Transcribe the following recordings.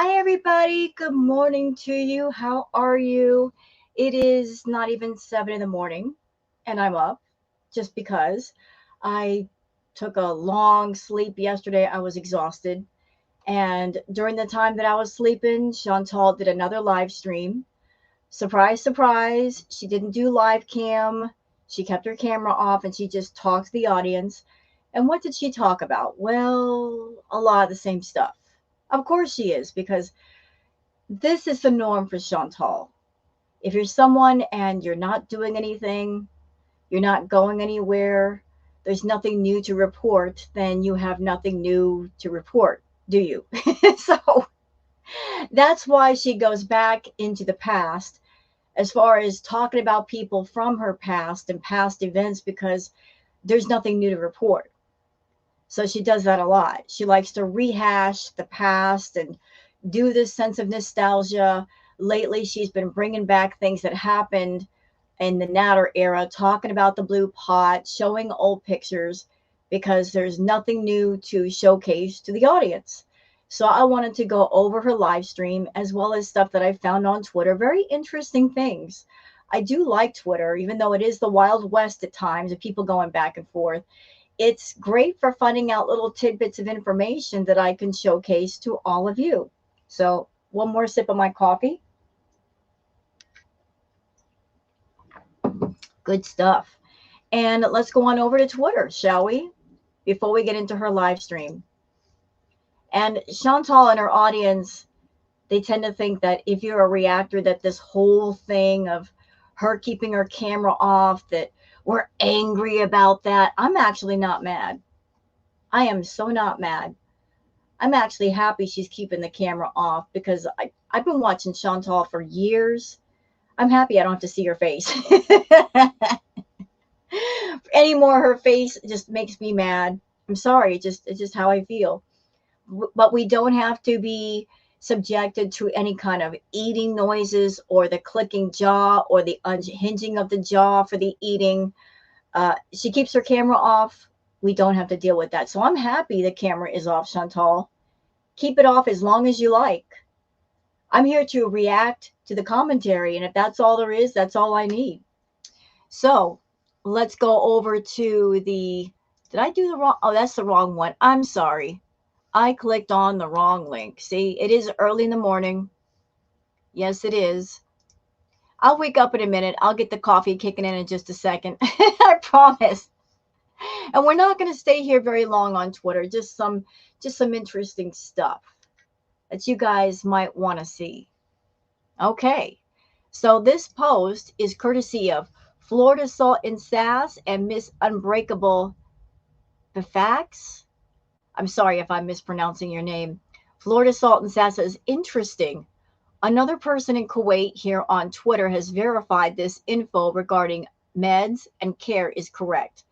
Hi, everybody. Good morning to you. How are you? It is not even 7 in the morning, and I'm up just because I took a long sleep yesterday. I was exhausted. And during the time that I was sleeping, Chantal did another live stream. Surprise, surprise. She didn't do live cam. She kept her camera off and she just talked to the audience. And what did she talk about? Well, a lot of the same stuff. Of course she is, because this is the norm for Chantal. If you're someone and you're not doing anything, you're not going anywhere, there's nothing new to report, then you have nothing new to report, do you? So that's why she goes back into the past as far as talking about people from her past and past events because there's nothing new to report. So she does that a lot. She likes to rehash the past and do this sense of nostalgia. Lately, she's been bringing back things that happened in the Natter era, talking about the blue pot, showing old pictures because there's nothing new to showcase to the audience. So I wanted to go over her live stream as well as stuff that I found on Twitter. Very interesting things. I do like Twitter, even though it is the Wild West at times of people going back and forth. It's great for finding out little tidbits of information that I can showcase to all of you. So, one more sip of my coffee. Good stuff. And let's go on over to Twitter, shall we? Before we get into her live stream. And Chantal and her audience, they tend to think that if you're a reactor, that this whole thing of her keeping her camera off, that we're angry about that. I'm actually not mad. I am so not mad. I'm actually happy she's keeping the camera off because I've been watching Chantal for years. I'm happy I don't have to see her face. Anymore, her face just makes me mad. I'm sorry, it's just how I feel. But we don't have to be subjected to any kind of eating noises or the clicking jaw or the unhinging of the jaw for the eating. She keeps her camera off. We don't have to deal with that. So I'm happy the camera is off, Chantal. Keep it off as long as you like. I'm here to react to the commentary, and if that's all there is, that's all I need. So let's go over to the. Did I do the wrong? Oh, that's the wrong one. I'm sorry. I clicked on the wrong link. See, it is early in the morning. Yes, it is. I'll wake up in a minute. I'll get the coffee kicking in just a second. I promise. And we're not going to stay here very long on Twitter. Just some interesting stuff that you guys might want to see. Okay. So this post is courtesy of Florida Salt and Sass and Miss Unbreakable Befax. I'm sorry if I'm mispronouncing your name. Florida Salt and Sass says, interesting. Another person in Kuwait here on Twitter has verified this info regarding meds and care is correct.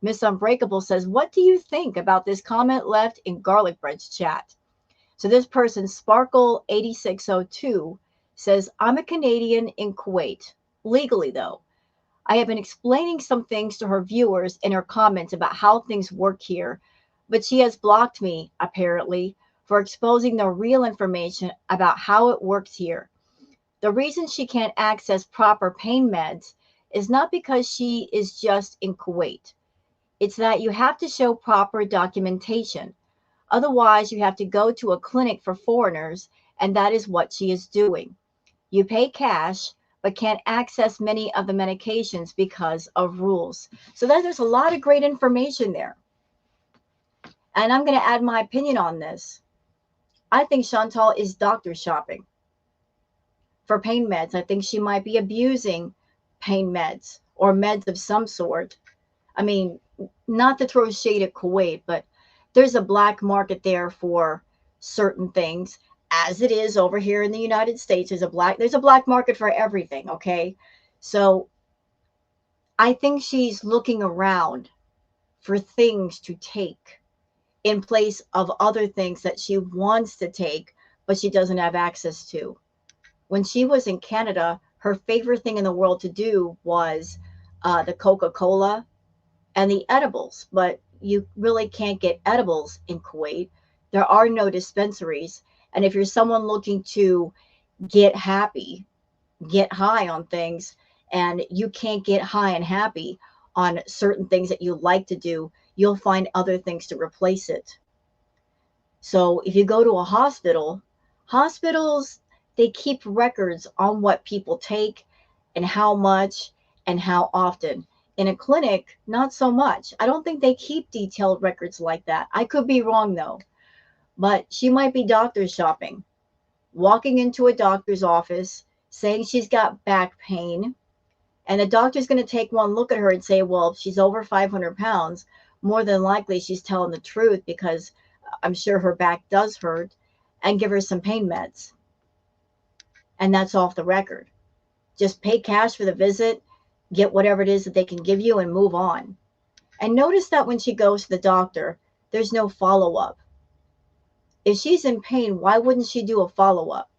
Miss Unbreakable says, what do you think about this comment left in Garlic Bread's chat? So this person, Sparkle8602, says, I'm a Canadian in Kuwait. Legally, though. I have been explaining some things to her viewers in her comments about how things work here, but she has blocked me, apparently, for exposing the real information about how it works here. The reason she can't access proper pain meds is not because she is just in Kuwait. It's that you have to show proper documentation. Otherwise, you have to go to a clinic for foreigners, and that is what she is doing. You pay cash, but can't access many of the medications because of rules. So there's a lot of great information there. And I'm going to add my opinion on this. I think Chantal is doctor shopping for pain meds. I think she might be abusing pain meds or meds of some sort. I mean, not to throw shade at Kuwait, but there's a black market there for certain things, as it is over here in the United States. There's a black market for everything, okay? So I think she's looking around for things to take in place of other things that she wants to take, but she doesn't have access to. When she was in Canada, her favorite thing in the world to do was the Coca-Cola and the edibles, but you really can't get edibles in Kuwait. There are no dispensaries. And if you're someone looking to get happy, get high on things, and you can't get high and happy on certain things that you like to do, you'll find other things to replace it. So if you go to a hospital, hospitals, they keep records on what people take and how much and how often. In a clinic, not so much. I don't think they keep detailed records like that. I could be wrong though, but she might be doctor shopping, walking into a doctor's office saying she's got back pain. And the doctor's going to take one look at her and say, well, if she's over 500 pounds, more than likely she's telling the truth, because I'm sure her back does hurt, and give her some pain meds. And that's off the record. Just pay cash for the visit, get whatever it is that they can give you, and move on. And notice that when she goes to the doctor, there's no follow-up. If she's in pain, why wouldn't she do a follow-up?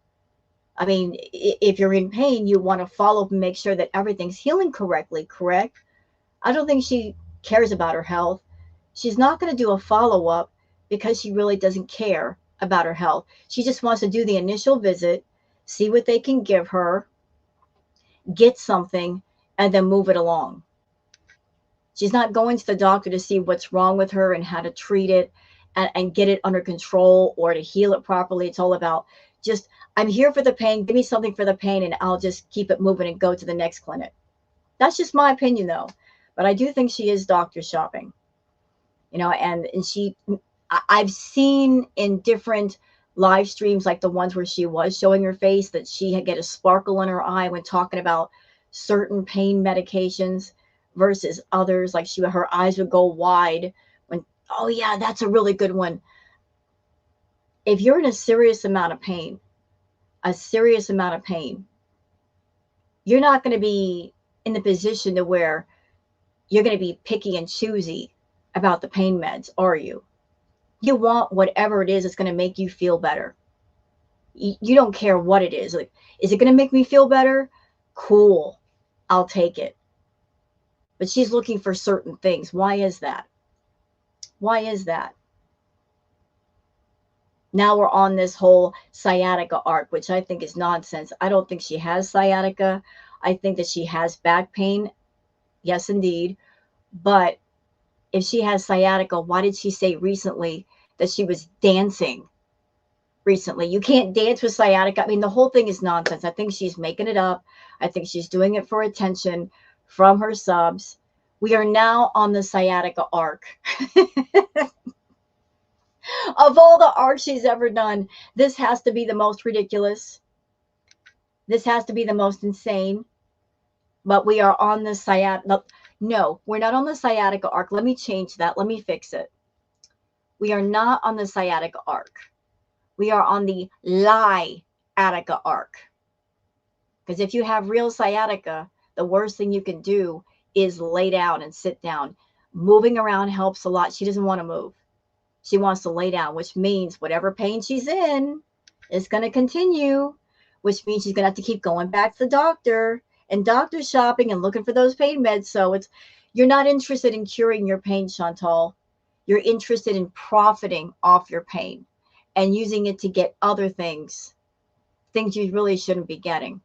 I mean, if you're in pain, you want to follow up and make sure that everything's healing correctly, correct? I don't think she cares about her health. She's not going to do a follow-up because she really doesn't care about her health. She just wants to do the initial visit, see what they can give her, get something, and then move it along. She's not going to the doctor to see what's wrong with her and how to treat it and get it under control or to heal it properly. It's all about just, I'm here for the pain, give me something for the pain, and I'll just keep it moving and go to the next clinic. That's just my opinion though. But I do think she is doctor shopping, you know, and I've seen in different live streams, like the ones where she was showing her face, that she had get a sparkle in her eye when talking about certain pain medications versus others. Like her eyes would go wide when, oh yeah, that's a really good one. If you're in a serious amount of pain, you're not going to be in the position to where you're going to be picky and choosy about the pain meds, are you? You want whatever it is that's going to make you feel better. You don't care what it is. Like, is it going to make me feel better? Cool, I'll take it. But she's looking for certain things. Why is that? Why is that? Now we're on this whole sciatica arc, which I think is nonsense. I don't think she has sciatica. I think that she has back pain. Yes, indeed. But if she has sciatica, why did she say recently that she was dancing recently? You can't dance with sciatica. I mean, the whole thing is nonsense. I think she's making it up. I think she's doing it for attention from her subs. We are now on the sciatica arc. Of all the arcs she's ever done, this has to be the most ridiculous. This has to be the most insane. But we are on the sciatica. No, we're not on the sciatica arc. Let me change that. Let me fix it. We are not on the sciatica arc. We are on the lie-atica arc. Because if you have real sciatica, the worst thing you can do is lay down and sit down. Moving around helps a lot. She doesn't want to move. She wants to lay down, which means whatever pain she's in is going to continue, which means she's going to have to keep going back to the doctor and doctor shopping and looking for those pain meds. So you're not interested in curing your pain, Chantal. You're interested in profiting off your pain and using it to get other things you really shouldn't be getting.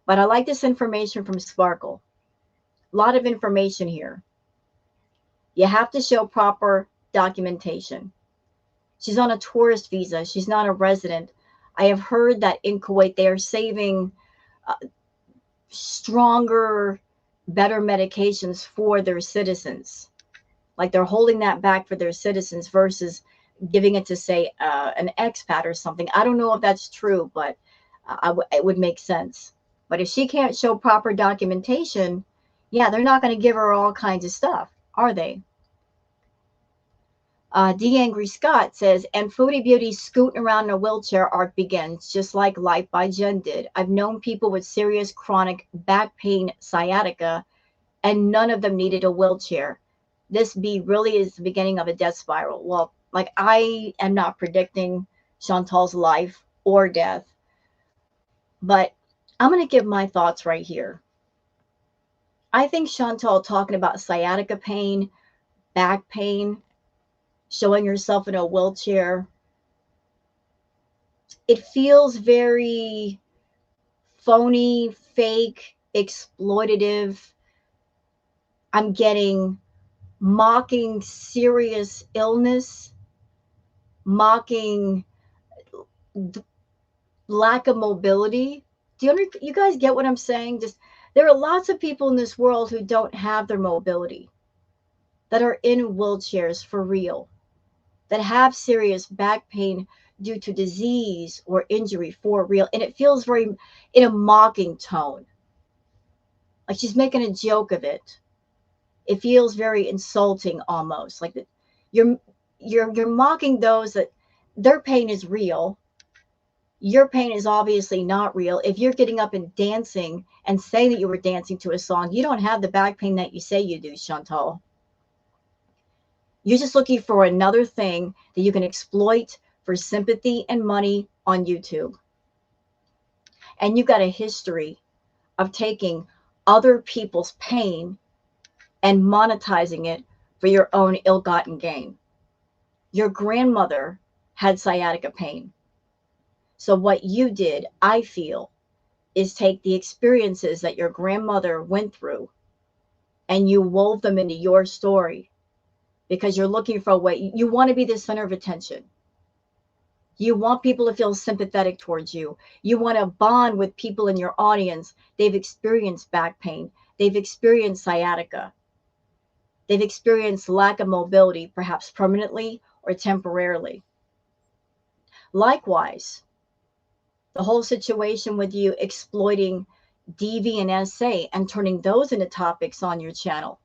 But I like this information from Sparkle. A lot of information here. You have to show proper documentation. She's on a tourist visa. She's not a resident. I have heard that in Kuwait, they are saving stronger, better medications for their citizens. Like they're holding that back for their citizens versus giving it to, say, an expat or something. I don't know if that's true, but it would make sense. But if she can't show proper documentation, yeah, they're not going to give her all kinds of stuff, are they? D. Angry Scott says, and Foodie Beauty scooting around in a wheelchair arc begins, just like Life by Jen did. I've known people with serious chronic back pain, sciatica, and none of them needed a wheelchair. This really is the beginning of a death spiral. Well, like, I am not predicting Chantal's life or death, but I'm going to give my thoughts right here. I think Chantal talking about sciatica pain, back pain, showing herself in a wheelchair, it feels very phony, fake, exploitative. I'm getting mocking serious illness, mocking lack of mobility. You guys get what I'm saying? Just there are lots of people in this world who don't have their mobility, that are in wheelchairs for real, that have serious back pain due to disease or injury for real. And it feels very in a mocking tone, like she's making a joke of it. It feels very insulting almost, like that you're you're mocking those that their pain is real. Your pain is obviously not real. If you're getting up and dancing and saying that you were dancing to a song, you don't have the back pain that you say you do, Chantal. You're just looking for another thing that you can exploit for sympathy and money on YouTube. And you've got a history of taking other people's pain and monetizing it for your own ill-gotten gain. Your grandmother had sciatica pain. So what you did, I feel, is take the experiences that your grandmother went through and you wove them into your story because you're looking for a way. You want to be the center of attention. You want people to feel sympathetic towards you. You want to bond with people in your audience. They've experienced back pain. They've experienced sciatica. They've experienced lack of mobility, perhaps permanently or temporarily. Likewise, the whole situation with you exploiting DV and SA and turning those into topics on your channel.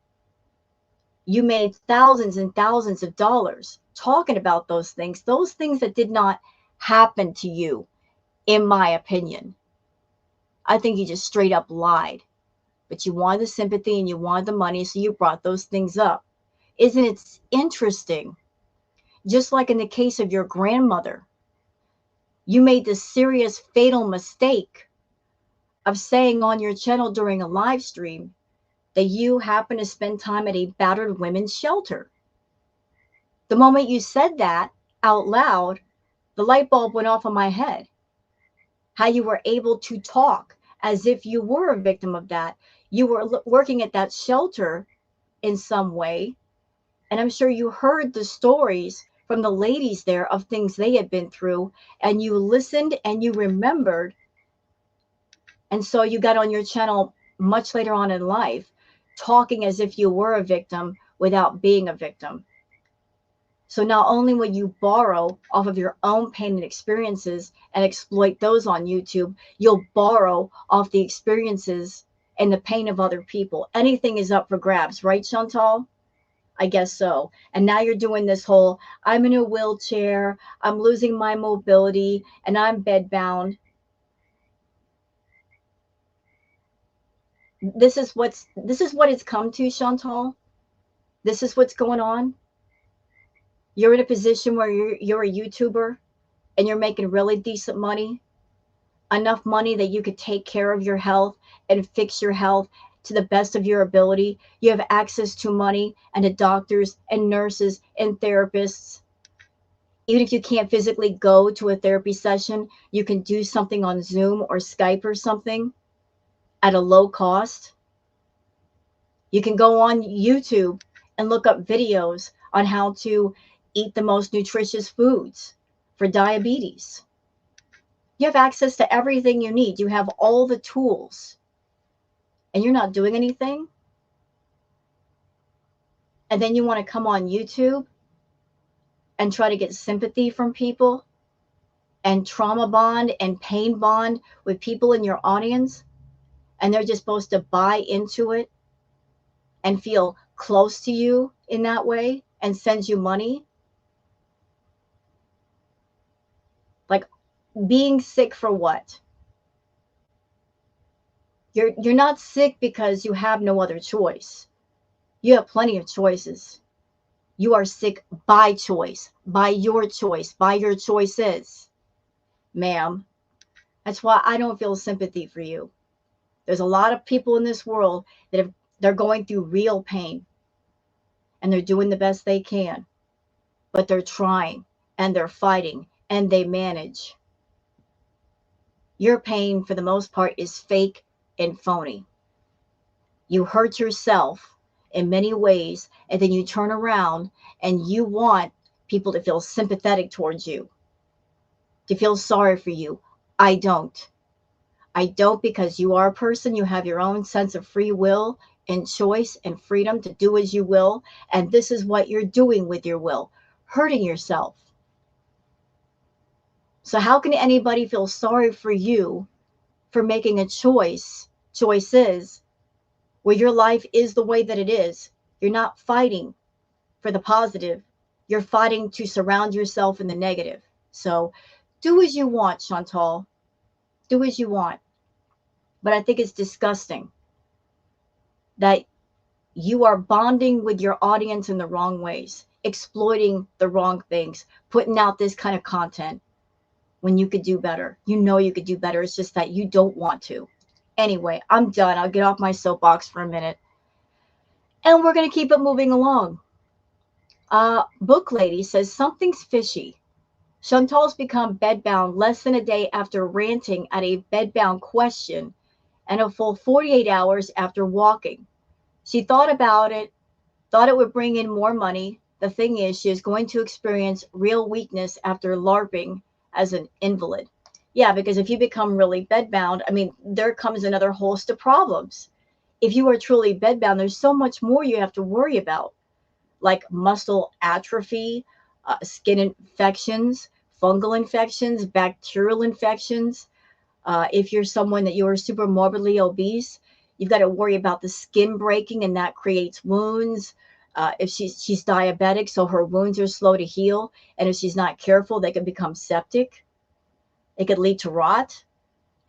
You made thousands and thousands of dollars talking about those things that did not happen to you, in my opinion. I think you just straight up lied, but you wanted the sympathy and you wanted the money, so you brought those things up. Isn't it interesting? Just like in the case of your grandmother, you made the serious fatal mistake of saying on your channel during a live stream that you happen to spend time at a battered women's shelter. The moment you said that out loud, the light bulb went off in my head. How you were able to talk as if you were a victim of that. You were working at that shelter in some way. And I'm sure you heard the stories from the ladies there of things they had been through, and you listened and you remembered. And so you got on your channel much later on in life, talking as if you were a victim without being a victim. So not only will you borrow off of your own pain and experiences and exploit those on YouTube, you'll borrow off the experiences and the pain of other people. Anything is up for grabs, right, Chantal? I guess so. And now you're doing this whole, I'm in a wheelchair, I'm losing my mobility, and I'm bedbound. This is what it's come to, Chantal. This is what's going on. You're in a position where you're a YouTuber and you're making really decent money, enough money that you could take care of your health and fix your health to the best of your ability. You have access to money and to doctors and nurses and therapists. Even if you can't physically go to a therapy session, you can do something on Zoom or Skype or something at a low cost. You can go on YouTube and look up videos on how to eat the most nutritious foods for diabetes. You have access to everything you need. You have all the tools, and you're not doing anything. And then you want to come on YouTube and try to get sympathy from people and trauma bond and pain bond with people in your audience, and they're just supposed to buy into it and feel close to you in that way and send you money. Like, being sick for what? You're not sick because you have no other choice. You have plenty of choices. You are sick by choice, by your choice, by your choices, ma'am. That's why I don't feel sympathy for you. There's a lot of people in this world that they're going through real pain and they're doing the best they can, but they're trying and they're fighting and they manage. your pain for the most part is fake and phony. You hurt yourself in many ways, and then you turn around and you want people to feel sympathetic towards you, to feel sorry for you. I don't. I don't, because you are a person. You have your own sense of free will and choice and freedom to do as you will. And this is what you're doing with your will, hurting yourself. So how can anybody feel sorry for you for making a choices where your life is the way that it is? You're not fighting for the positive. You're fighting to surround yourself in the negative. So do as you want, Chantal. Do as you want. But I think it's disgusting that you are bonding with your audience in the wrong ways, exploiting the wrong things, putting out this kind of content when you could do better. You know you could do better. It's just that you don't want to. Anyway, I'm done. I'll get off my soapbox for a minute. And we're going to keep it moving along. Book Lady says something's fishy. Chantal's become bedbound less than a day after ranting at a bedbound question and a full 48 hours after walking. She thought about it, thought it would bring in more money. The thing is, she is going to experience real weakness after LARPing as an invalid. Yeah, because if you become really bedbound, I mean, there comes another host of problems. If you are truly bedbound, there's so much more you have to worry about, like muscle atrophy, skin infections, fungal infections, bacterial infections. If you're someone that you are super morbidly obese, you've got to worry about the skin breaking, and that creates wounds. If she's diabetic, so her wounds are slow to heal, and if she's not careful, they can become septic. It could lead to rot.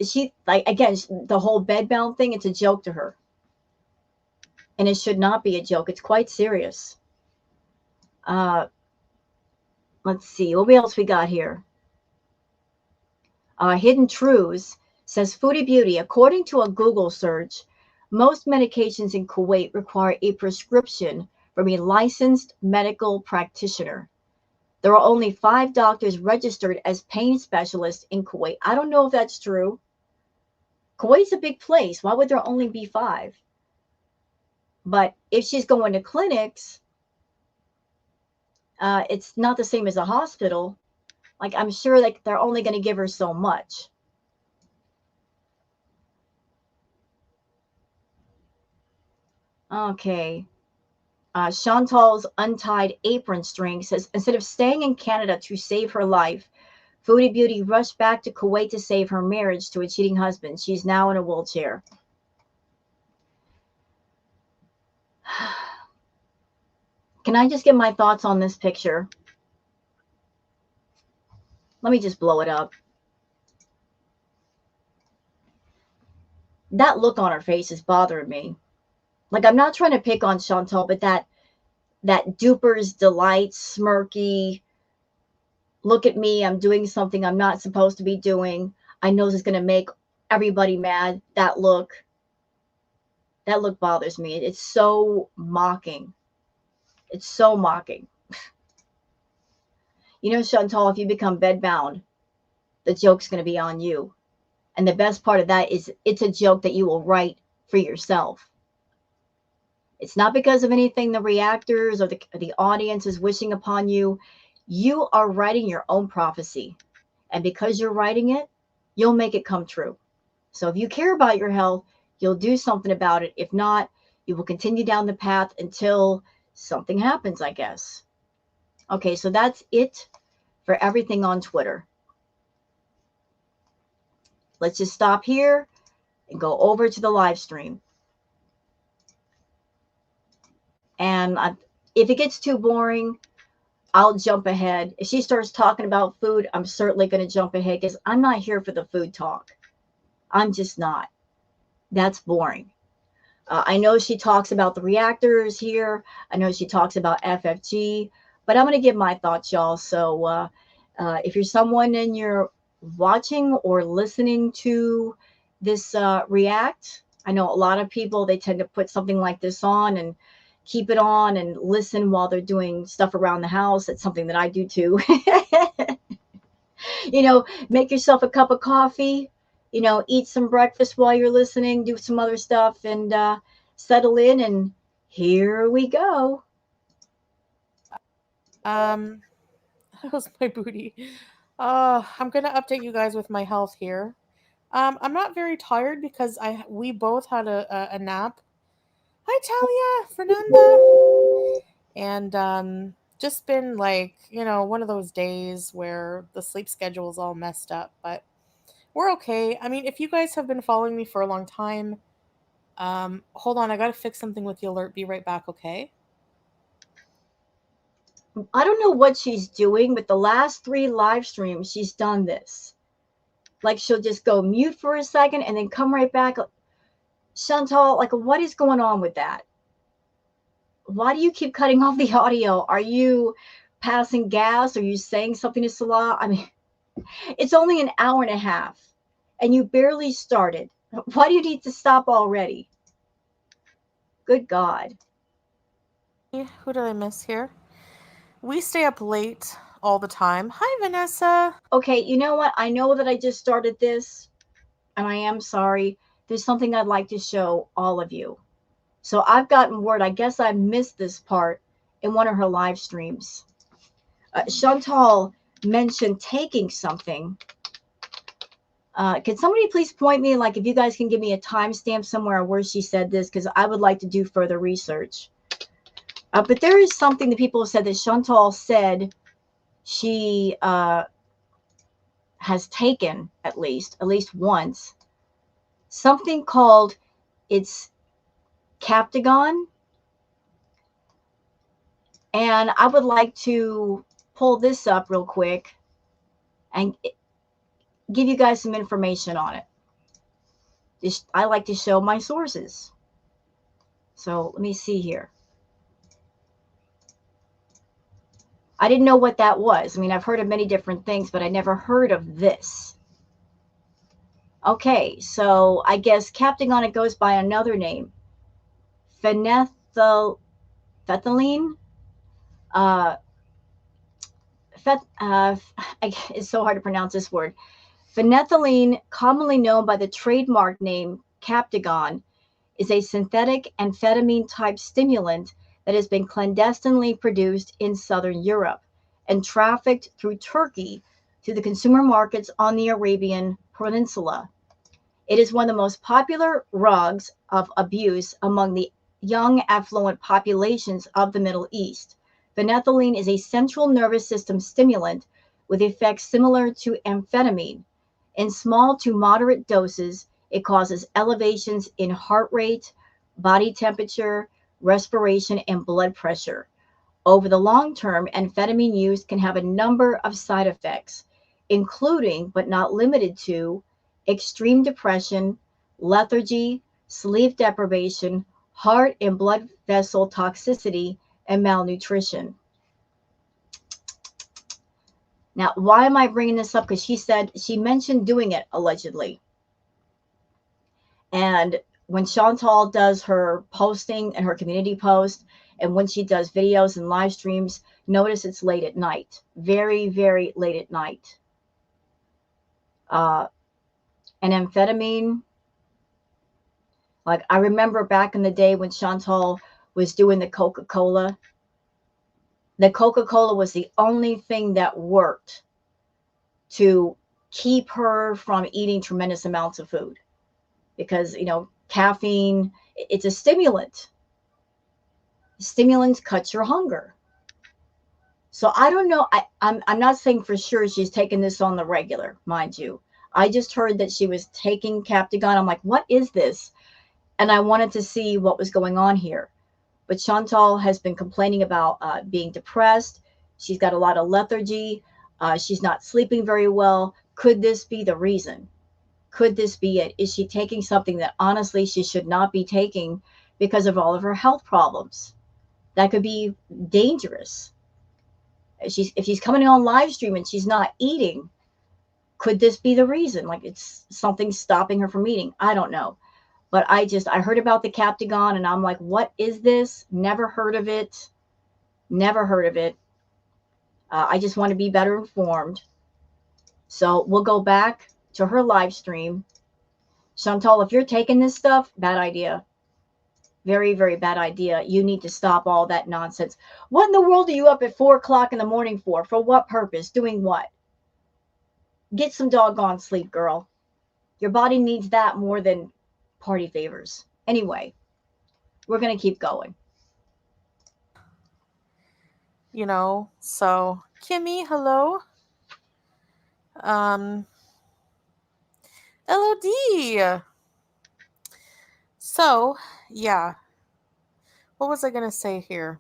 She, like, again, the whole bedbound thing, it's a joke to her, and it should not be a joke. It's quite serious. Let's see what else we got here. Hidden Truths says Foodie Beauty. According to a Google search, most medications in Kuwait require a prescription from a licensed medical practitioner. There are only 5 doctors registered as pain specialists in Kuwait. I don't know if that's true. Kuwait's a big place. Why would there only be 5? But if she's going to clinics, it's not the same as a hospital. Like, I'm sure like they're only going to give her so much. Okay. Chantal's untied apron string says, instead of staying in Canada to save her life, Foodie Beauty rushed back to Kuwait to save her marriage to a cheating husband. She's now in a wheelchair. Can I just get my thoughts on this picture? Let me just blow it up. That look on her face is bothering me. Like, I'm not trying to pick on Chantal, but that duper's delight, smirky, look at me, I'm doing something I'm not supposed to be doing. I know this is going to make everybody mad. That look bothers me. It's so mocking. It's so mocking. You know, Chantal, if you become bedbound, the joke's going to be on you. And the best part of that is it's a joke that you will write for yourself. It's not because of anything the reactors or the audience is wishing upon you. You are writing your own prophecy. And because you're writing it, you'll make it come true. So if you care about your health, you'll do something about it. If not, you will continue down the path until something happens, I guess. Okay, so that's it for everything on Twitter. Let's just stop here and go over to the live stream. And if it gets too boring, I'll jump ahead. If she starts talking about food, I'm certainly going to jump ahead because I'm not here for the food talk. I'm just not. That's boring. I know she talks about the reactors here. I know she talks about FFG, but I'm going to give my thoughts, y'all. So if you're someone and you're watching or listening to this react, I know a lot of people, they tend to put something like this on and keep it on and listen while they're doing stuff around the house. It's something that I do too. You know, make yourself a cup of coffee, eat some breakfast while you're listening, do some other stuff, and settle in. And here we go. Um, how's my booty? I'm gonna update you guys with my health here. I'm not very tired because we both had a nap. Hi, Talia, Fernanda, and just been like one of those days where the sleep schedule is all messed up, but we're okay. I mean, if you guys have been following me for a long time, hold on, I gotta fix something with the alert. Be right back, okay? I don't know what she's doing, but the last three live streams, she's done this. Like she'll just go mute for a second and then come right back. Chantal, like, what is going on with that? Why do you keep cutting off the audio? Are you passing gas? Are you saying something to Salah? I mean, it's only an hour and a half and you barely started. Why do you need to stop already? Good God. Who did I miss here? We stay up late all the time. Hi, Vanessa. Okay, you know what? I know that I just started this and I am sorry. There's something I'd like to show all of you. So I've gotten word, I guess I missed this part in one of her live streams. Chantal mentioned taking something. Can somebody please point me, like if you guys can give me a timestamp somewhere where she said this, because I would like to do further research. But there is something that people have said that Chantal said she has taken at least once, something called, it's Captagon. And I would like to pull this up real quick and give you guys some information on it. I like to show my sources. So let me see here. I didn't know what that was. I mean, I've heard of many different things, but I never heard of this. Okay, so I guess Captagon, it goes by another name. Phenethyl, phenethylene? Uh, it's so hard to pronounce this word. Phenethylene, commonly known by the trademark name Captagon, is a synthetic amphetamine-type stimulant that has been clandestinely produced in southern Europe and trafficked through Turkey to the consumer markets on the Arabian Peninsula. It is one of the most popular drugs of abuse among the young affluent populations of the Middle East. Phenethylene is a central nervous system stimulant with effects similar to amphetamine. In small to moderate doses, it causes elevations in heart rate, body temperature, respiration, and blood pressure. Over the long term, amphetamine use can have a number of side effects, including but not limited to extreme depression, lethargy, sleep deprivation, heart and blood vessel toxicity, and malnutrition. Now, why am I bringing this up? Because she mentioned doing it allegedly. And when Chantal does her posting and her community post, and when she does videos and live streams, notice it's late at night, very, very late at night. And amphetamine, like I remember back in the day when Chantal was doing the Coca-Cola was the only thing that worked to keep her from eating tremendous amounts of food, because caffeine, it's a stimulant. Stimulants cut your hunger. So I don't know. I'm not saying for sure she's taking this on the regular, mind you. I just heard that she was taking Captagon. I'm like, what is this? And I wanted to see what was going on here. But Chantal has been complaining about being depressed. She's got a lot of lethargy. She's not sleeping very well. Could this be the reason? Could this be it? Is she taking something that honestly she should not be taking because of all of her health problems? That could be dangerous. If she's coming on live stream and she's not eating, could this be the reason? Like it's something stopping her from eating? I don't know. But I heard about the Captagon and I'm like, what is this? Never heard of it. Never heard of it. I just want to be better informed. So we'll go back to her live stream Chantal, if you're taking this stuff, bad idea. Very, very bad idea. You need to stop all that nonsense. What in the world are you up at 4 o'clock in the morning for? For what purpose? Doing what? Get some doggone sleep, girl. Your body needs that more than party favors. Anyway, we're going to keep going. So Kimmy, hello. Um, LOD. So, yeah. What was I going to say here?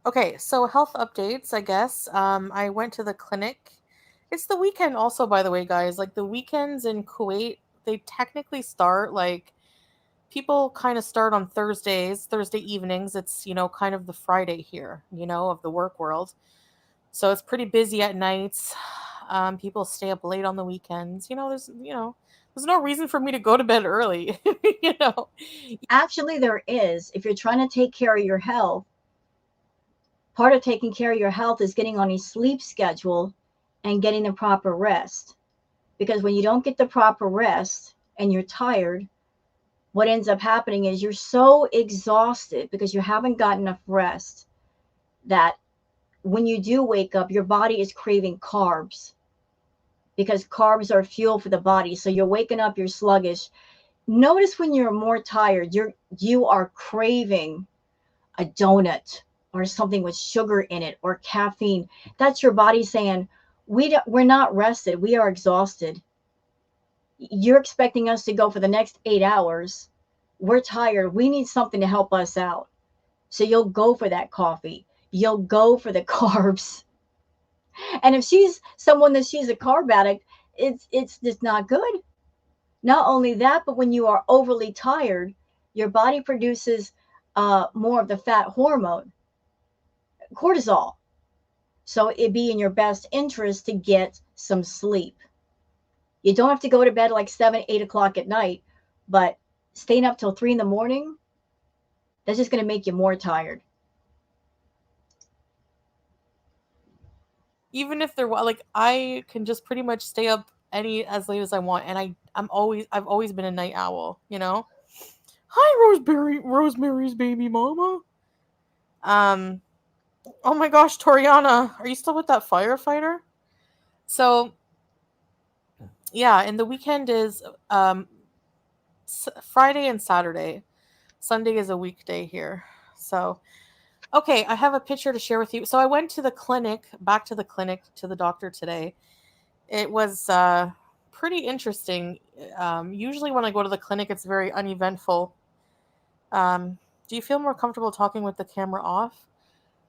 Okay, so health updates, I guess. I went to the clinic. It's the weekend also, by the way, guys. Like the weekends in Kuwait, they technically start like people kind of start on Thursdays, Thursday evenings. It's, kind of the Friday here, of the work world. So it's pretty busy at nights. People stay up late on the weekends. There's no reason for me to go to bed early. you know. Actually, there is. If you're trying to take care of your health, part of taking care of your health is getting on a sleep schedule and getting the proper rest. Because when you don't get the proper rest and you're tired, what ends up happening is you're so exhausted because you haven't got enough rest that when you do wake up, your body is craving carbs because carbs are fuel for the body. So you're waking up, you're sluggish. Notice when you're more tired, you are craving a donut or something with sugar in it or caffeine. That's your body saying, we're not rested. We are exhausted. You're expecting us to go for the next 8 hours. We're tired. We need something to help us out. So you'll go for that coffee. You'll go for the carbs. And if she's someone that she's a carb addict, it's just not good. Not only that, but when you are overly tired, your body produces more of the fat hormone, cortisol. So it'd be in your best interest to get some sleep. You don't have to go to bed like 7, 8 o'clock at night, but staying up till 3 in the morning, that's just going to make you more tired. Even if they're like, I can just pretty much stay up any as late as I want, and I've always been a night owl. Hi, Rosemary's baby mama. Um, oh my gosh, Toriana, are you still with that firefighter? So yeah, and the weekend is Friday and Saturday. Sunday is a weekday here. So okay, I have a picture to share with you. So I went to the clinic, back to the clinic, to the doctor today. It was pretty interesting. Usually when I go to the clinic, it's very uneventful. Do you feel more comfortable talking with the camera off?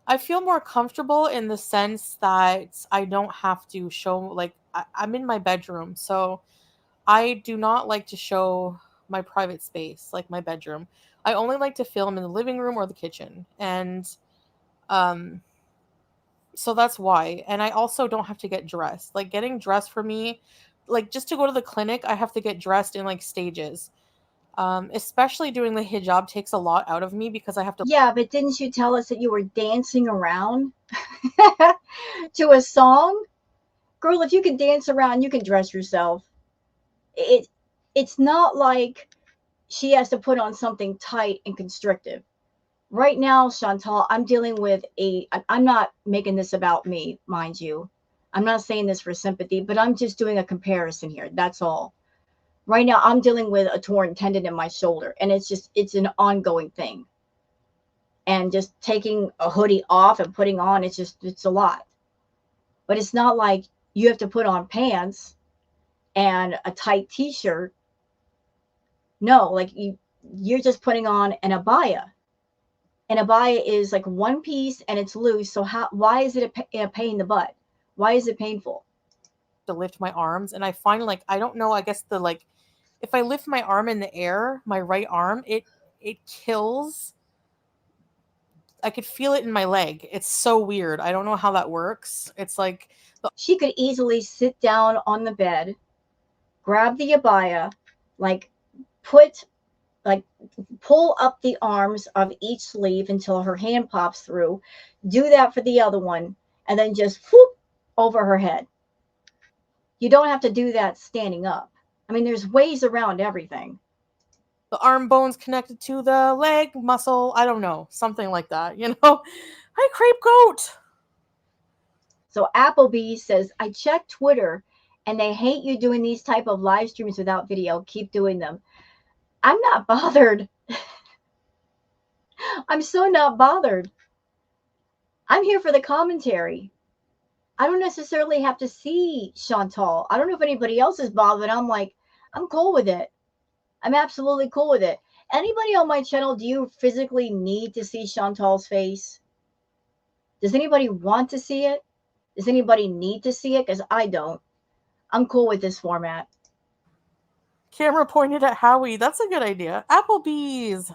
I feel more comfortable in the sense that I don't have to show, like, I'm in my bedroom. So I do not like to show my private space, like my bedroom. I only like to film in the living room or the kitchen. And um, so that's why. And I also don't have to get dressed. Like getting dressed for me, like just to go to the clinic, I have to get dressed in like stages. Especially doing the hijab takes a lot out of me because I have to. Yeah, but didn't you tell us that you were dancing around to a song? Girl, if you can dance around, you can dress yourself. It it's not like she has to put on something tight and constrictive. Right now, Chantal, I'm dealing with I'm not making this about me, mind you. I'm not saying this for sympathy, but I'm just doing a comparison here. That's all. Right now, I'm dealing with a torn tendon in my shoulder, and it's an ongoing thing. And just taking a hoodie off and putting on, it's a lot. But it's not like you have to put on pants and a tight t-shirt. No, like you're just putting on an abaya. An abaya is like one piece and it's loose. So why is it a pain in the butt? Why is it painful? To lift my arms, and I find like I don't know, I guess the like if I lift my arm in the air, my right arm, it kills. I could feel it in my leg. It's so weird. I don't know how that works. It's like She could easily sit down on the bed, grab the abaya, like put like pull up the arms of each sleeve until her hand pops through. Do that for the other one, and then just whoop over her head. You don't have to do that standing up. I mean, there's ways around everything. The arm bone's connected to the leg muscle. I don't know. Something like that, you know? Hi, Crepe Goat. So Applebee says, I checked Twitter and they hate you doing these type of live streams without video. Keep doing them. I'm not bothered. I'm so not bothered. I'm here for the commentary. I don't necessarily have to see Chantal. I don't know if anybody else is bothered. I'm like, I'm cool with it. I'm absolutely cool with it. Anybody on my channel, do you physically need to see Chantal's face? Does anybody want to see it? Does anybody need to see it? Because I don't. I'm cool with this format. Camera pointed at Howie. That's a good idea. Applebee's.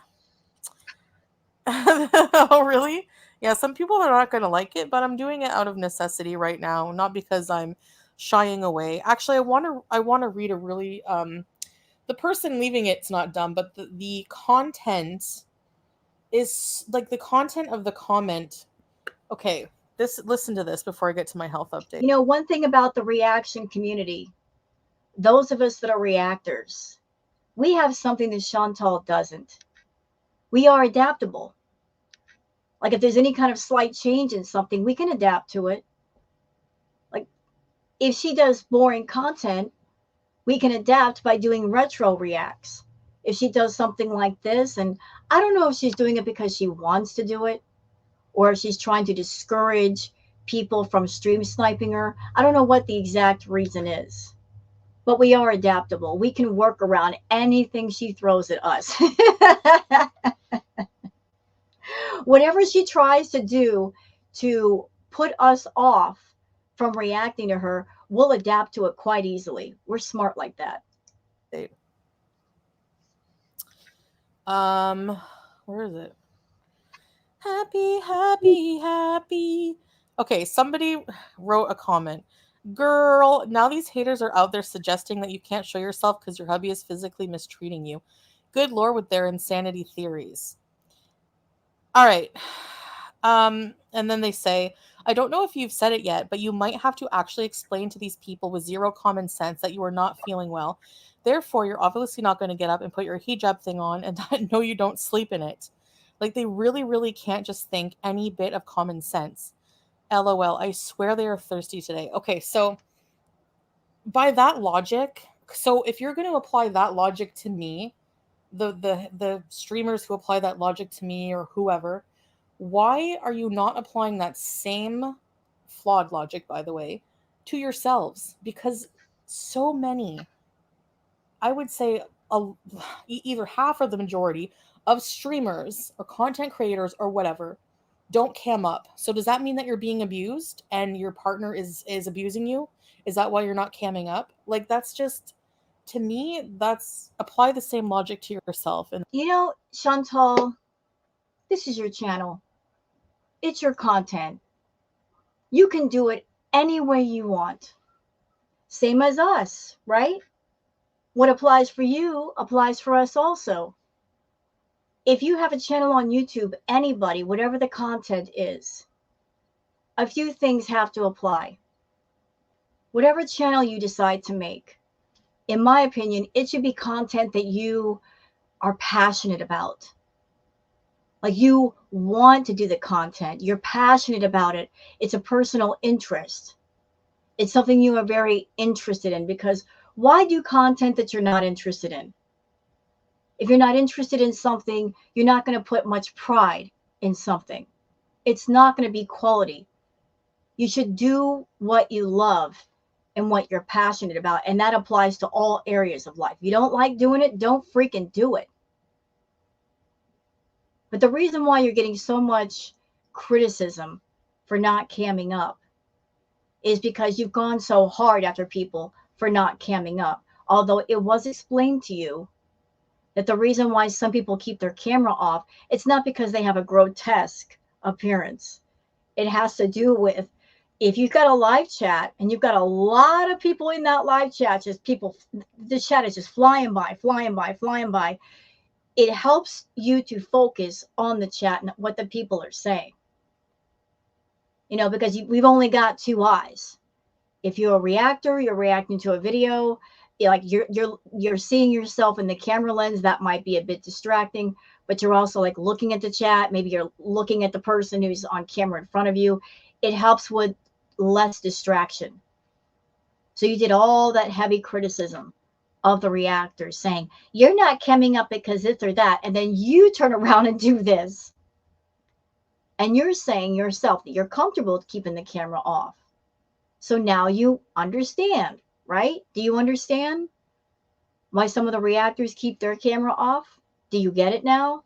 Oh, really? Yeah, some people are not going to like it, but I'm doing it out of necessity right now, not because I'm shying away. Actually, I want to read a really the person leaving it's not dumb, but the content is like the content of the comment. Okay, this listen to this before I get to my health update. You know, one thing about the reaction community, those of us that are reactors, we have something that Chantal doesn't. We are adaptable. Like if there's any kind of slight change in something, we can adapt to it. Like if she does boring content, we can adapt by doing retro reacts. If she does something like this, and I don't know if she's doing it because she wants to do it or if she's trying to discourage people from stream sniping her. I don't know what the exact reason is. But we are adaptable. We can work around anything she throws at us. Whatever she tries to do to put us off from reacting to her, we'll adapt to it quite easily. We're smart like that. Where is it? Happy, happy, happy. Okay, somebody wrote a comment. Girl, now these haters are out there suggesting that you can't show yourself because your hubby is physically mistreating you. Good lord with their insanity theories. All right. And then they say, I don't know if you've said it yet, but you might have to actually explain to these people with zero common sense that you are not feeling well. Therefore, you're obviously not going to get up and put your hijab thing on and no, you don't sleep in it. Like they really, really can't just think any bit of common sense. LOL. I swear they are thirsty today. Okay, so by that logic, so if you're going to apply that logic to me, the streamers who apply that logic to me or whoever, why are you not applying that same flawed logic, by the way, to yourselves? Because so many, I would say either half or the majority of streamers or content creators or whatever don't cam up. So does that mean that you're being abused and your partner is abusing you? Is that why you're not camming up? Like that's just, to me, that's apply the same logic to yourself. And You know, Chantal, this is your channel. It's your content. You can do it any way you want. Same as us, right? What applies for you applies for us also. If you have a channel on YouTube, anybody, whatever the content is, a few things have to apply. Whatever channel you decide to make, in my opinion, it should be content that you are passionate about. Like you want to do the content, you're passionate about it, it's a personal interest. It's something you are very interested in because why do content that you're not interested in? If you're not interested in something, you're not going to put much pride in something. It's not going to be quality. You should do what you love and what you're passionate about. And that applies to all areas of life. If you don't like doing it, don't freaking do it. But the reason why you're getting so much criticism for not camming up is because you've gone so hard after people for not camming up. Although it was explained to you that the reason why some people keep their camera off, it's not because they have a grotesque appearance. It has to do with if you've got a live chat and you've got a lot of people in that live chat, just people, the chat is just flying by, flying by, flying by. It helps you to focus on the chat and what the people are saying. You know, because we've only got two eyes. If you're a reactor, you're reacting to a video. like you're seeing yourself in the camera lens. That might be a bit distracting, but you're also like looking at the chat. Maybe you're looking at the person who's on camera in front of you. It helps with less distraction. So you did all that heavy criticism of the reactors saying, you're not coming up because this or that. And then you turn around and do this. And you're saying yourself that you're comfortable keeping the camera off. So now you understand, right? Do you understand why some of the reactors keep their camera off? Do you get it now?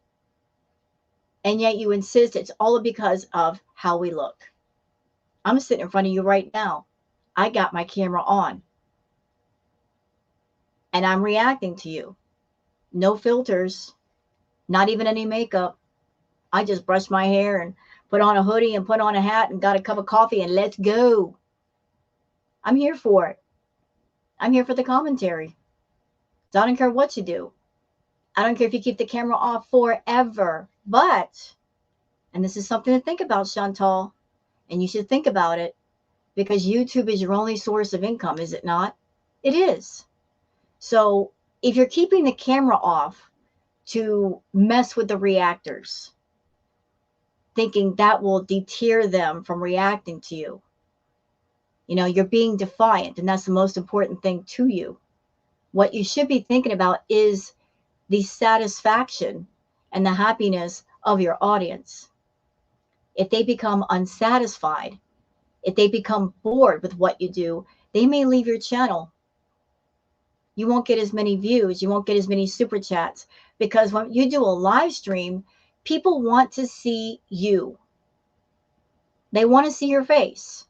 And yet you insist it's all because of how we look. I'm sitting in front of you right now. I got my camera on and I'm reacting to you. No filters, not even any makeup. I just brushed my hair and put on a hoodie and put on a hat and got a cup of coffee and let's go. I'm here for it. I'm here for the commentary. So I don't care what you do. I don't care if you keep the camera off forever. But, and this is something to think about, Chantal, and you should think about it because YouTube is your only source of income, is it not? It is. So if you're keeping the camera off to mess with the reactors, thinking that will deter them from reacting to you, you're being defiant, and that's the most important thing to you. What you should be thinking about is the satisfaction and the happiness of your audience. If they become unsatisfied, if they become bored with what you do, they may leave your channel. You won't get as many views, you won't get as many super chats, because when you do a live stream, people want to see you. They want to see your face.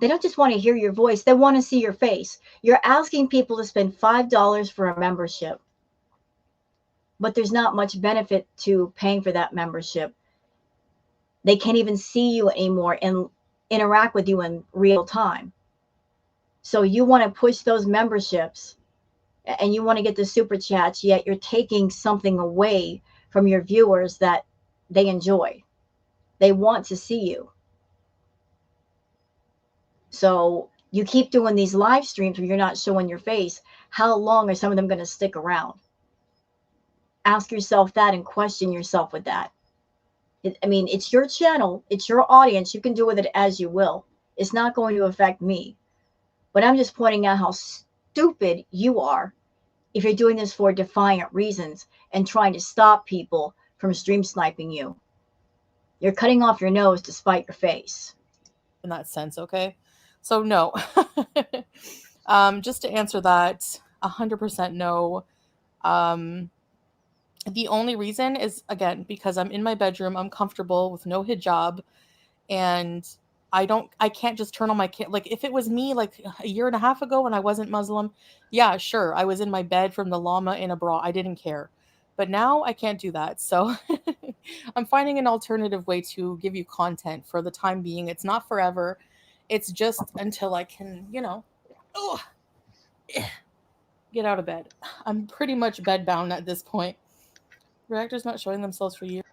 They don't just want to hear your voice, they want to see your face. You're asking people to spend $5 for a membership, but there's not much benefit to paying for that membership. They can't even see you anymore and interact with you in real time. So you want to push those memberships and you want to get the super chats, yet you're taking something away from your viewers that they enjoy. They want to see you. So you keep doing these live streams where you're not showing your face. How long are some of them going to stick around? Ask yourself that and question yourself with that. It's your channel, it's your audience. You can do with it as you will. It's not going to affect me. But I'm just pointing out how stupid you are if you're doing this for defiant reasons and trying to stop people from stream sniping you. You're cutting off your nose to spite your face. In that sense, okay? So no. Just to answer that, 100% no. The only reason is, again, because I'm in my bedroom, I'm comfortable with no hijab, and I can't just turn on my like if it was me like a year and a half ago when I wasn't Muslim, yeah, sure, I was in my bed from the llama in a bra, I didn't care. But now I can't do that. So I'm finding an alternative way to give you content for the time being. It's not forever. It's just until I can, get out of bed. I'm pretty much bedbound at this point. Reactors not showing themselves for years.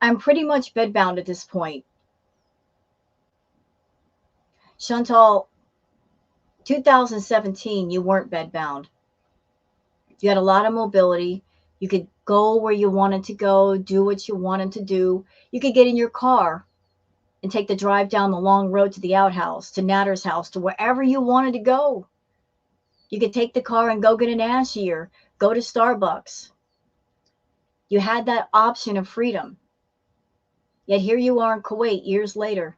I'm pretty much bedbound at this point. Chantal, 2017, you weren't bedbound. You had a lot of mobility. You could go where you wanted to go, do what you wanted to do. You could get in your car and take the drive down the long road to the outhouse, to Natter's house, to wherever you wanted to go. You could take the car and go get an ash ear, go to Starbucks. You had that option of freedom. Yet here you are in Kuwait years later,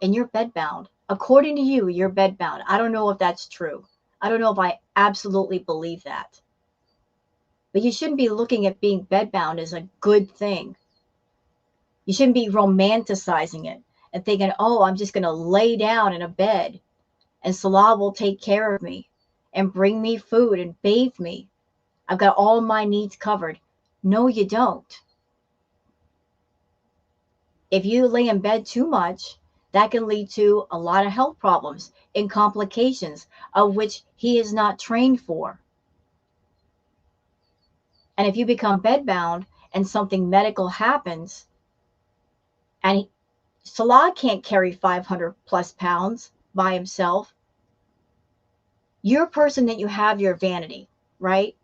and you're bedbound. According to you, you're bedbound. I don't know if that's true. I don't know if I absolutely believe that. But you shouldn't be looking at being bedbound as a good thing. You shouldn't be romanticizing it and thinking, oh, I'm just going to lay down in a bed and Salah will take care of me and bring me food and bathe me. I've got all my needs covered. No, you don't. If you lay in bed too much, that can lead to a lot of health problems and complications of which he is not trained for. And if you become bedbound and something medical happens, and Salah can't carry 500 plus pounds by himself, You're a person that you have your vanity, right?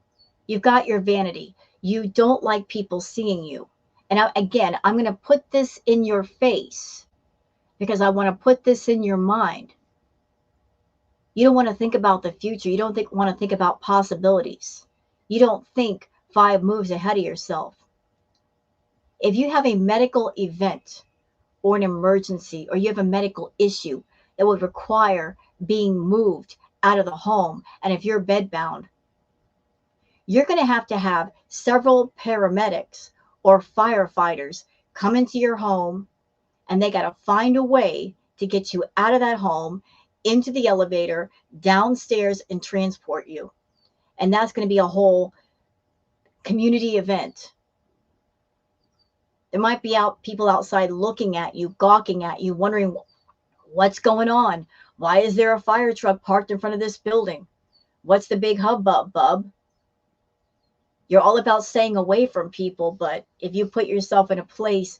You've got your vanity. You don't like people seeing you. And again, I'm going to put this in your face because I want to put this in your mind. You don't want to think about the future. You don't want to think about possibilities. You don't think 5 moves ahead of yourself. If you have a medical event or an emergency, or you have a medical issue that would require being moved out of the home, and if you're bedbound, you're going to have several paramedics or firefighters come into your home, and they got to find a way to get you out of that home, into the elevator, downstairs, and transport you. And that's going to be a whole community event. There might be people outside looking at you, gawking at you, wondering what's going on. Why is there a fire truck parked in front of this building? What's the big hubbub, bub? You're all about staying away from people, but if you put yourself in a place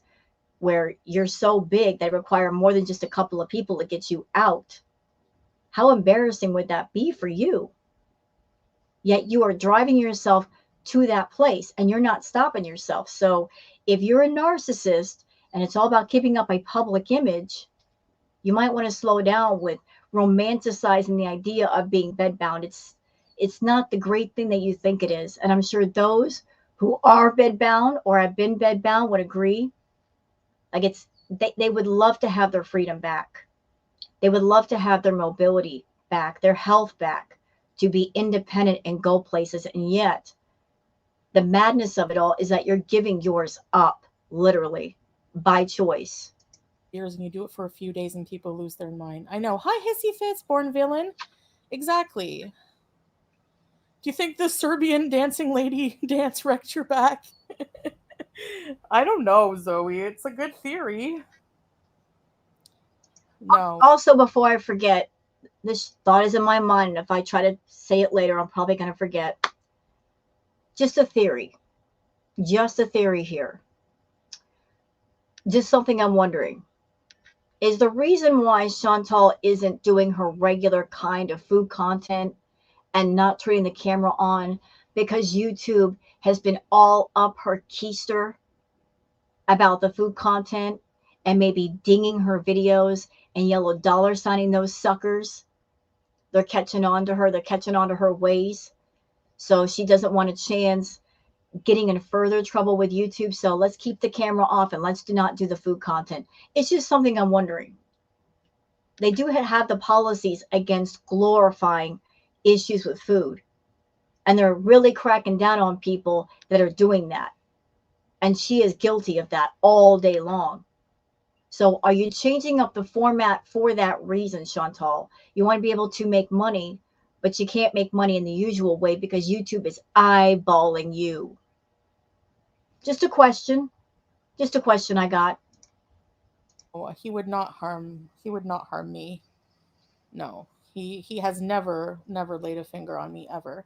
where you're so big that require more than just a couple of people to get you out, how embarrassing would that be for you? Yet you are driving yourself to that place and you're not stopping yourself. So if you're a narcissist and it's all about keeping up a public image, you might want to slow down with romanticizing the idea of being bedbound. It's not the great thing that you think it is. And I'm sure those who are bedbound or have been bedbound would agree. Like they would love to have their freedom back. They would love to have their mobility back, their health back, to be independent and go places. And yet, the madness of it all is that you're giving yours up, literally, by choice. Years and you do it for a few days and people lose their mind. I know. Hi, Hissy Fits, born villain. Exactly. Do you think the Serbian dancing lady dance wrecked your back? I don't know, Zoe. It's a good theory. No. Also, before I forget, this thought is in my mind. And if I try to say it later, I'm probably going to forget. Just a theory. Just a theory here. Just something I'm wondering. Is the reason why Chantal isn't doing her regular kind of food content and not turning the camera on because YouTube has been all up her keister about the food content and maybe dinging her videos and yellow dollar signing those suckers? They're catching on to her. They're catching on to her ways. So she doesn't want a chance getting in further trouble with YouTube. So let's keep the camera off and let's not do the food content. It's just something I'm wondering. They do have the policies against glorifying issues with food. And they're really cracking down on people that are doing that. And she is guilty of that all day long. So are you changing up the format for that reason, Chantal? You want to be able to make money, but you can't make money in the usual way because YouTube is eyeballing you. Just a question. Just a question I got. Oh, he would not harm. He would not harm me. No. He has never laid a finger on me ever.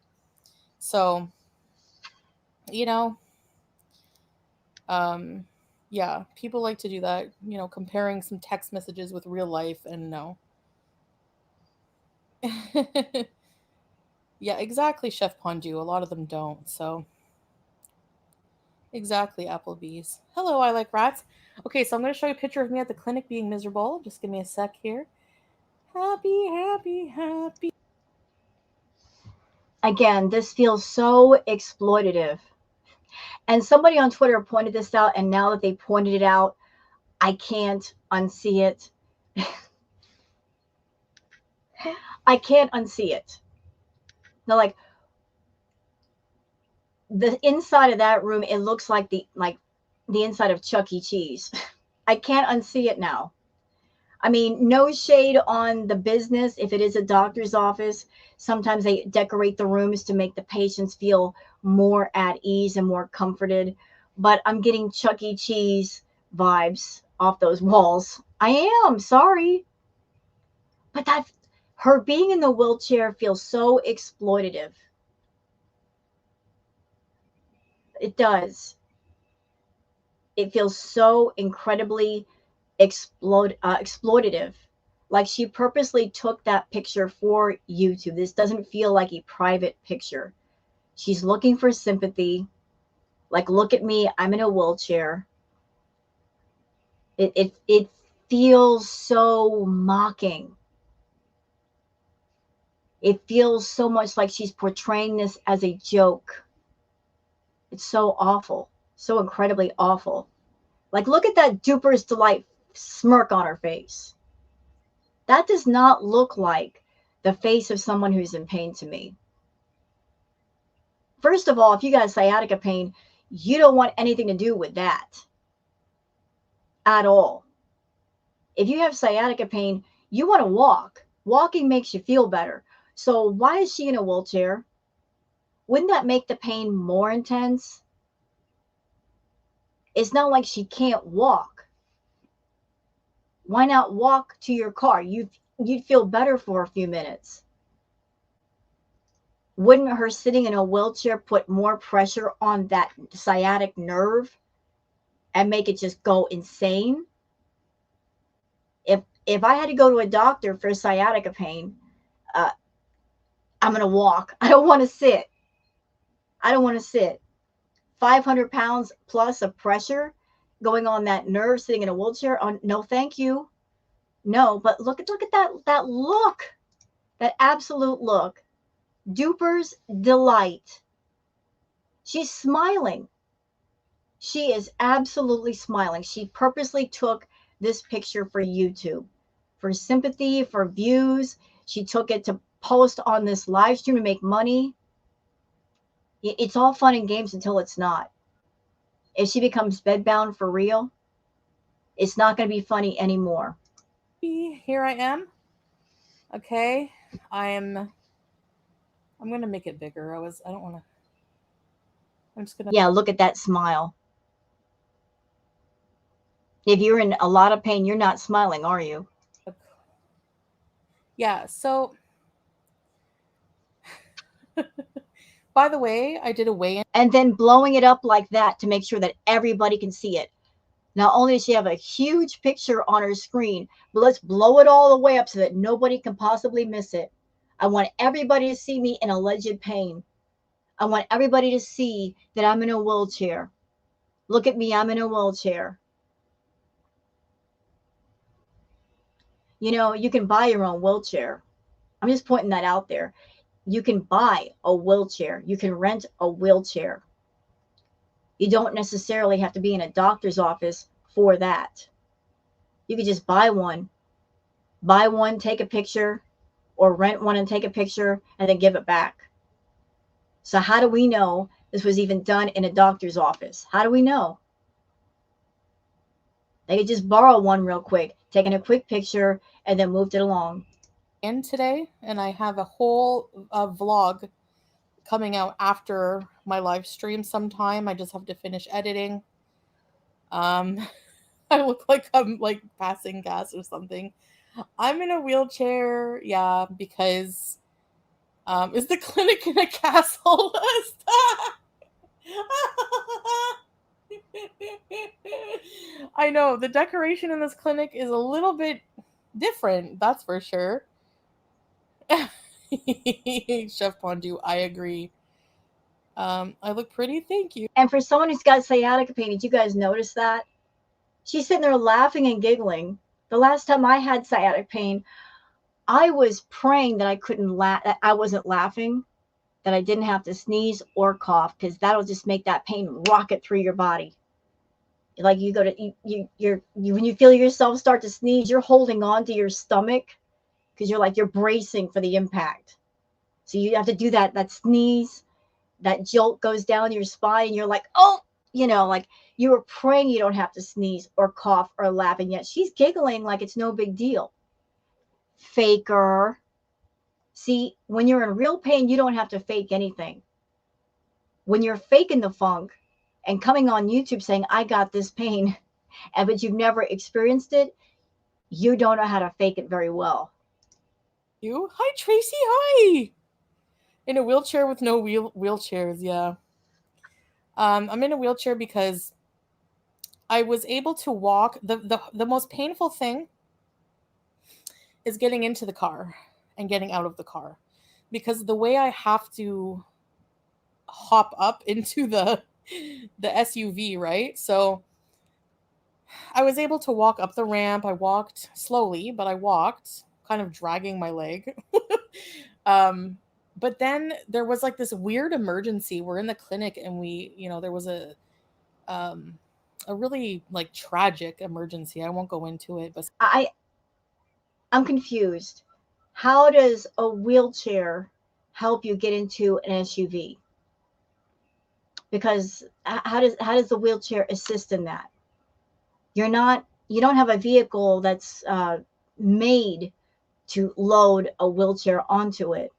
So, you know, um yeah, people like to do that, comparing some text messages with real life, and no. Yeah, exactly, Chef Pondu. A lot of them don't. So, exactly, Applebee's. Hello, I like rats. Okay, so I'm going to show you a picture of me at the clinic being miserable. Just give me a sec here. Happy, happy, happy. Again, this feels so exploitative. And somebody on Twitter pointed this out, and now that they pointed it out, I can't unsee it. I can't unsee it. They're like, the inside of that room, it looks like the inside of Chuck E. Cheese. I can't unsee it now. I mean, no shade on the business. If it is a doctor's office, sometimes they decorate the rooms to make the patients feel more at ease and more comforted. But I'm getting Chuck E. Cheese vibes off those walls. I am sorry, but that her being in the wheelchair feels so exploitative. It does. It feels so incredibly exploitative. Like she purposely took that picture for YouTube. This doesn't feel like a private picture. She's looking for sympathy. Like, look at me, I'm in a wheelchair. It feels so mocking. It feels so much like she's portraying this as a joke. It's so awful, so incredibly awful. Like, look at that duper's delight smirk on her face. That does not look like the face of someone who's in pain to me. First of all, if you got sciatica pain, you don't want anything to do with that at all. If you have sciatica pain, you want to walk. Walking makes you feel better. So why is she in a wheelchair? Wouldn't that make the pain more intense? It's not like she can't walk. Why not walk to your car? You'd feel better for a few minutes. Wouldn't her sitting in a wheelchair put more pressure on that sciatic nerve and make it just go insane? If I had to go to a doctor for sciatica pain, uh, I'm gonna walk. I don't want to sit. I don't want to sit. 500 pounds plus of pressure going on that nerve sitting in a wheelchair. On no, thank you. No, but look at that look, that absolute look. Duper's delight. She's smiling. She is absolutely smiling. She purposely took this picture for YouTube, for sympathy, for views. She took it to post on this live stream to make money. It's all fun and games until it's not. If she becomes bedbound for real, it's not going to be funny anymore. Here I am. Okay. I'm gonna make it bigger. I don't wanna I'm just gonna Yeah, look at that smile. If you're in a lot of pain, you're not smiling, are you? look. Yeah, so by the way, I did a weigh in. And then blowing it up like that to make sure that everybody can see it. Not only does she have a huge picture on her screen, but let's blow it all the way up so that nobody can possibly miss it. I want everybody to see me in alleged pain. I want everybody to see that I'm in a wheelchair. Look at me, I'm in a wheelchair. You know, you can buy your own wheelchair. I'm just pointing that out there. You can buy a wheelchair, you can rent a wheelchair. You don't necessarily have to be in a doctor's office for that. You could just buy one, take a picture, or rent one and take a picture and then give it back. So, how do we know this was even done in a doctor's office? How do we know? They could just borrow one real quick, taking a quick picture, and then moved it along. In today, and I have a whole vlog coming out after my live stream sometime. I just have to finish editing. Um, I look like I'm like passing gas or something. I'm in a wheelchair, yeah, because is the clinic in a castle? I know the decoration in this clinic is a little bit different, that's for sure. Chef Pondu, I agree. I look pretty, thank you. And for someone who's got sciatica pain, did you guys notice that? She's sitting there laughing and giggling. The last time I had sciatic pain, I was praying that I couldn't laugh, that I wasn't laughing, that I didn't have to sneeze or cough, because that'll just make that pain rocket through your body. Like you go to you when you feel yourself start to sneeze, you're holding on to your stomach because you're bracing for the impact. So you have to do that sneeze, that jolt goes down your spine, and you're like, oh, like you were praying you don't have to sneeze or cough or laugh, and yet she's giggling like it's no big deal. Faker. See, when you're in real pain, you don't have to fake anything. When you're faking the funk and coming on YouTube saying, I got this pain, but you've never experienced it, you don't know how to fake it very well. You? Hi, Tracy. Hi. In a wheelchair with no wheelchairs. Yeah. I'm in a wheelchair because I was able to walk. The most painful thing is getting into the car and getting out of the car, because the way I have to hop up into the SUV, right? So I was able to walk up the ramp. I walked slowly, but I walked, kind of dragging my leg. um, but then there was like this weird emergency. We're in the clinic, and there was um, a really like tragic emergency. I won't go into it, but I I'm confused. How does a wheelchair help you get into an SUV? Because how does the wheelchair assist in that? You don't have a vehicle that's made to load a wheelchair onto it.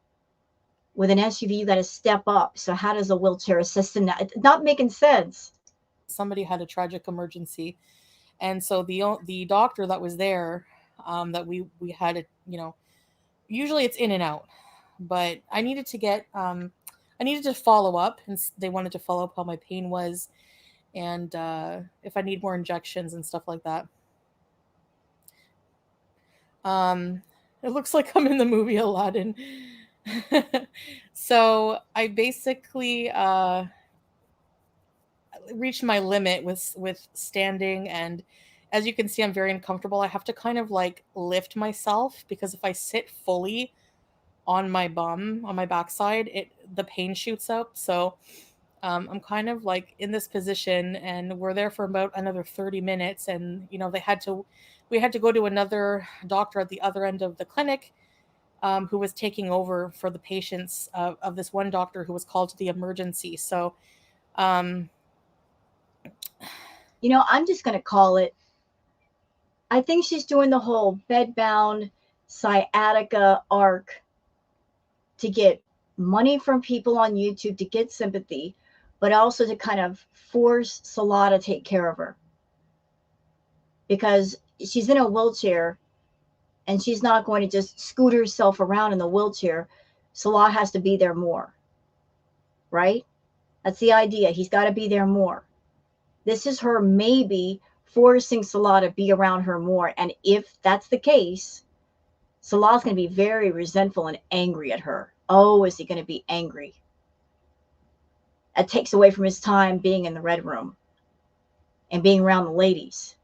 With an SUV, you got to step up. So how does a wheelchair assist in that? It's not making sense. somebody had a tragic emergency, and so the doctor that was there, that we had it, usually it's in and out, but I needed to follow up, and they wanted to follow up how my pain was, and if I need more injections and stuff like that. Um, it looks like I'm in the movie Aladdin. So I basically reached my limit with standing, and as you can see, I'm very uncomfortable. I have to kind of like lift myself, because if I sit fully on my bum, on my backside, it the pain shoots up. So I'm kind of like in this position, and we're there for about another 30 minutes. And we had to go to another doctor at the other end of the clinic, who was taking over for the patients of this one doctor who was called to the emergency. So um, I'm just going to call it. I think she's doing the whole bedbound sciatica arc to get money from people on YouTube to get sympathy, but also to kind of force Salah to take care of her because she's in a wheelchair and she's not going to just scoot herself around in the wheelchair. Salah has to be there more, right? That's the idea. He's got to be there more. This is her maybe forcing Salah to be around her more. And if that's the case, Salah's going to be very resentful and angry at her. Oh, is he going to be angry? That takes away from his time being in the red room and being around the ladies.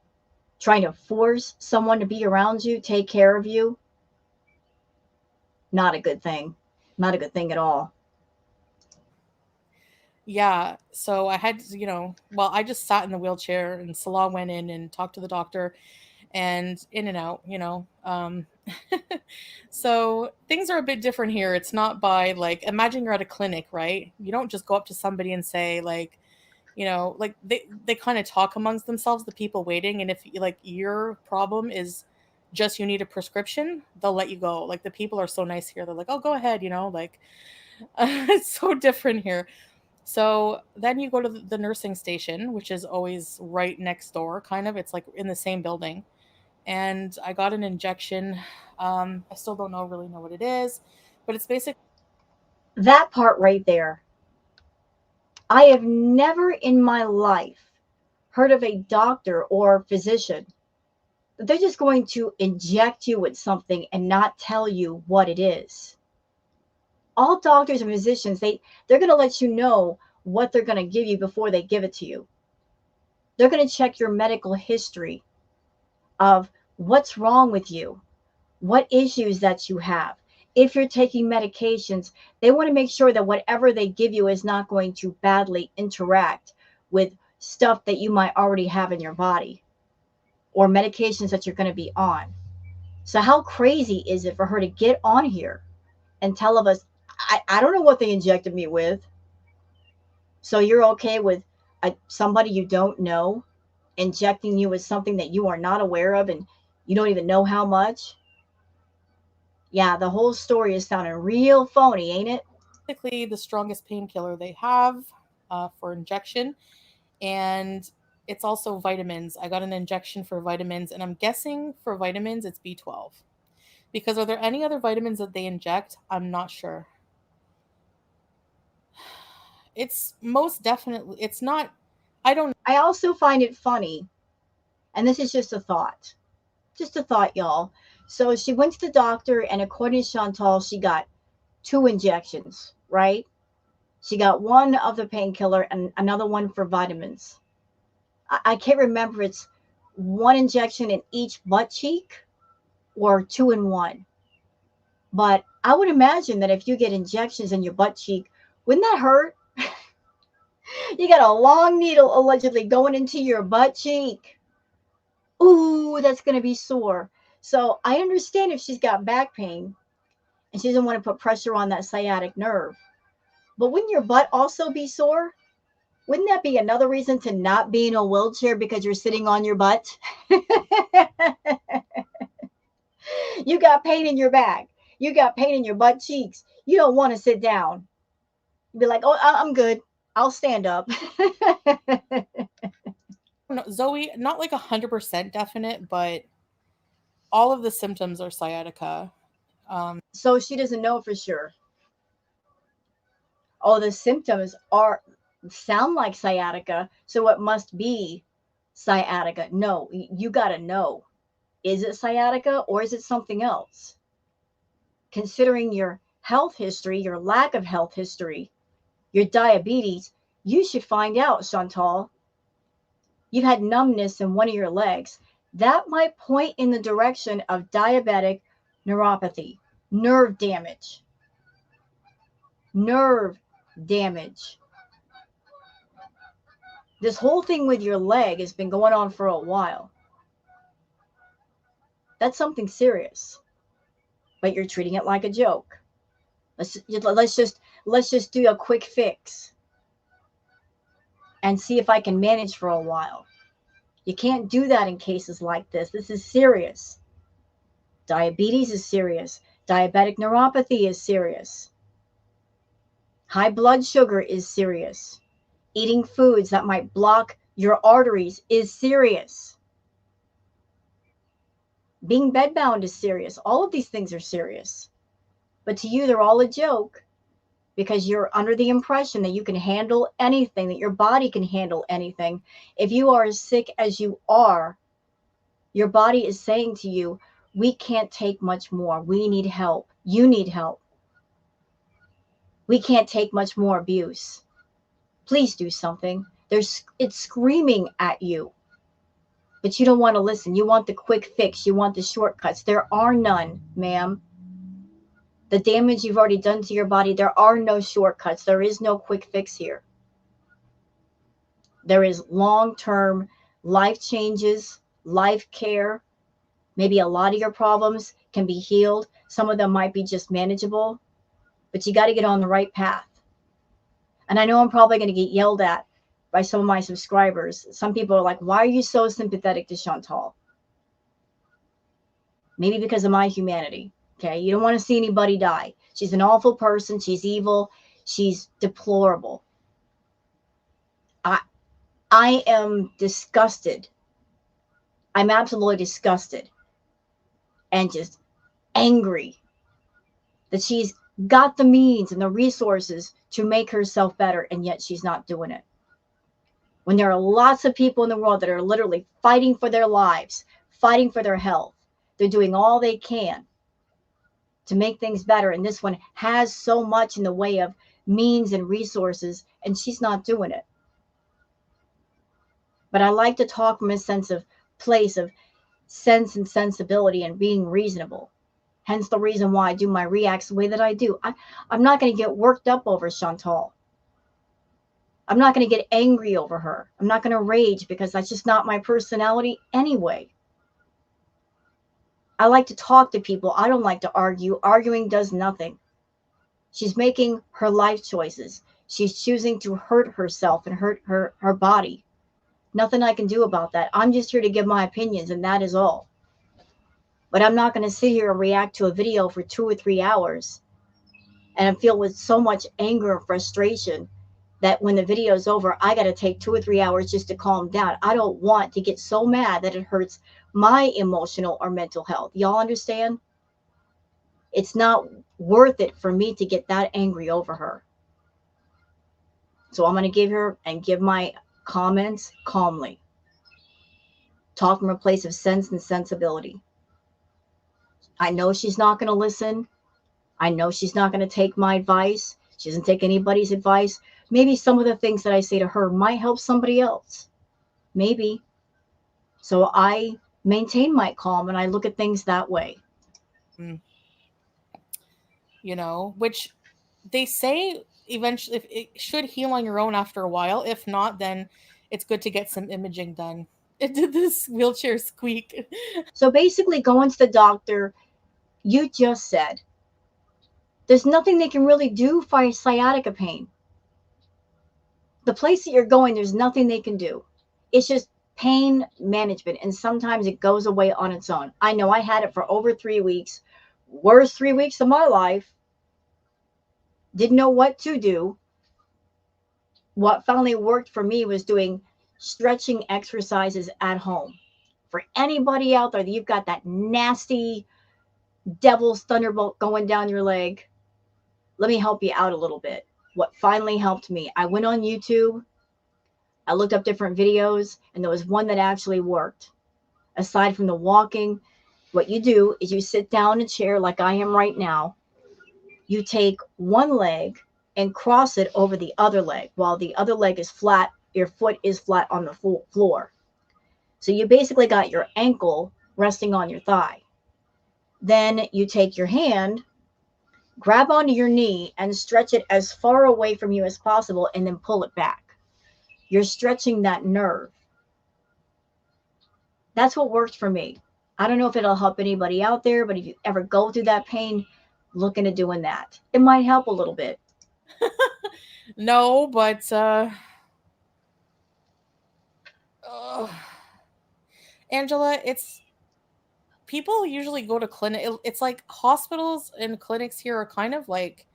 Trying to force someone to be around you, take care of you, not a good thing. Not a good thing at all. yeah, so I had to, well, I just sat in the wheelchair, and Salah went in and talked to the doctor, and in and out, so things are a bit different here. It's not by like, imagine you're at a clinic, right? You don't just go up to somebody and say like, like they kind of talk amongst themselves, the people waiting, and if like your problem is just you need a prescription, they'll let you go. Like the people are so nice here. They're like, "Oh, go ahead," like it's so different here. So then you go to the nursing station, which is always right next door, kind of. It's like in the same building. And I got an injection. I still don't really know what it is, but it's basically That part right there. I have never in my life heard of a doctor or physician that they're just going to inject you with something and not tell you what it is. All doctors and physicians, they're going to let you know what they're going to give you before they give it to you. They're going to check your medical history of what's wrong with you, what issues that you have. If you're taking medications, they want to make sure that whatever they give you is not going to badly interact with stuff that you might already have in your body or medications that you're going to be on. So, how crazy is it for her to get on here and tell of us, I don't know what they injected me with. So, you're okay with somebody you don't know injecting you with something that you are not aware of and you don't even know how much? Yeah, the whole story is sounding real phony, ain't it? the strongest painkiller they have for injection. And it's also vitamins. I got an injection for vitamins, and I'm guessing for vitamins it's B12. Because are there any other vitamins that they inject? I'm not sure. It's most definitely, it's not, I don't I also find it funny, and this is just a thought, y'all. So she went to the doctor, and according to Chantal, she got 2 injections, right? She got one of the painkiller and another one for vitamins. I can't remember, it's one injection in each butt cheek or two in one. But I would imagine that if you get injections in your butt cheek, wouldn't that hurt? You got a long needle allegedly going into your butt cheek. Ooh, that's going to be sore. So I understand if she's got back pain and she doesn't want to put pressure on that sciatic nerve. But wouldn't your butt also be sore? Wouldn't that be another reason to not be in a wheelchair because you're sitting on your butt? You got pain in your back. You got pain in your butt cheeks. You don't want to sit down. Be like, oh, I'm good. I'll stand up. No, Zoe, not like 100% definite, but all of the symptoms are sciatica. So she doesn't know for sure. Oh, the symptoms are sound like sciatica, so it must be sciatica. No, you got to know. Is it sciatica or is it something else? Considering your health history, your lack of health history, your diabetes, you should find out, Chantal. You've had numbness in one of your legs. That might point in the direction of diabetic neuropathy, nerve damage. Nerve damage. This whole thing with your leg has been going on for a while. That's something serious, but you're treating it like a joke. Let's just do a quick fix and see if I can manage for a while. You can't do that in cases like this. This is serious. Diabetes is serious. Diabetic neuropathy is serious. High blood sugar is serious. Eating foods that might block your arteries is serious. Being bedbound is serious. All of these things are serious. But to you, they're all a joke because you're under the impression that you can handle anything, that your body can handle anything. If you are as sick as you are, your body is saying to you, we can't take much more. We need help. You need help. We can't take much more abuse. Please do something. It's screaming at you, but you don't want to listen. You want the quick fix. You want the shortcuts. There are none, ma'am. The damage you've already done to your body, there are no shortcuts. There is no quick fix here. There is long-term life changes, life care. Maybe a lot of your problems can be healed. Some of them might be just manageable, but you got to get on the right path. And I know I'm probably going to get yelled at by some of my subscribers. Some people are like, why are you so sympathetic to Chantal? Maybe because of my humanity. Okay. You don't want to see anybody die. She's an awful person. She's evil. She's deplorable. I am disgusted. I'm absolutely disgusted and just angry that she's got the means and the resources to make herself better, and yet she's not doing it. When there are lots of people in the world that are literally fighting for their lives, fighting for their health, they're doing all they can to make things better. And this one has so much in the way of means and resources, and she's not doing it. But I like to talk from a place of sense and sensibility and being reasonable. Hence the reason why I do my reacts the way that I do. I'm not going to get worked up over Chantal. I'm not going to get angry over her. I'm not going to rage because that's just not my personality anyway. I like to talk to people. I don't like to argue. Arguing does nothing. She's making her life choices. She's choosing to hurt herself and hurt her body. Nothing I can do about that. I'm just here to give my opinions, and that is all. But I'm not going to sit here and react to a video for 2 or 3 hours and feel with so much anger and frustration that when the video is over, I got to take 2 or 3 hours just to calm down. I don't want to get so mad that it hurts my emotional or mental health. Y'all understand? It's not worth it for me to get that angry over her. So I'm going to give my comments calmly. Talk from a place of sense and sensibility. I know she's not going to listen. I know she's not going to take my advice. She doesn't take anybody's advice. Maybe some of the things that I say to her might help somebody else. Maybe. So I maintain my calm and I look at things that way. Mm, which they say eventually if it should heal on your own after a while. If not, then it's good to get some imaging done. It did this wheelchair squeak. So basically, going to the doctor, you just said, there's nothing they can really do for sciatica pain. The place that you're going, there's nothing they can do. It's just pain management. And sometimes it goes away on its own. I know I had it for over 3 weeks, worst 3 weeks of my life. Didn't know what to do. What finally worked for me was doing stretching exercises at home. For anybody out there that you've got that nasty devil's thunderbolt going down your leg, let me help you out a little bit. What finally helped me, I went on YouTube, I looked up different videos, and there was one that actually worked. Aside from the walking, what you do is you sit down in a chair like I am right now. You take one leg and cross it over the other leg while the other leg is flat, your foot is flat on the floor. So you basically got your ankle resting on your thigh. Then you take your hand, grab onto your knee, and stretch it as far away from you as possible, and then pull it back. You're stretching that nerve. That's what worked for me. I don't know if it'll help anybody out there, but if you ever go through that pain, look into doing that. It might help a little bit. No, but Angela, it's people usually go to clinic. It's like hospitals and clinics here are kind of like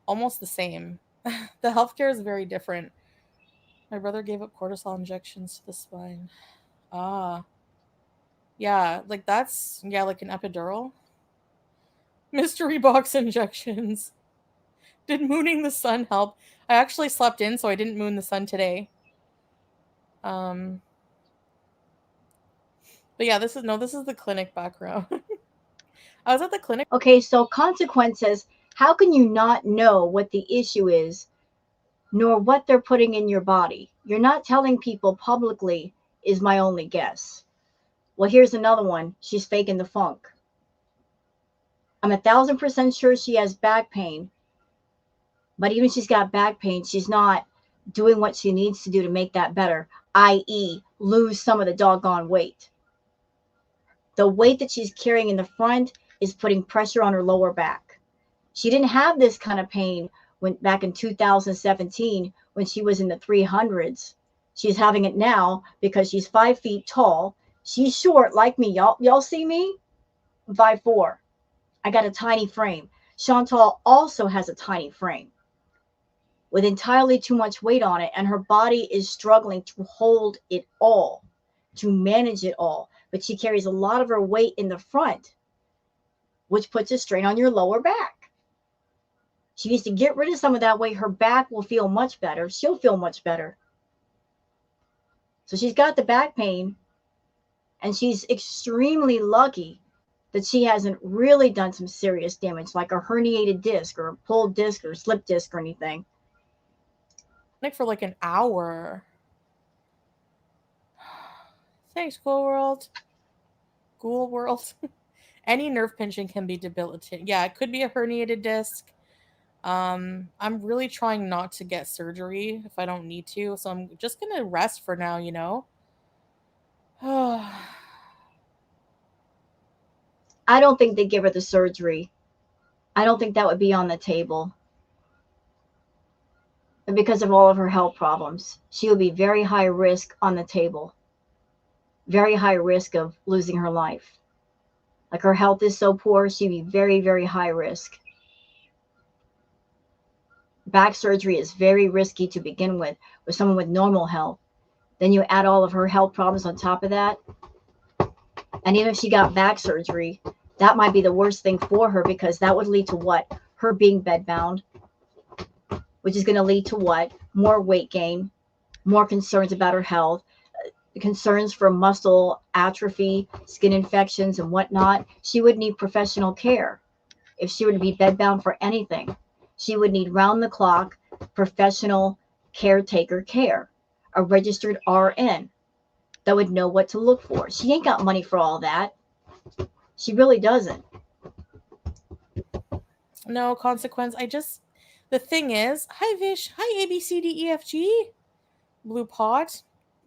almost the same. The healthcare is very different. My brother gave up cortisol injections to the spine. Ah, yeah, like that's yeah, like an epidural. Mystery box injections. Did mooning the sun help? I actually slept in, so I didn't moon the sun today. Um, but yeah, this is the clinic background. I was at the clinic. Okay, so consequences, how can you not know what the issue is, nor what they're putting in your body? You're not telling people publicly, is my only guess. Well, here's another one. She's faking the funk. I'm 1,000% sure she has back pain, but even if she's got back pain, she's not doing what she needs to do to make that better, i.e., lose some of the doggone weight. The weight that she's carrying in the front is putting pressure on her lower back. She didn't have this kind of pain when back in 2017 when she was in the 300s. She's having it now because she's 5 feet tall. She's short like me. Y'all see me? I'm 5'4". I got a tiny frame. Chantal also has a tiny frame with entirely too much weight on it, and her body is struggling to hold it all, to manage it all. But she carries a lot of her weight in the front, which puts a strain on your lower back. She needs to get rid of some of that weight. Her back will feel much better. She'll feel much better. So she's got the back pain, and she's extremely lucky that she hasn't really done some serious damage, like a herniated disc or a pulled disc or slip disc or anything. For like an hour. Thanks, Ghoul World. Ghoul World. Any nerve pinching can be debilitating. Yeah, it could be a herniated disc. I'm really trying not to get surgery if I don't need to, so I'm just gonna rest for now, you know? I don't think they give her the surgery. I don't think that would be on the table. And because of all of her health problems, she would be very high risk on the table. Very high risk of losing her life. Like her health is so poor, she'd be very, very high risk. Back surgery is very risky to begin with someone with normal health. Then you add all of her health problems on top of that. And even if she got back surgery, that might be the worst thing for her because that would lead to what? Her being bedbound, which is going to lead to what? More weight gain, more concerns about her health. concerns for muscle atrophy, skin infections, and whatnot, she would need professional care. If she were to be bedbound for anything, she would need round the clock professional caretaker care, a registered RN that would know what to look for. She ain't got money for all that. She really doesn't. No consequence. The thing is, hi Vish, hi ABCDEFG, blue pot.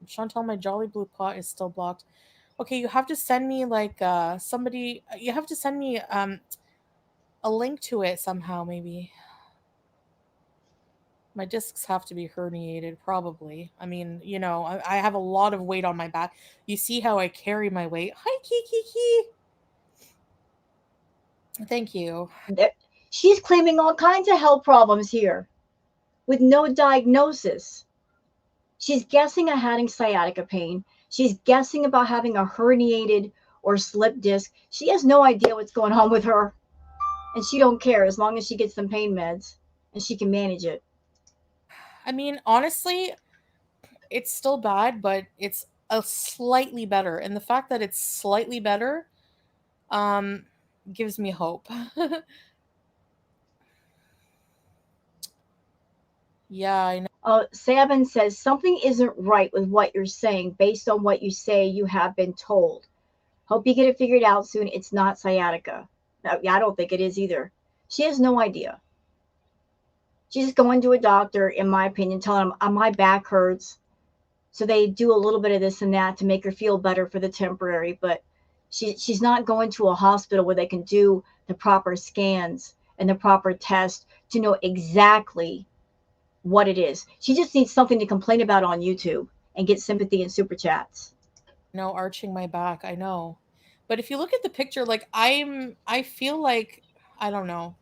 Chantal, my jolly blue pot is still blocked. Okay, you have to send me like somebody. You have to send me a link to it somehow. Maybe my discs have to be herniated. Probably. I mean, I have a lot of weight on my back. You see how I carry my weight. Hi Kiki. Thank you. She's claiming all kinds of health problems here with no diagnosis. She's guessing at having sciatica pain. She's guessing about having a herniated or slipped disc. She has no idea what's going on with her. And she don't care as long as she gets some pain meds and she can manage it. I mean, honestly, it's still bad, but it's a slightly better. And the fact that it's slightly better um gives me hope. Yeah, I know. Sabin says something isn't right with what you're saying based on what you say you have been told. Hope you get it figured out soon. It's not sciatica. No, yeah, I don't think it is either. She has no idea. She's just going to a doctor, in my opinion, telling them my back hurts. So they do a little bit of this and that to make her feel better for the temporary, but she's not going to a hospital where they can do the proper scans and the proper test to know exactly what it is. She just needs something to complain about on YouTube and get sympathy and super chats. No, arching my back. I know. But if you look at the picture, like I feel like I don't know.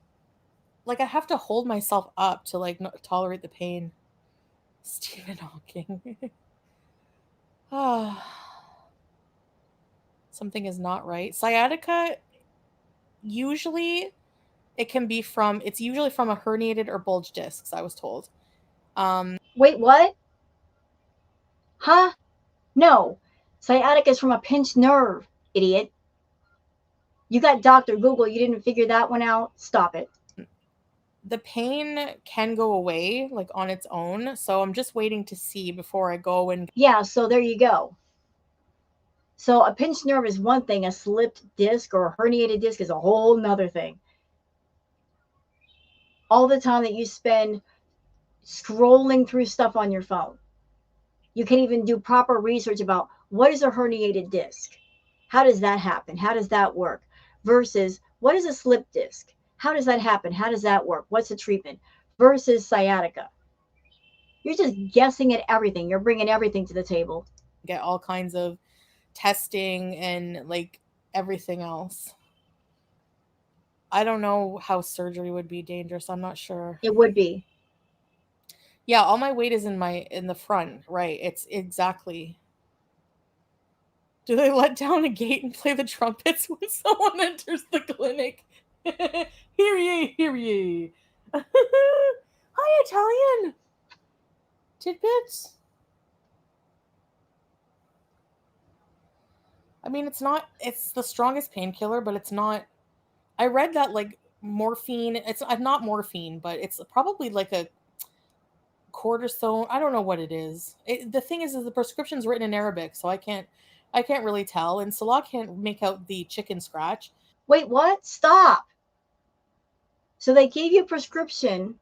Like I have to hold myself up to like tolerate the pain. Stephen Hawking. Ah, something is not right. Sciatica usually it's usually from a herniated or bulged discs, I was told. Wait, what? Huh? No. Sciatica is from a pinched nerve, idiot. You got Dr. Google. You didn't figure that one out? Stop it. The pain can go away like on its own, so I'm just waiting to see before I go and Yeah, so there you go. So a pinched nerve is one thing, a slipped disc or a herniated disc is a whole nother thing. All the time that you spend scrolling through stuff on your phone, you can even do proper research about what is a herniated disc? How does that happen? How does that work? Versus what is a slipped disc? How does that happen? How does that work? What's the treatment? Versus sciatica. You're just guessing at everything. You're bringing everything to the table. get all kinds of testing and like everything else. I don't know how surgery would be dangerous. I'm not sure. It would be. Yeah, all my weight is in the front, right? It's exactly. Do they let down a gate and play the trumpets when someone enters the clinic? Hear ye, hear ye. Hi, Italian tidbits. I mean, it's the strongest painkiller, but it's not. I read that like morphine, it's not morphine, but it's probably like a cortisone. I don't know what it is. The thing is the prescription's written in Arabic, so I can't really tell, and Salah can't make out the chicken scratch. Wait, what? Stop. So they gave you a prescription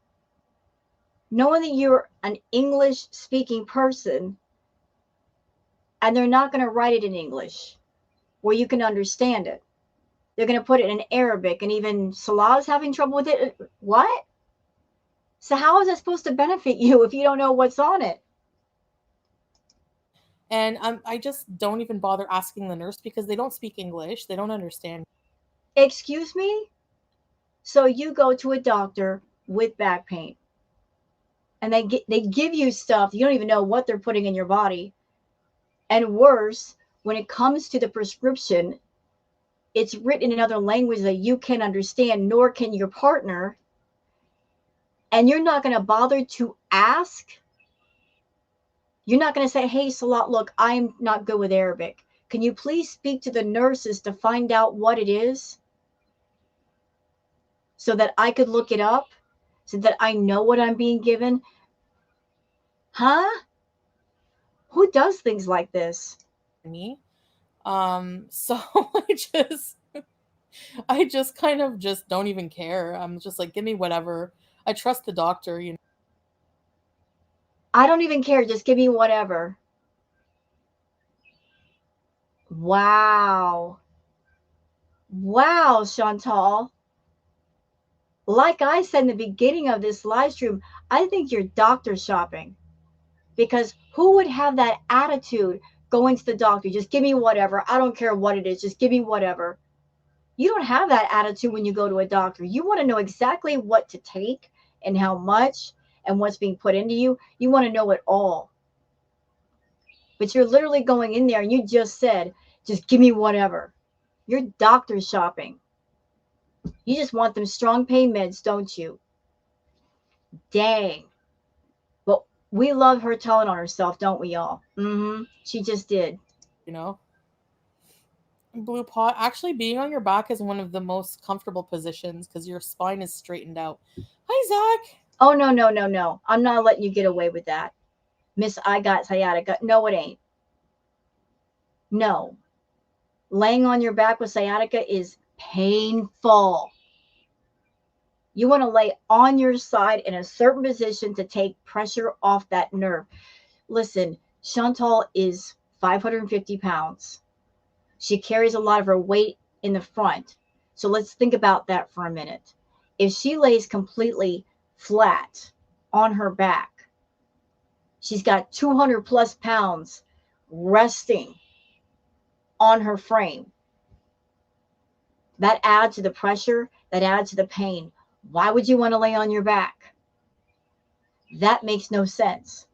knowing that you're an English speaking person and they're not going to write it in English where you can understand it. They're going to put it in Arabic, and even Salah's having trouble with it. What? So how is that supposed to benefit you if you don't know what's on it? And I just don't even bother asking the nurse because they don't speak English. They don't understand. Excuse me? So you go to a doctor with back pain and they give you stuff you don't even know what they're putting in your body. And worse, when it comes to the prescription, it's written in another language that you can understand, nor can your partner. And you're not going to bother to ask You're not going to say, hey, Salat, look, I'm not good with Arabic. Can you please speak to the nurses to find out what it is so that I could look it up, so that I know what I'm being given? Huh? Who does things like this? me. So just I just kind of just don't even care. I'm just like, give me whatever. I trust the doctor, you know. I don't even care. Just give me whatever. Wow. Wow, Chantal. Like I said in the beginning of this live stream, I think you're doctor shopping, because who would have that attitude going to the doctor? Just give me whatever. I don't care what it is. Just give me whatever. You don't have that attitude when you go to a doctor. You want to know exactly what to take and how much and what's being put into you. You want to know it all. But you're literally going in there and you just said, just give me whatever. You're doctor shopping. You just want them strong pain meds, don't you? Dang. But we love her telling on herself, don't we all? Mm-hmm. She just did. You know. Blue pot. Actually, being on your back is one of the most comfortable positions because your spine is straightened out. Hi, Zach. Oh, no, no, no, no. I'm not letting you get away with that. Miss, I got sciatica. No, it ain't. No. Laying on your back with sciatica is painful. You want to lay on your side in a certain position to take pressure off that nerve. Listen, Chantal is 550 pounds. She carries a lot of her weight in the front. So let's think about that for a minute. If she lays completely flat on her back, she's got 200 plus pounds resting on her frame. That adds to the pressure, that adds to the pain. Why would you want to lay on your back? That makes no sense.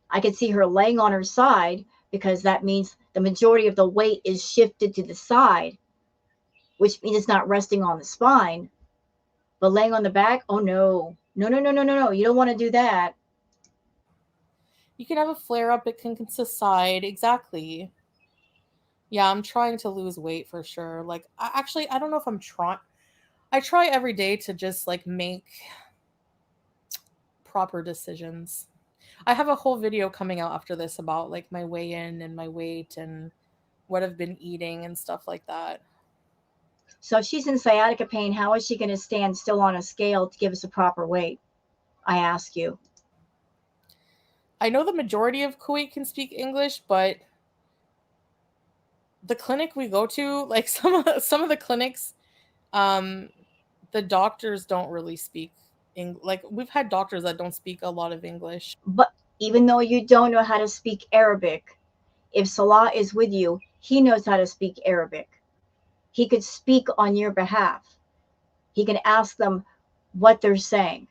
I could see her laying on her side because that means the majority of the weight is shifted to the side, which means it's not resting on the spine. But laying on the back, oh no. No, no, no, no, no, no. You don't want to do that. You can have a flare up. It can subside. Exactly. Yeah, I'm trying to lose weight for sure. Like, actually, I don't know if I'm trying. I try every day to just like make proper decisions. I have a whole video coming out after this about like my weigh in and my weight and what I've been eating and stuff like that. So if she's in sciatica pain, how is she going to stand still on a scale to give us a proper weight? I ask you. I know the majority of Kuwait can speak English, but the clinic we go to, like some of the clinics, um, the doctors don't really speak like we've had doctors that don't speak a lot of English. But even though you don't know how to speak Arabic, if Salah is with you, he knows how to speak Arabic. He could speak on your behalf. He can ask them what they're saying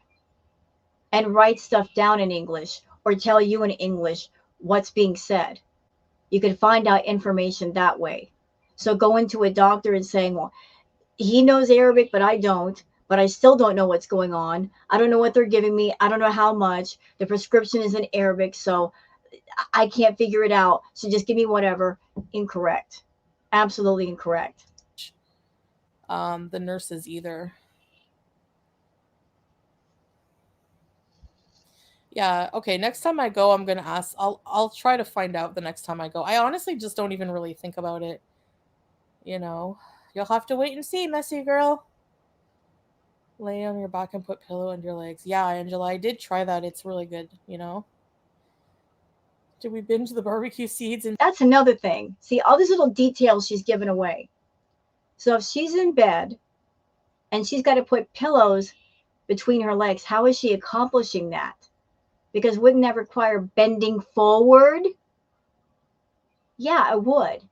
and write stuff down in English or tell you in English what's being said. You could find out information that way. So going to a doctor and saying, well, he knows Arabic, but I don't. But I still don't know what's going on. I don't know what they're giving me. I don't know how much. The prescription is in Arabic, so I can't figure it out. So just give me whatever. Incorrect. Absolutely incorrect. The nurses either. Yeah, okay, next time I go, I'm gonna ask. I'll try to find out the next time I go. I honestly just don't even really think about it. You know, you'll have to wait and see, messy girl. Lay on your back and put pillow under your legs. Yeah, Angela, I did try that. It's really good. You know. Did we binge the barbecue seeds and That's another thing. See, all these little details she's given away. So if she's in bed and she's got to put pillows between her legs, how is she accomplishing that? Because wouldn't that require bending forward? Yeah, it would.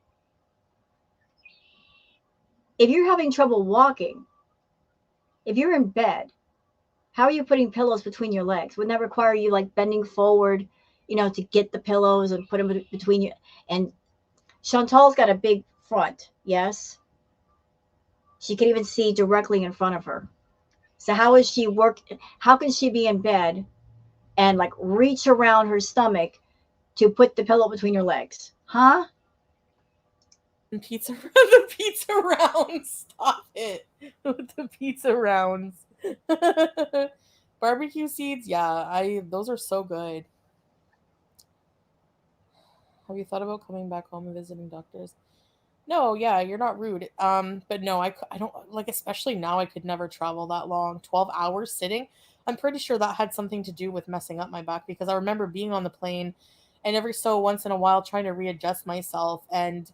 If you're having trouble walking, if you're in bed, how are you putting pillows between your legs? Wouldn't that require you like bending forward, to get the pillows and put them between you? And Chantal's got a big front, yes? She can even see directly in front of her. So how can she be in bed and like reach around her stomach to put the pillow between your legs? Huh? And pizza, the pizza rounds. Stop it with the pizza rounds. Barbecue seeds, yeah, I those are so good. Have you thought about coming back home and visiting doctors? No, yeah, you're not rude. But no, I don't like, especially now, I could never travel that long. 12 hours sitting. I'm pretty sure that had something to do with messing up my back because I remember being on the plane and every so once in a while trying to readjust myself, and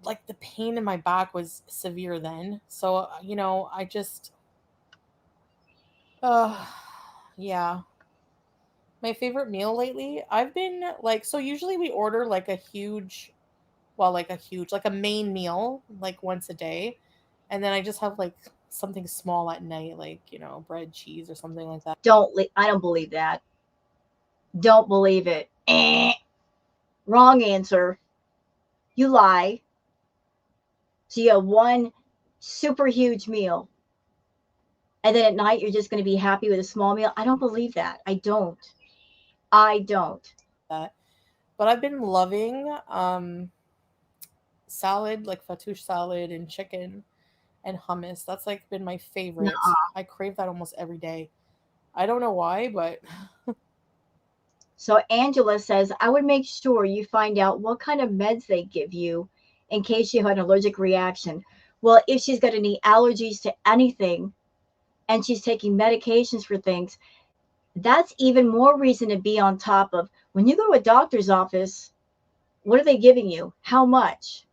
like the pain in my back was severe then. So, I just uh yeah. My favorite meal lately, I've been like, so usually we order like a huge, well, like a huge, like a main meal, like once a day. And then I just have like something small at night, like, bread, cheese, or something like that. I don't believe that. Don't believe it. Wrong answer. You lie. So you have one super huge meal, and then at night you're just going to be happy with a small meal. I don't believe that. I don't. I don't. That. But I've been loving salad, like fattoush salad and chicken and hummus. That's like been my favorite. Nuh-uh. I crave that almost every day. I don't know why, but So Angela says, I would make sure you find out what kind of meds they give you in case you have an allergic reaction. Well, if she's got any allergies to anything and she's taking medications for things, that's even more reason to be on top of. When you go to a doctor's office, what are they giving you? How much?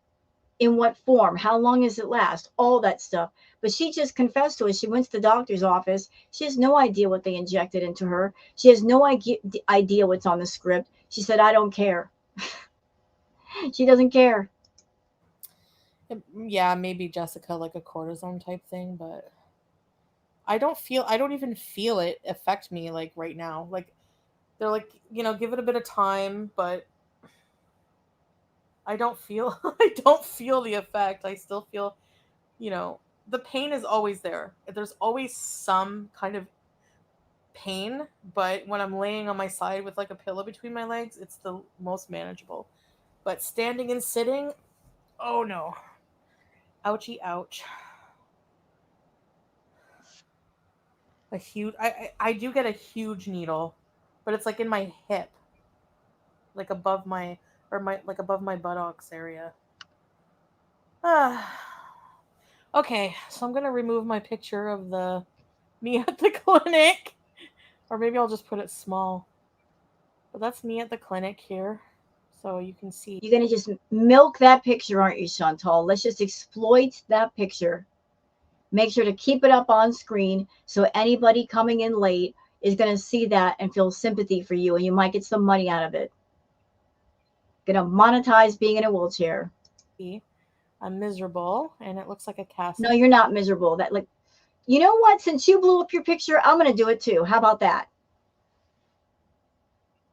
In what form? How long does it last? All that stuff. But she just confessed to us. She went to the doctor's office. She has no idea what they injected into her. She has no idea what's on the script. She said, I don't care. She doesn't care. yeah, maybe Jessica, like a cortisone type thing, but I don't even feel it affect me like right now. Like they're like, give it a bit of time, but I don't feel I don't feel the effect. I still feel, you know, the pain is always there. There's always some kind of pain, but when I'm laying on my side with like a pillow between my legs, it's the most manageable. But standing and sitting, oh no. Ouchie ouch. A huge I do get a huge needle, but it's like in my hip, like above my or my like above my buttocks area. Okay, so I'm gonna remove my picture of the me at the clinic, or maybe I'll just put it small. But that's me at the clinic here, so you can see. You're going to just milk that picture, aren't you, Chantal? Let's just exploit that picture. Make sure to keep it up on screen so anybody coming in late is going to see that and feel sympathy for you, and you might get some money out of it. Going to monetize being in a wheelchair. I'm miserable, and it looks like a cast. No, you're not miserable. That like, you know what? Since you blew up your picture, I'm going to do it too. How about that?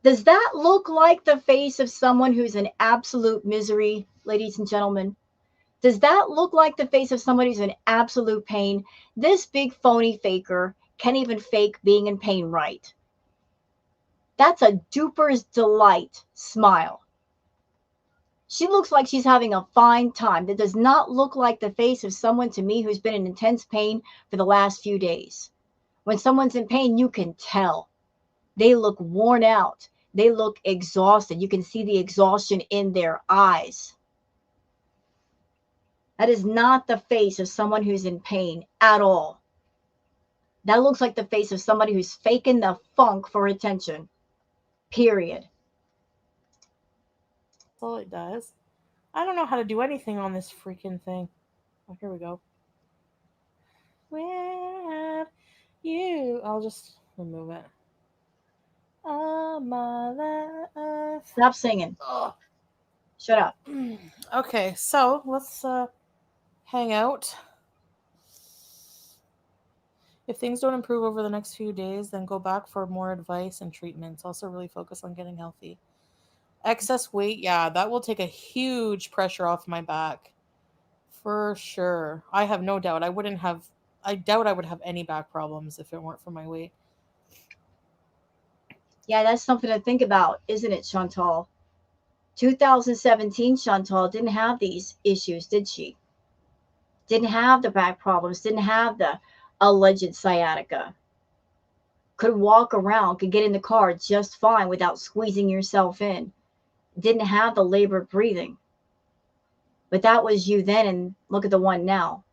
Does that look like the face of someone who's in absolute misery, ladies and gentlemen? Does that look like the face of somebody who's in absolute pain? This big phony faker can't even fake being in pain right. That's a duper's delight smile. She looks like she's having a fine time. That does not look like the face of someone to me who's been in intense pain for the last few days. When someone's in pain, you can tell. They look worn out. They look exhausted. You can see the exhaustion in their eyes. That is not the face of someone who's in pain at all. That looks like the face of somebody who's faking the funk for attention. Period. That's all it does. I don't know how to do anything on this freaking thing. Oh, here we go. Where have you? I'll just remove it. All my life. Stop singing. Ugh. Shut up. Okay, so let's hang out. If things don't improve over the next few days, then go back for more advice and treatments. Also, really focus on getting healthy. Excess weight, yeah, that will take a huge pressure off my back. For sure. I have no doubt. I doubt I would have any back problems if it weren't for my weight. Yeah, that's something to think about, isn't it, Chantal? 2017 Chantal didn't have these issues, did she? Didn't have the back problems, didn't have the alleged sciatica. Could walk around, could get in the car just fine without squeezing yourself in. Didn't have the labored breathing. But that was you then, and look at the one now.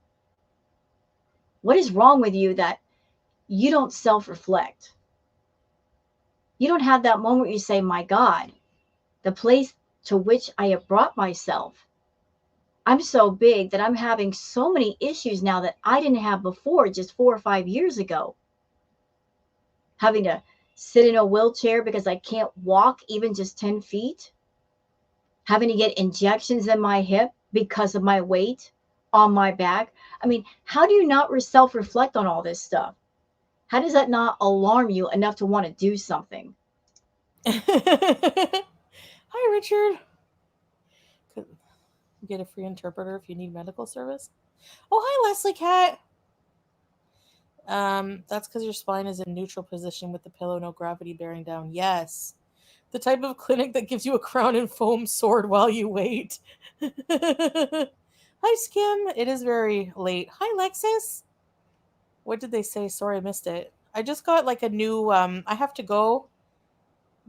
What is wrong with you that you don't self reflect? You don't have that moment where you say, my God, the place to which I have brought myself. I'm so big that I'm having so many issues now that I didn't have before just 4 or 5 years ago. Having to sit in a wheelchair because I can't walk even just 10 feet. Having to get injections in my hip because of my weight on my back. I mean, how do you not self reflect on all this stuff? How does that not alarm you enough to want to do something? Hi, Richard. Could get a free interpreter if you need medical service. Oh, hi, Leslie Cat. That's because your spine is in neutral position with the pillow, no gravity bearing down. Yes. The type of clinic that gives you a crown and foam sword while you wait. Hi, Skim. It is very late. Hi, Lexus. What did they say? Sorry, I missed it. I just got like a new, I have to go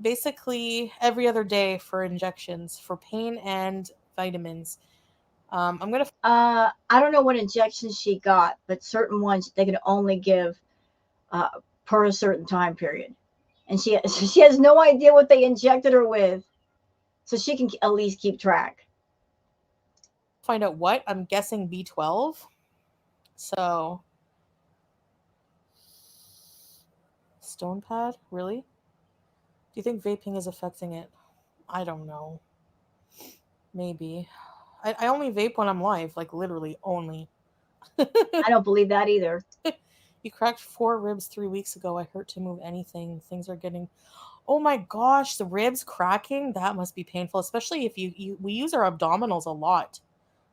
basically every other day for injections for pain and vitamins. I'm going to I don't know what injections she got, but certain ones they can only give uh, per a certain time period, and she she has no idea what they injected her with, so she can at least keep track. find out what. I'm guessing B12. So, stone pad? Really? Do you think vaping is affecting it? I don't know. Maybe. I only vape when I'm live, like literally only. I don't believe that either. You cracked 4 ribs 3 weeks ago. I hurt to move anything. Things are getting. Oh my gosh, the ribs cracking? That must be painful, especially if we use our abdominals a lot.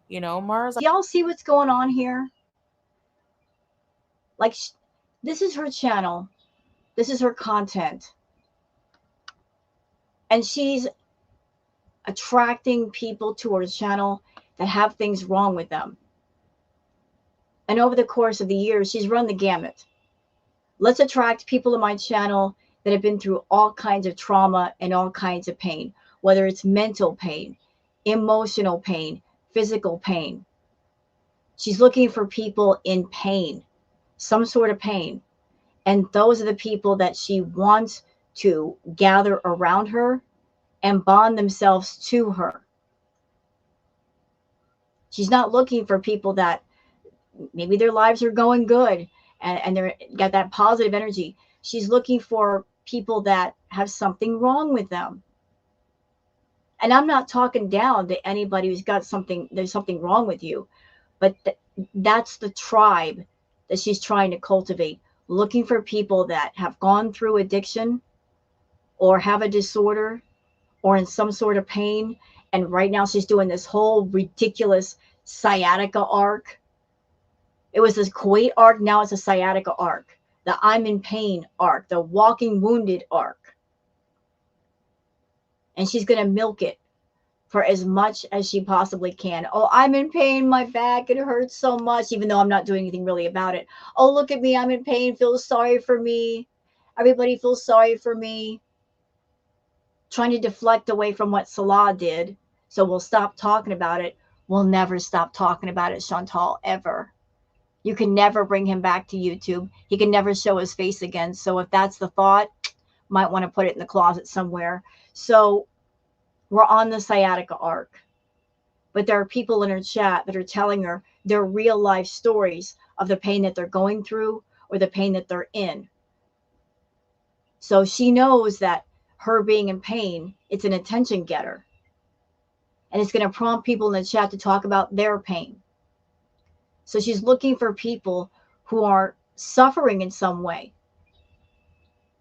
You know, Mars? Do y'all see what's going on here? Like, this is her channel, this is her content, and she's attracting people to her channel that have things wrong with them. And over the course of the years, she's run the gamut. Let's attract people to my channel that have been through all kinds of trauma and all kinds of pain, whether it's mental pain, emotional pain, physical pain. She's looking for people in pain, some sort of pain. And those are the people that she wants to gather around her and bond themselves to her. She's not looking for people that maybe their lives are going good and they're got that positive energy. She's looking for people that have something wrong with them. And I'm not talking down to anybody who's got something, there's something wrong with you, but that's the tribe that she's trying to cultivate, looking for people that have gone through addiction or have a disorder or in some sort of pain. And right now she's doing this whole ridiculous sciatica arc. It was this Kuwait arc, now it's a sciatica arc. The I'm in pain arc, the walking wounded arc. And she's going to milk it for as much as she possibly can. Oh, I'm in pain, my back, it hurts so much, even though I'm not doing anything really about it. Oh, look at me, I'm in pain, feel sorry for me. Everybody feels sorry for me. Trying to deflect away from what Salah did. So we'll stop talking about it. We'll never stop talking about it, Chantal, ever. You can never bring him back to YouTube. He can never show his face again. So if that's the thought, might want to put it in the closet somewhere. So we're on the sciatica arc. But there are people in her chat that are telling her their real life stories of the pain that they're going through or the pain that they're in. So she knows that her being in pain, it's an attention getter. And it's going to prompt people in the chat to talk about their pain. So she's looking for people who are suffering in some way.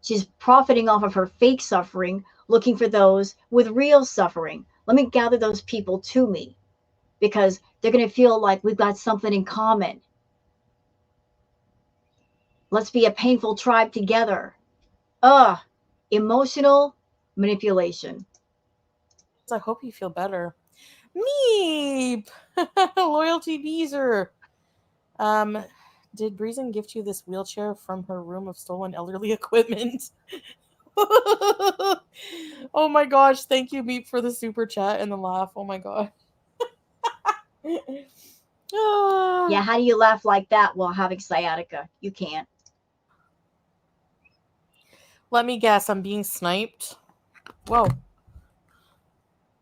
She's profiting off of her fake suffering, looking for those with real suffering. Let me gather those people to me because they're going to feel like we've got something in common. Let's be a painful tribe together. Ugh, Emotional manipulation. I hope you feel better. Meep! Loyalty Beezer. Um, did Breezen gift you this wheelchair from her room of stolen elderly equipment? Oh my gosh, thank you, Meep, for the super chat and the laugh. Oh my god. Yeah, Ah. how do you laugh like that while having sciatica? You can't. Let me guess, I'm being sniped. Whoa.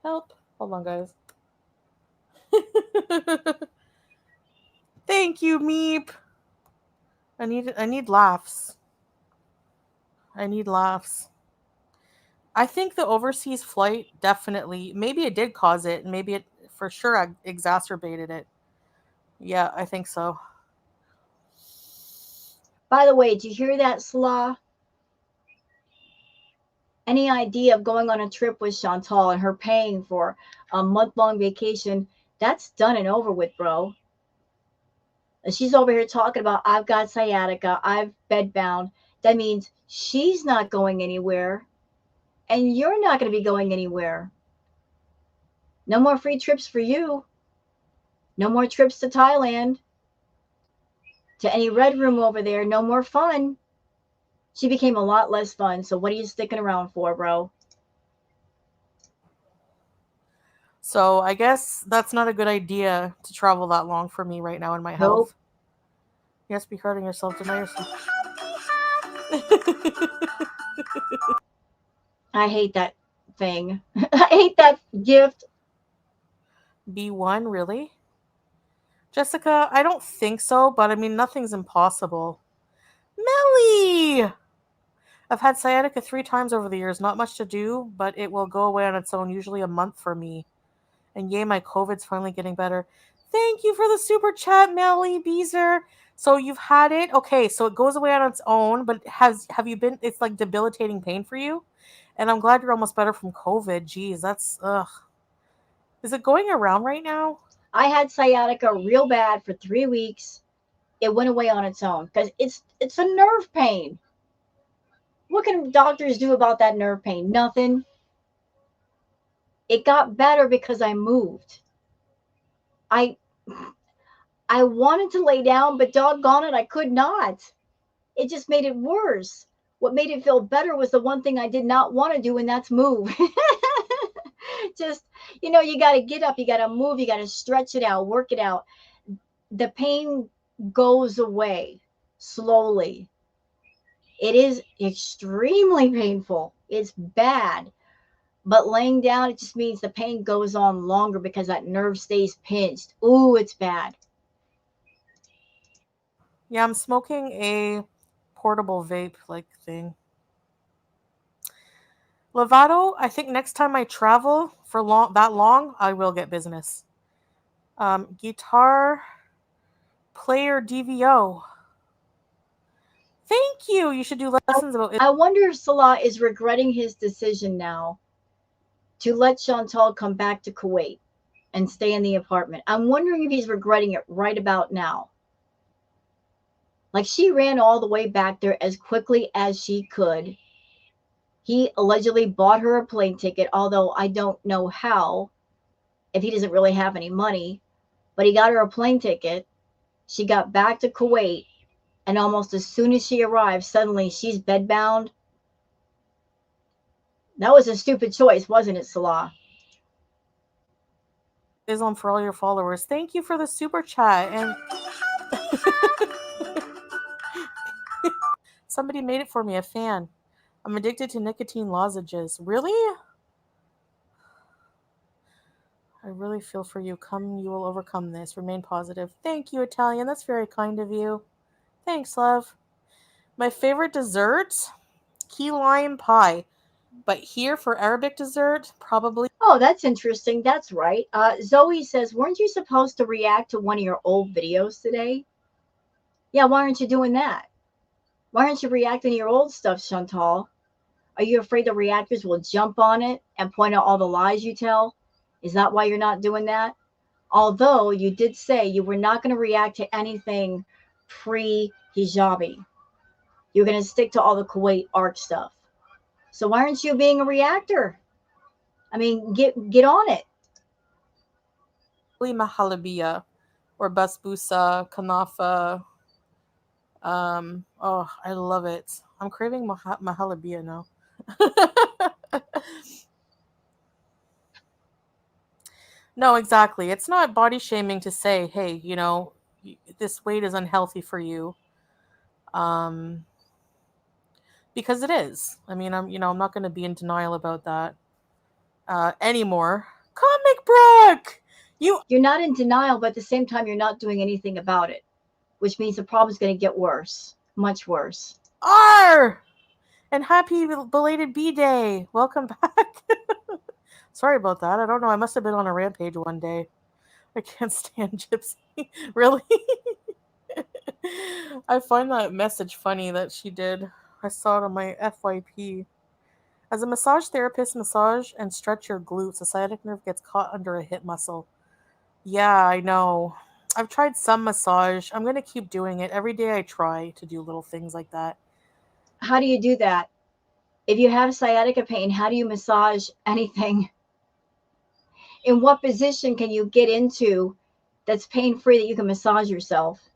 Help. Hold on, guys. Thank you, Meep. I need laughs. I need laughs. I think the overseas flight definitely, maybe it did cause it, and maybe it for sure exacerbated it. Yeah, I think so. By the way, did you hear that, Slaw? Any idea of going on a trip with Chantal and her paying for a month-long vacation? That's done and over with, bro. And she's over here talking about, I've got sciatica, I've bedbound. That means she's not going anywhere, and you're not going to be going anywhere. No more free trips for you. No more trips to Thailand, to any red room over there. No more fun. She became a lot less fun. So what are you sticking around for, bro? So I guess that's not a good idea to travel that long for me right now in my Nope. health. Yes, be hurting yourself, deny yourself. I hate that thing. I hate that gift. B1, really? Jessica, I don't think so, but I mean, nothing's impossible. Melly! I've had sciatica 3 times over the years. Not much to do, but it will go away on its own, usually a month for me. And yay, my COVID's finally getting better. Thank you for the super chat, Melly Beezer. So you've had it? Okay, so it goes away on its own, but have you been, it's like debilitating pain for you? And I'm glad you're almost better from COVID. Jeez, that's, ugh. Is it going around right now? I had sciatica real bad for 3 weeks. It went away on its own because it's a nerve pain. What can doctors do about that nerve pain? Nothing. It got better because I moved. I I wanted to lay down, but doggone it, I could not. It just made it worse. What made it feel better was the one thing I did not want to do, and that's move. Just, you got to get up, you got to move, you got to stretch it out, work it out. The pain goes away slowly. It is extremely painful. It's bad. But laying down, it just means the pain goes on longer because that nerve stays pinched. Ooh, it's bad. Yeah, I'm smoking a portable vape like thing. Lovato, I think next time I travel for that long, I will get business. Guitar player DVO. Thank you. You should do lessons about it. I wonder if Salah is regretting his decision now to let Chantal come back to Kuwait and stay in the apartment. I'm wondering if he's regretting it right about now. Like, she ran all the way back there as quickly as she could. He allegedly bought her a plane ticket, although I don't know how, if he doesn't really have any money. But he got her a plane ticket. She got back to Kuwait, and almost as soon as she arrived, suddenly she's bedbound. That was a stupid choice, wasn't it, Salah? Islam for all your followers. Thank you for the super chat. And somebody made it for me, a fan. I'm addicted to nicotine lozenges. Really? I really feel for you. Come, you will overcome this. Remain positive. Thank you, Italian. That's very kind of you. Thanks, love. My favorite dessert? Key lime pie. But here for Arabic dessert, probably. Oh, that's interesting. That's right. Zoe says, weren't you supposed to react to one of your old videos today? Yeah, why aren't you doing that? Why aren't you reacting to your old stuff, Chantal? Are you afraid the reactors will jump on it and point out all the lies you tell? Is that why you're not doing that? Although you did say you were not going to react to anything pre hijabi. You're going to stick to all the Kuwait art stuff. So why aren't you being a reactor? I mean, get on it. Mahalabia or basbousa, kanafa. Oh, I love it. I'm craving mahalabia now. No, exactly. It's not body shaming to say, hey, this weight is unhealthy for you. Um, because it is. I mean, I'm not going to be in denial about that anymore. Comic Brook, you You're not in denial, but at the same time, you're not doing anything about it, which means the problem's going to get worse, much worse. are. And happy belated B Day. Welcome back. Sorry about that. I don't know. I must have been on a rampage one day. I can't stand Gypsy. Really? I find that message funny that she did. I saw it on my FYP. As a massage therapist, massage and stretch your glutes. The sciatic nerve gets caught under a hip muscle. Yeah, I know. I've tried some massage. I'm going to keep doing it. Every day I try to do little things like that. How do you do that? If you have sciatica pain, how do you massage anything? In what position can you get into that's pain free that you can massage yourself?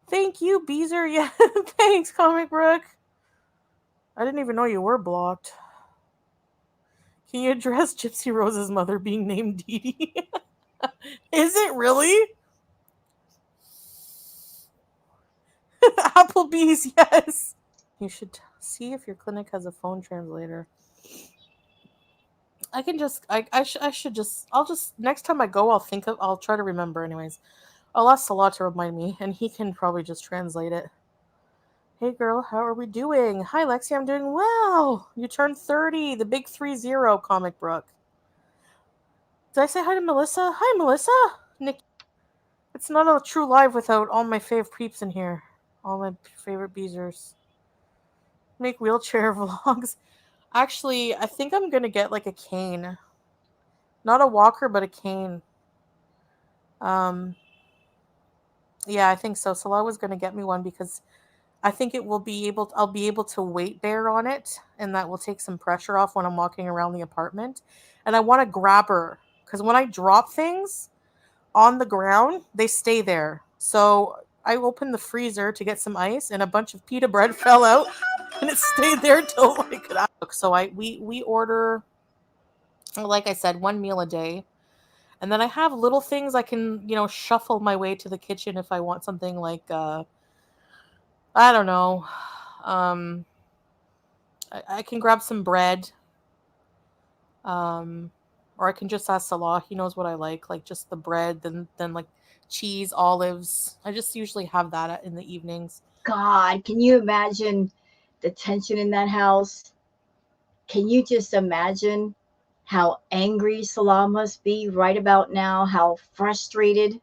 Thank you, Beezer. Yeah, thanks, Comic Brook. I didn't even know you were blocked. Can you address Gypsy Rose's mother being named Dee Dee? Is it really? Applebee's, yes. You should see if your clinic has a phone translator. I can just, I should just, I'll just, next time I go, I'll try to remember anyways. I'll ask Salah to remind me, and he can probably just translate it. Hey girl, how are we doing? Hi Lexi, I'm doing well. You turned 30, the big 30, Comic Brook. Did I say hi to Melissa? Hi Melissa! Nick, it's not a true live without all my fave peeps in here. All my favorite beezers. Make wheelchair vlogs. Actually, I think I'm gonna get like a cane. Not a walker, but a cane. Um, yeah, I think so. Salah was gonna get me one because I think I'll be able to weight bear on it, and that will take some pressure off when I'm walking around the apartment. And I want to grab her because when I drop things on the ground, they stay there. So I opened the freezer to get some ice, and a bunch of pita bread fell out, and it stayed there till I could. So we order, like I said, one meal a day. And then I have little things I can, shuffle my way to the kitchen if I want something like I don't know. Um I can grab some bread. Um or I can just ask Salah. He knows what I like just the bread, then like cheese, olives. I just usually have that in the evenings. God, can you imagine the tension in that house? Can you just imagine how angry Salah must be right about now? How frustrated,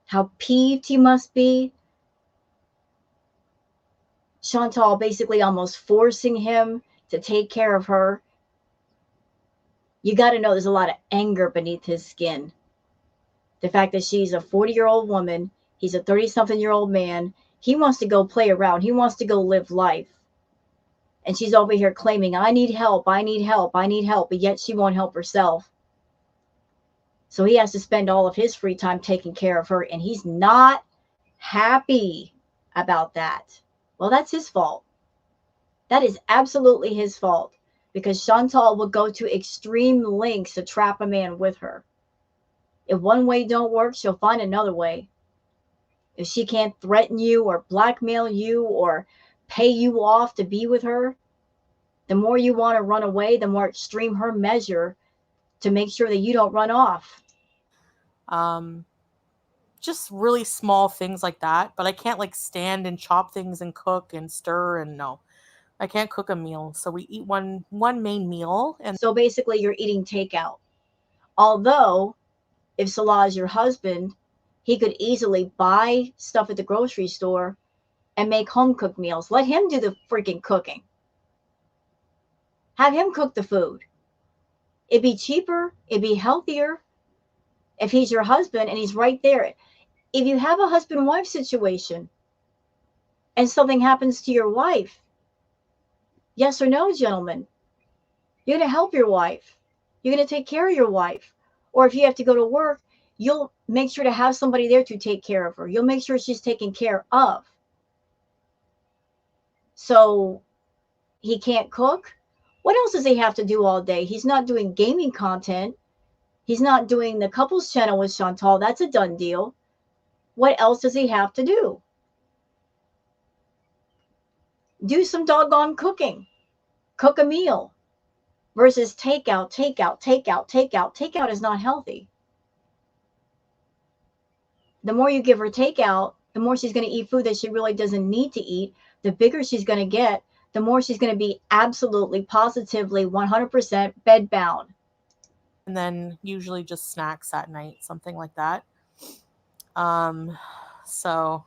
how peeved he must be? Chantal basically almost forcing him to take care of her. You got to know there's a lot of anger beneath his skin. The fact that she's a 40-year-old woman, he's a 30-something-year-old man. He wants to go play around, he wants to go live life. And she's over here claiming, I need help, I need help, I need help, but yet she won't help herself. So he has to spend all of his free time taking care of her, and he's not happy about that. Well, that's his fault. That is absolutely his fault because Chantal will go to extreme lengths to trap a man with her. If one way don't work, she'll find another way. If she can't threaten you or blackmail you or pay you off to be with her, the more you want to run away, the more extreme her measure to make sure that you don't run off. Um just really small things like that, but I can't like stand and chop things and cook and stir and no. I can't cook a meal. So we eat one main meal and So basically, you're eating takeout. Although, if Salah is your husband, he could easily buy stuff at the grocery store and make home cooked meals. Let him do the freaking cooking. Have him cook the food. It'd be cheaper, it'd be healthier if he's your husband and he's right there. If you have a husband wife situation and something happens to your wife, Yes or no, gentlemen? You're going to help your wife. You're going to take care of your wife. Or if you have to go to work, you'll make sure to have somebody there to take care of her. You'll make sure she's taken care of. So he can't cook? What else does he have to do all day? He's not doing gaming content. He's not doing the couples channel with Chantal. That's a done deal. What else does he have to do? Do some doggone cooking. Cook a meal versus takeout, takeout, takeout, takeout. Takeout is not healthy. The more you give her takeout, the more she's going to eat food that she really doesn't need to eat. The bigger she's going to get, the more she's going to be absolutely, positively, 100% bed bound. And then usually just snacks at night, something like that. Um, so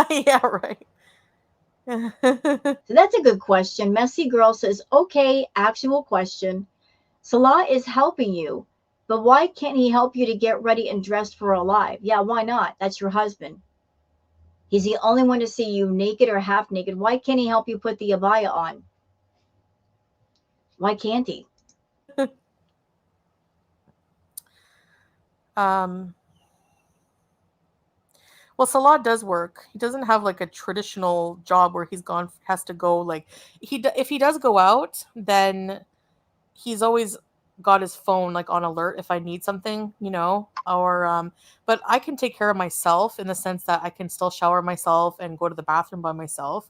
yeah, right. So that's a good question. Messy Girl says, okay, actual question. Salah is helping you, but why can't he help you to get ready and dressed for a live? Yeah, why not? That's your husband. He's the only one to see you naked or half naked. Why can't he help you put the abaya on? Why can't he? um, well, Salah does work. He doesn't have like a traditional job where he's gone has to go like if he does go out, then he's always got his phone like on alert if I need something, or but I can take care of myself in the sense that I can still shower myself and go to the bathroom by myself,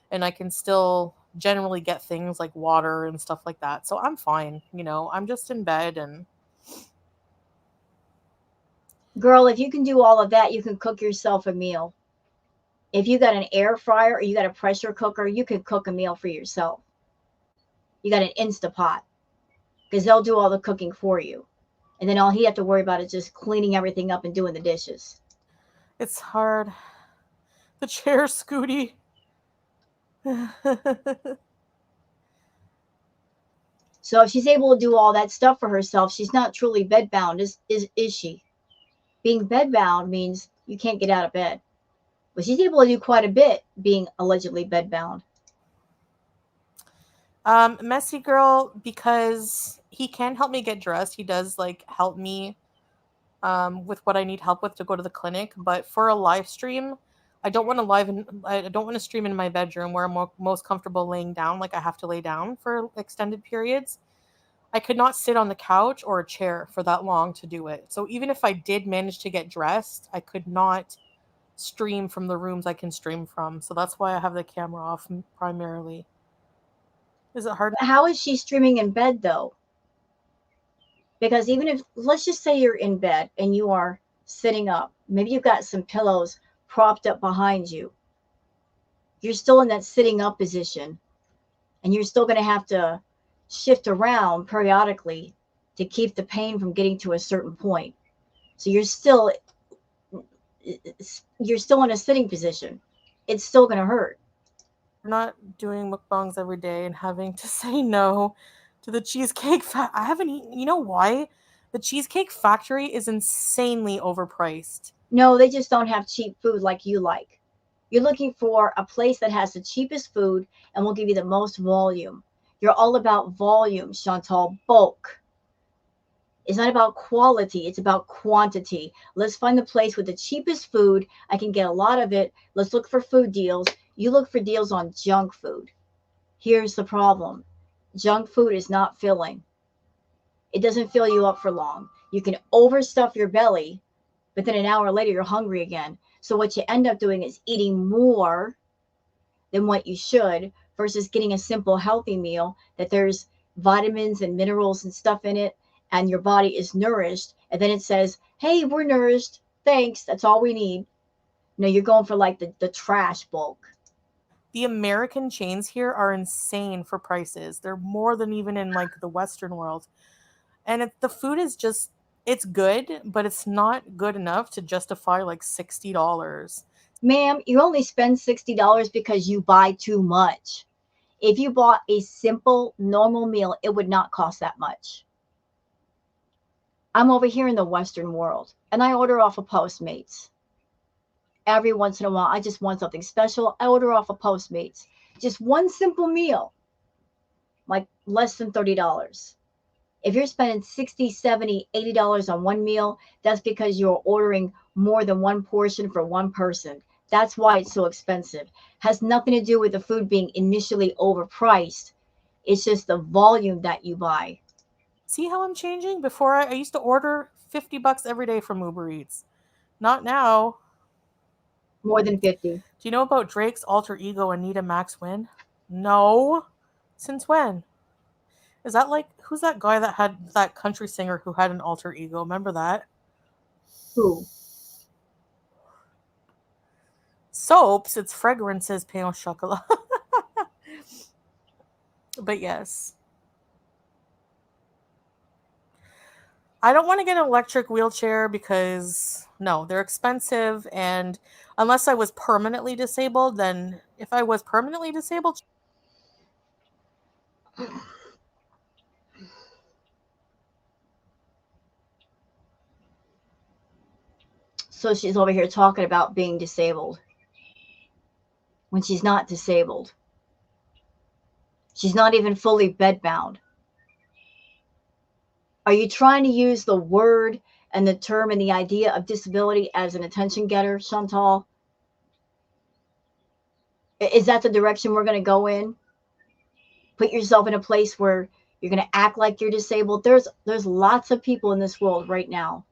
and I can still generally get things like water and stuff like that. So I'm fine, I'm just in bed and Girl, if you can do all of that, you can cook yourself a meal. If you got an air fryer or you got a pressure cooker, you can cook a meal for yourself. You got an Instapot because they'll do all the cooking for you. And then all he have to worry about is just cleaning everything up and doing the dishes. it's hard. The chair, Scooty. So if she's able to do all that stuff for herself, she's not truly bedbound, is she? Being bedbound means you can't get out of bed. But she's able to do quite a bit being allegedly bedbound. Messy girl, because he can help me get dressed. He does like help me with what I need help with to go to the clinic. But for a live stream, I don't want to stream in my bedroom where I'm most comfortable laying down. Like I have to lay down for extended periods. I could not sit on the couch or a chair for that long to do it. So even if I did manage to get dressed, I could not stream from the rooms I can stream from. So that's why I have the camera off primarily. Is it hard? How is she streaming in bed though? Because even if, let's just say you're in bed and you are sitting up, maybe you've got some pillows propped up behind you. You're still in that sitting up position and you're still going to have to shift around periodically to keep the pain from getting to a certain point. So you're still in a sitting position. It's still going to hurt. Not doing mukbangs every day and having to say no to the cheesecake I haven't eaten. You know why? The Cheesecake Factory is insanely overpriced. No, they just don't have cheap food like you like. You're looking for a place that has the cheapest food and will give you the most volume. You're all about volume, Chantal, bulk. It's not about quality, it's about quantity. Let's find the place with the cheapest food. I can get a lot of it. Let's look for food deals. You look for deals on junk food. Here's the problem: junk food is not filling, it doesn't fill you up for long. You can overstuff your belly, but then an hour later you're hungry again. So what you end up doing is eating more than what you should versus getting a simple healthy meal that there's vitamins and minerals and stuff in it and your body is nourished, and then it says, hey, we're nourished, thanks, that's all we need. No, you're going for like the trash bulk. The American chains here are insane for prices. They're more than even in like the Western world. And the food is just, it's good, but it's not good enough to justify like $60. Ma'am, you only spend $60 because you buy too much. If you bought a simple normal meal, it would not cost that much. I'm over here in the Western world and I order off of Postmates. every once in a while I just want something special, I order off of Postmates. Just one simple meal, like less than $30. If you're spending 60, 70, $80 on one meal, that's because you're ordering more than one portion for one person. That's why it's so expensive. Has nothing to do with the food being initially overpriced. It's just the volume that you buy. See how I'm changing? Before I used to order $50 every day from Uber Eats. Not now. More than 50. Do you know about Drake's alter ego Anita Max Win? No. Since when? Is that like who's that guy that had that country singer who had an alter ego? Remember that? Who? Soaps, it's fragrances, pain au chocolat. But yes. I don't want to get an electric wheelchair because no, they're expensive and unless I was permanently disabled, then if I was permanently disabled, So she's over here talking about being disabled when she's not disabled. She's not even fully bedbound. Are you trying to use the word and the term and the idea of disability as an attention getter, Chantal? Is that the direction we're going to go in? Put yourself in a place where you're going to act like you're disabled. There's lots of people in this world right now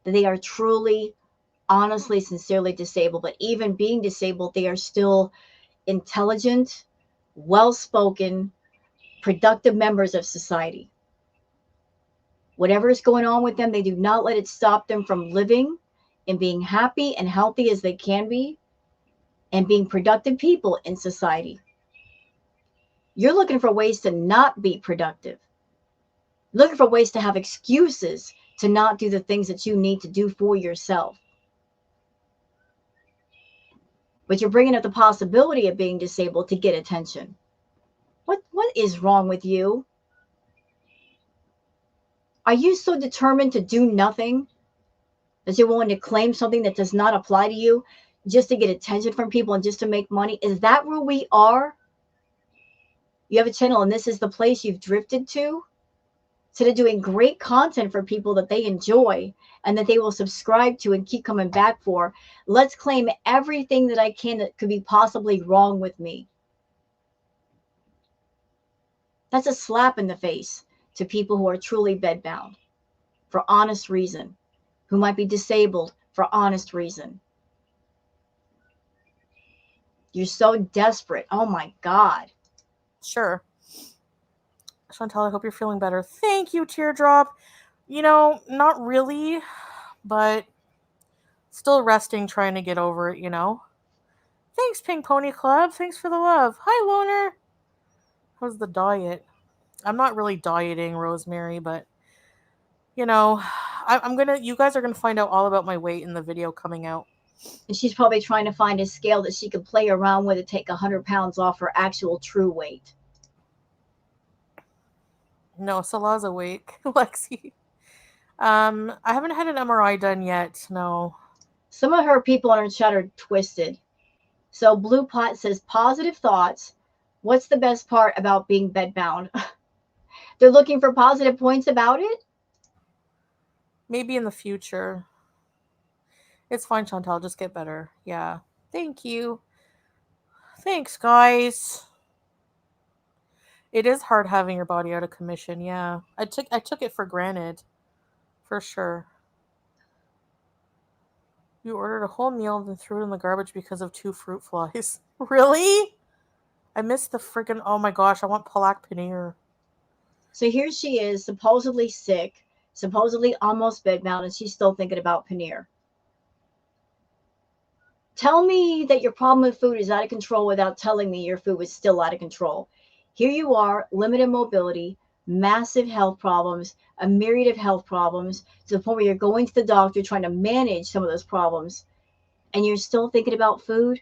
that they are truly, honestly, sincerely disabled. But even being disabled, they are still intelligent, well spoken, productive members of society. Whatever is going on with them, they do not let it stop them from living and being happy and healthy as they can be and being productive people in society. You're looking for ways to not be productive, looking for ways to have excuses to not do the things that you need to do for yourself. But you're bringing up the possibility of being disabled to get attention. What is wrong with you? Are you so determined to do nothing that you're willing to claim something that does not apply to you just to get attention from people and just to make money? Is that where we are? You have a channel and this is the place you've drifted to? Instead of doing great content for people that they enjoy and that they will subscribe to and keep coming back for, let's claim everything that I can that could be possibly wrong with me. That's a slap in the face to people who are truly bedbound for honest reason, who might be disabled for honest reason. You're so desperate. Oh my God. sure. Chantal, I hope you're feeling better. Thank you, Teardrop. You know, not really, but still resting, trying to get over it, you know? Thanks, Pink Pony Club. Thanks for the love. Hi, Loner. How's the diet? I'm not really dieting, Rosemary, but, you know, you guys are gonna find out all about my weight in the video coming out. And she's probably trying to find a scale that she could play around with to take 100 pounds off her actual true weight. No, Salah's awake. Lexi. I haven't had an MRI done yet, no. Some of her people on her chat are twisted. So Blue Pot says positive thoughts. What's the best part about being bedbound? They're looking for positive points about it. Maybe in the future. It's fine, Chantal. Just get better. Yeah. Thank you. Thanks, guys. It is hard having your body out of commission. Yeah. I took it for granted, for sure. You ordered a whole meal and then threw it in the garbage because of 2 fruit flies. Really? I missed the freaking. Oh my gosh! I want palak paneer. So here she is, supposedly sick, supposedly almost bedbound, and she's still thinking about paneer. Tell me that your problem with food is out of control without telling me your food was still out of control. Here you are, limited mobility, massive health problems, a myriad of health problems, to the point where you're going to the doctor trying to manage some of those problems, and you're still thinking about food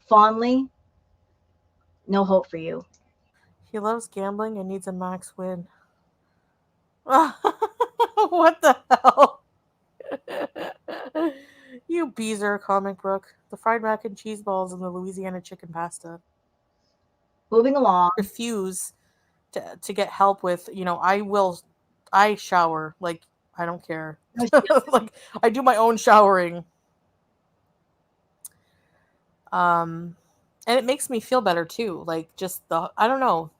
fondly. No hope for you. He loves gambling and needs a max win. What the hell? You Beezer comic book. The fried mac and cheese balls and the Louisiana chicken pasta. Moving along. Refuse to get help with, I shower. Like, I don't care. No, she Like, I do my own showering. Um, and it makes me feel better too. Like, just I don't know.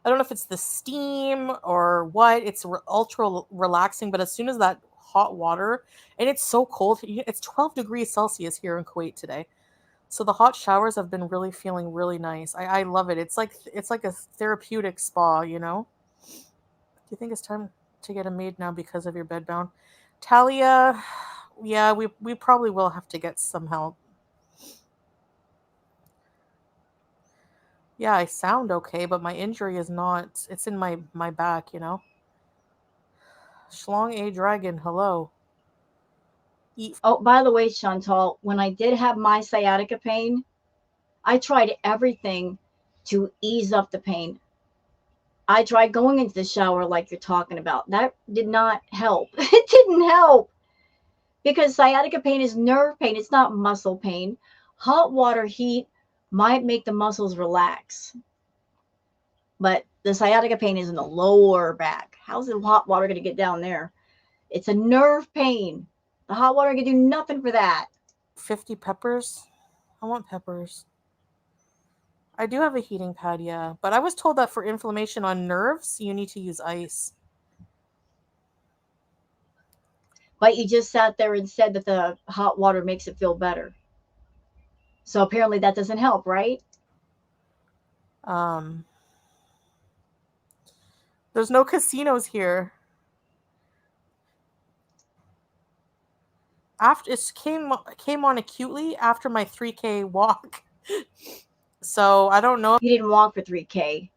I don't know if it's the steam or what. It's ultra relaxing, but as soon as that hot water, and it's so cold, it's 12 degrees Celsius here in Kuwait today. So the hot showers have been really feeling really nice. I love it. It's like a therapeutic spa, you know? Do you think it's time to get a maid now because of your bedbound? Talia, yeah, we probably will have to get some help. Yeah, I sound okay, but my injury is not. It's in my back, you know. Schlong a dragon, hello. Eat. Oh, by the way, Chantal, when I did have my sciatica pain, I tried everything to ease up the pain. I tried going into the shower like you're talking about. That did not help. It didn't help because sciatica pain is nerve pain, it's not muscle pain. Hot water heat might make the muscles relax, but the sciatica pain is in the lower back. How's the hot water going to get down there? It's a nerve pain. The hot water can do nothing for that. 50 peppers. I want peppers. I do have a heating pad, yeah, but I was told that for inflammation on nerves, you need to use ice. But you just sat there and said that the hot water makes it feel better. So apparently that doesn't help, right? Um, there's no casinos here. After it came on acutely after my 3K walk. So I don't know. You didn't walk for 3K.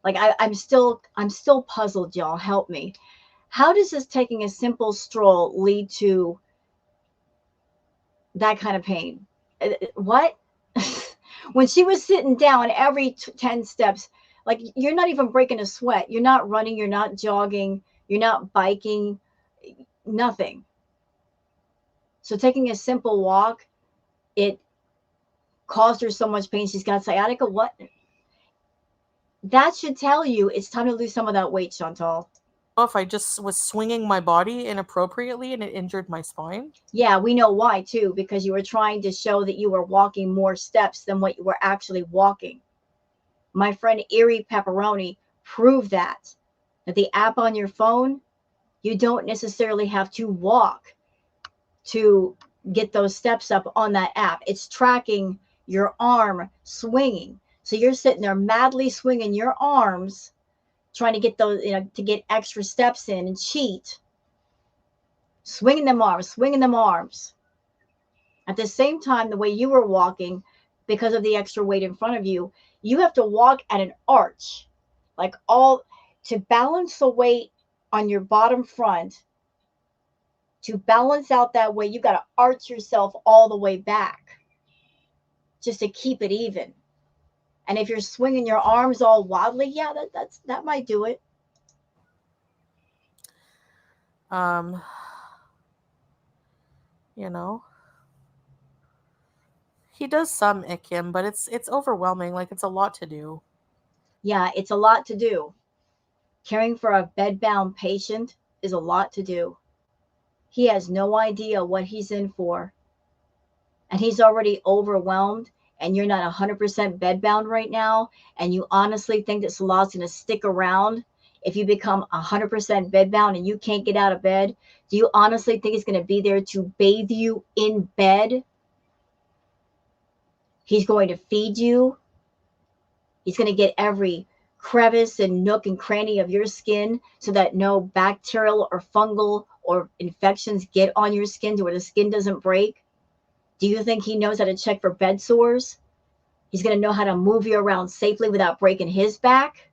Like I'm still puzzled, y'all. Help me. How does this taking a simple stroll lead to that kind of pain? What? When she was sitting down every 10 steps, like you're not even breaking a sweat. You're not running, you're not jogging, you're not biking, nothing. So taking a simple walk, it caused her so much pain. She's got sciatica. What? That should tell you it's time to lose some of that weight, Chantal. If I just was swinging my body inappropriately and it injured my spine. Yeah, we know why too, because you were trying to show that you were walking more steps than what you were actually walking. My friend Erie Pepperoni proved that the app on your phone, you don't necessarily have to walk to get those steps up on that app. It's tracking your arm swinging. So you're sitting there madly swinging your arms, trying to get those, to get extra steps in and cheat, swinging them arms. At the same time, the way you were walking, because of the extra weight in front of you, you have to walk at an arch, like all to balance the weight on your bottom front. To balance out that way, you got to arch yourself all the way back just to keep it even. And if you're swinging your arms all wildly, yeah, that might do it. Um, you know, he does some ikim, but it's overwhelming. Like it's a lot to do. Yeah, it's a lot to do. Caring for a bedbound patient is a lot to do. He has no idea what he's in for, and he's already overwhelmed, and you're not 100% bedbound right now, and you honestly think that Salah's going to stick around if you become 100% bedbound and you can't get out of bed? Do you honestly think he's going to be there to bathe you in bed? He's going to feed you. He's going to get every crevice and nook and cranny of your skin so that no bacterial or fungal or infections get on your skin to where the skin doesn't break. Do you think he knows how to check for bed sores? He's going to know how to move you around safely without breaking his back.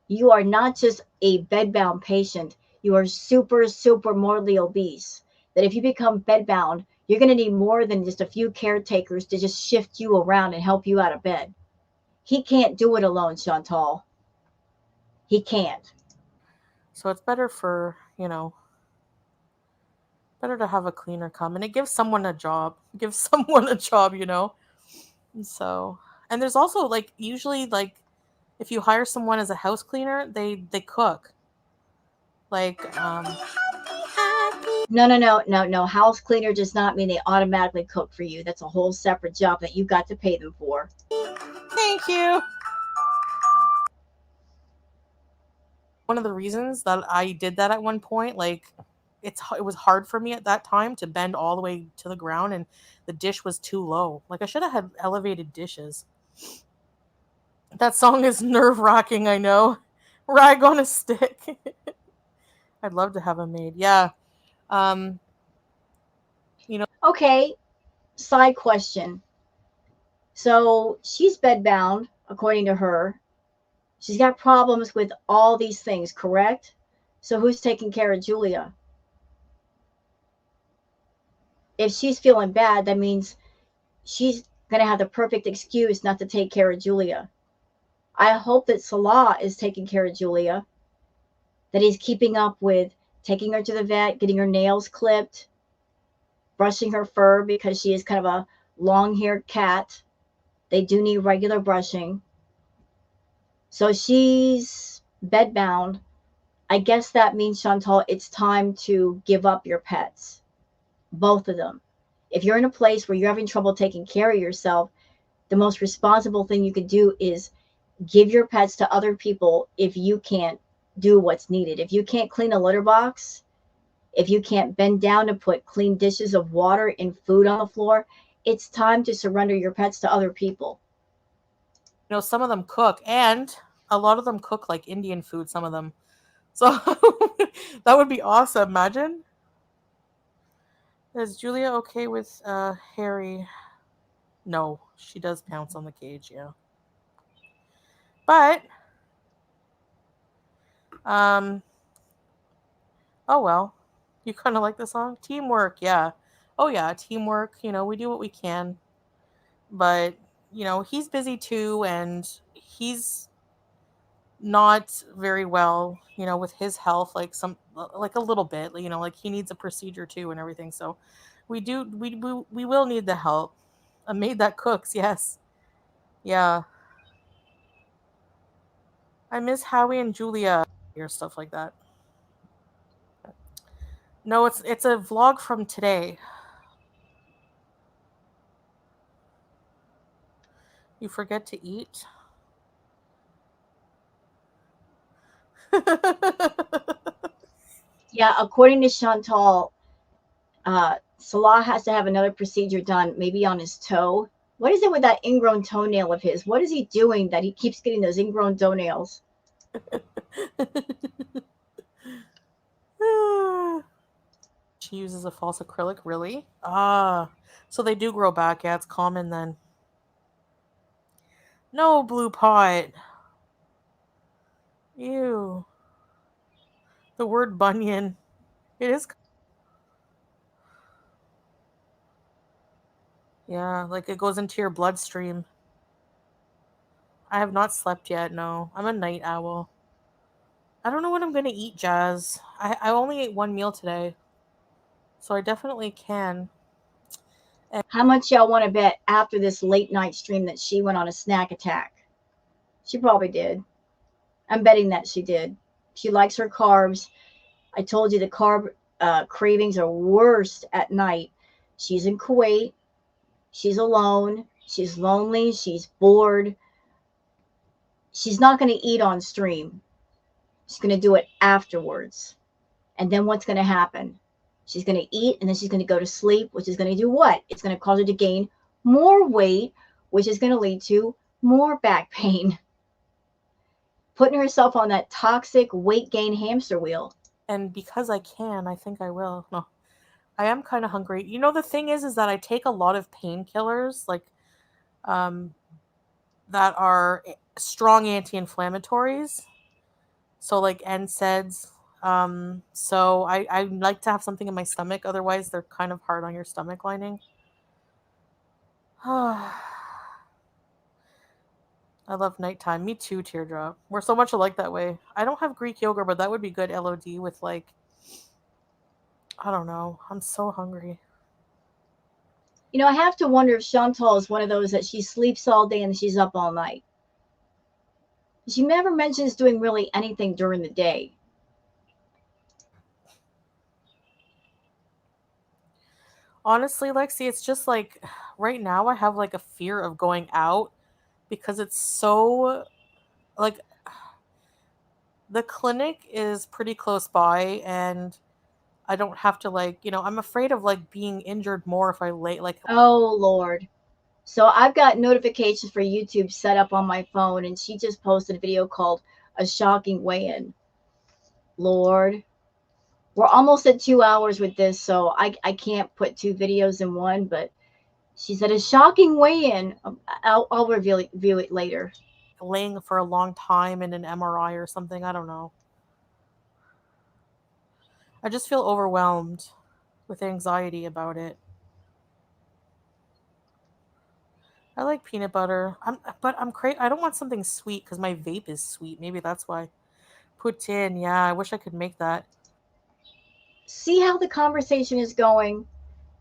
You are not just a bedbound patient. You are super, super morbidly obese. That if you become bedbound, you're going to need more than just a few caretakers to just shift you around and help you out of bed. He can't do it alone, Chantal. He can't. So it's better for, Better to have a cleaner come, and it gives someone a job. Gives someone a job, And so, and there's also like usually like if you hire someone as a house cleaner, they cook. Like No, no, no, no, no. House cleaner does not mean they automatically cook for you. That's a whole separate job that you got to pay them for. thank you. One of the reasons that I did that at one point, like it was hard for me at that time to bend all the way to the ground, and the dish was too low. Like I should have had elevated dishes. That song is nerve wracking. I know. Rag on a stick. I'd love to have a maid. Yeah. Um. You know. Okay, side question. So she's bedbound, according to her. She's got problems with all these things, correct? So who's taking care of Julia? If she's feeling bad, that means she's going to have the perfect excuse not to take care of Julia. I hope that Salah is taking care of Julia, that he's keeping up with taking her to the vet, getting her nails clipped, brushing her fur because she is kind of a long haired cat. They do need regular brushing. So she's bedbound. I guess that means, Chantal, it's time to give up your pets, both of them. If you're in a place where you're having trouble taking care of yourself, the most responsible thing you could do is give your pets to other people if you can't do what's needed. If you can't clean a litter box, if you can't bend down to put clean dishes of water and food on the floor, it's time to surrender your pets to other people. Some of them cook, and a lot of them cook like Indian food. Some of them. So that would be awesome. Imagine. Is Julia okay with Harry? No, she does pounce on the cage. Yeah, but um. Oh well. You kind of like the song? Teamwork. Yeah. Oh yeah, teamwork. We do what we can, but he's busy too, and he's not very well, with his health, like a little bit, like he needs a procedure too and everything. So we will need the help. A maid that cooks, yes. Yeah. I miss Howie and Julia or stuff like that. No, it's a vlog from today. You forget to eat. Yeah, according to Chantal, Salah has to have another procedure done, maybe on his toe. What is it with that ingrown toenail of his? What is he doing that he keeps getting those ingrown toenails? She uses a false acrylic, really? Ah, so they do grow back. Yeah, it's common then. No, blue pot. Ew. The word bunion. It is. Yeah, like it goes into your bloodstream. I have not slept yet, no. I'm a night owl. I don't know what I'm gonna eat, Jazz. I only ate one meal today. So I definitely can. And How much y'all want to bet after this late night stream that she went on a snack attack? She probably did. I'm betting that she did. She likes her carbs. I told you the carb cravings are worst at night. She's in Kuwait. She's alone. She's lonely. She's bored. She's not going to eat on stream. She's going to do it afterwards. And then what's going to happen? She's going to eat and then she's going to go to sleep, which is going to do what? It's going to cause her to gain more weight, which is going to lead to more back pain, putting herself on that toxic weight gain hamster wheel. and because I can, I think I will. No. I am kind of hungry. The thing is that I take a lot of painkillers, like um that are strong anti-inflammatories. So like NSAIDs. So I like to have something in my stomach. Otherwise, they're kind of hard on your stomach lining. I love nighttime. Me too, Teardrop. We're so much alike that way. I don't have Greek yogurt, but that would be good LOD with like I don't know. I'm so hungry. You know, I have to wonder if Chantal is one of those that she sleeps all day and she's up all night. She never mentions doing really anything during the day. Honestly, Lexi, it's just like right now I have like a fear of going out because it's so like the clinic is pretty close by and I don't have to like, I'm afraid of like being injured more if I lay like Oh, Lord. So I've got notifications for YouTube set up on my phone, and she just posted a video called A Shocking Weigh In. Lord. We're almost at 2 hours with this, so I can't put two videos in one, but she said a shocking weigh in. I'll review it later. laying for a long time in an MRI or something. I don't know. I just feel overwhelmed with anxiety about it. I like peanut butter. I don't want something sweet because my vape is sweet. Maybe that's why. Poutine, yeah, I wish I could make that. See how the conversation is going?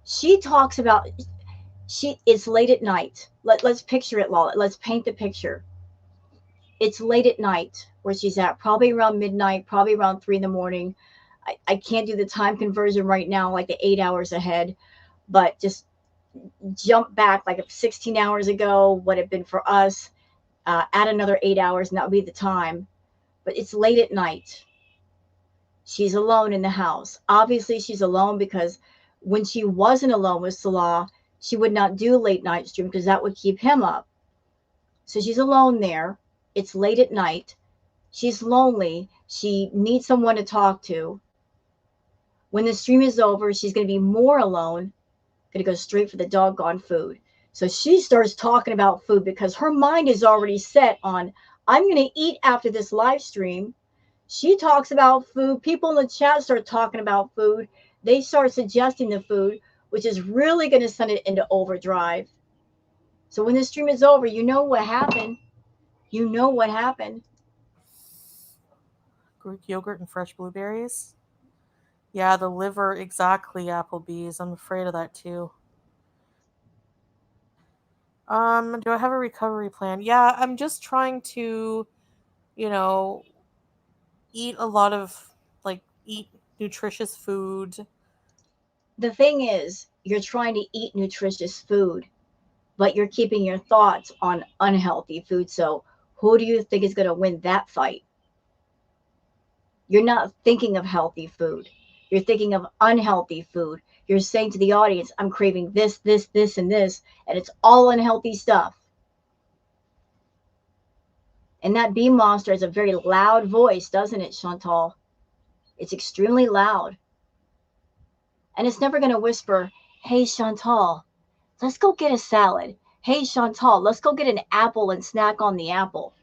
She talks about it's late at night. Let's picture it, Lala. Let's paint the picture. It's late at night where she's at, probably around midnight, probably around 3 in the morning. I can't do the time conversion right now, like the 8 hours ahead, but just jump back like 16 hours ago, what had been for us, add another 8 hours, and that would be the time. But it's late at night. She's alone in the house. Obviously, she's alone because when she wasn't alone with Salah, she would not do late night stream because that would keep him up. So she's alone there. It's late at night. She's lonely. She needs someone to talk to. When the stream is over, she's going to be more alone, going to go straight for the doggone food. So she starts talking about food because her mind is already set on, I'm going to eat after this live stream. She talks about food. People in the chat start talking about food. They start suggesting the food, which is really going to send it into overdrive. So when the stream is over, you know what happened. You know what happened. Greek yogurt and fresh blueberries. Yeah, the liver, exactly, Applebee's. I'm afraid of that too. Do I have a recovery plan? Yeah, I'm just trying to, you know, eat a lot of eat nutritious food. The thing is, you're trying to eat nutritious food, but you're keeping your thoughts on unhealthy food. So who do you think is going to win that fight? You're not thinking of healthy food. You're thinking of unhealthy food. You're saying to the audience, I'm craving this, and this, and it's all unhealthy stuff. And that bee monster has a very loud voice, doesn't it, Chantal? It's extremely loud. And it's never going to whisper, hey, Chantal, let's go get a salad. Hey, Chantal, let's go get an apple and snack on the apple.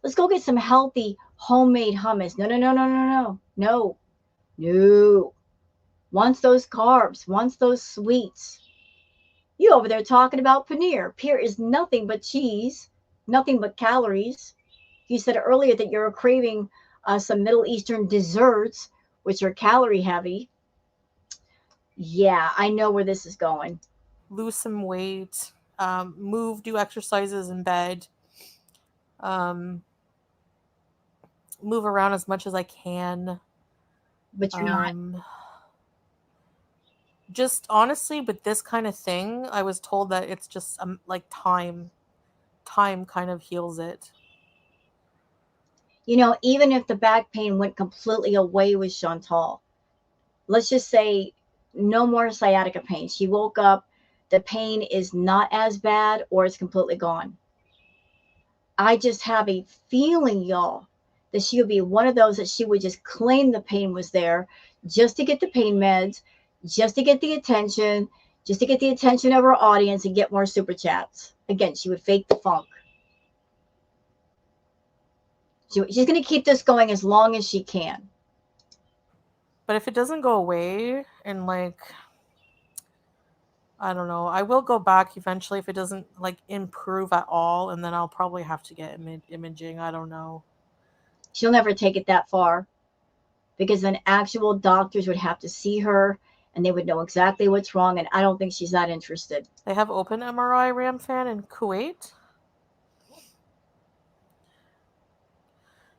Let's go get some healthy homemade hummus. No, no, no, no, no, no, no, no. Wants those carbs, wants those sweets. You over there talking about paneer. Paneer is nothing but cheese, nothing but calories. You said earlier that you're craving some Middle Eastern desserts, which are calorie heavy. Yeah, I know where this is going. Lose some weight, move, do exercises in bed, um, move around as much as I can. But you're not. Um, just honestly, with this kind of thing, I was told that it's just like time. Time kind of heals it. You know, even if the back pain went completely away with Chantal, let's just say no more sciatica pain. She woke up, the pain is not as bad or it's completely gone. I just have a feeling, y'all, that she would be one of those that she would just claim the pain was there just to get the pain meds, just to get the attention, just to get the attention of her audience and get more super chats. Again, she would fake the funk. She's going to keep this going as long as she can. But if it doesn't go away and I don't know, I will go back eventually if it doesn't like improve at all, and then I'll probably have to get imaging. I don't know. She'll never take it that far. because then actual doctors would have to see her and they would know exactly what's wrong. And I don't think she's that interested. They have open MRI RAM fan in Kuwait.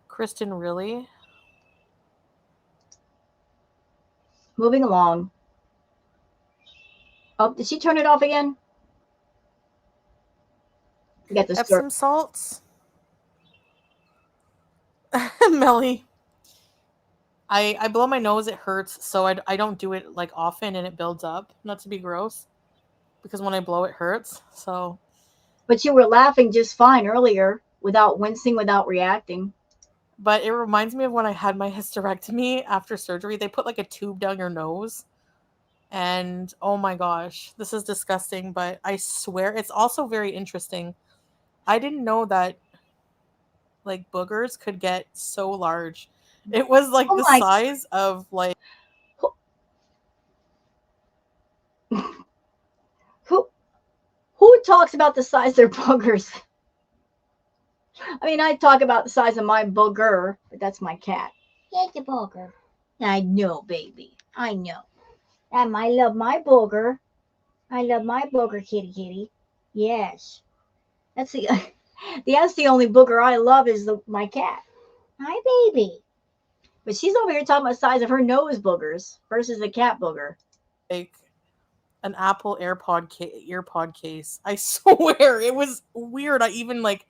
Kristen, really? Moving along. Oh, did she turn it off again? We got the start. Epsom salts? Melly. I blow my nose, it hurts, so I don't do it like often and it builds up. Not to be gross, because when I blow it hurts. So, But you were laughing just fine earlier without wincing, without reacting. but it reminds me of when I had my hysterectomy after surgery. They put like a tube down your nose. And oh my gosh, this is disgusting, but I swear it's also very interesting. I didn't know that like boogers could get so large. It was like Oh the my, size of like who, who, who talks about the size of their boogers? I mean, I talk about the size of my booger, but that's my cat. It's a booger. I know, baby. I know. And I love my booger. I love my booger, kitty kitty. Yes. That's the that's the only booger I love is my cat. Hi, baby. But she's over here talking about the size of her nose boogers versus the cat booger. like an Apple earpod case. I swear it was weird. I even like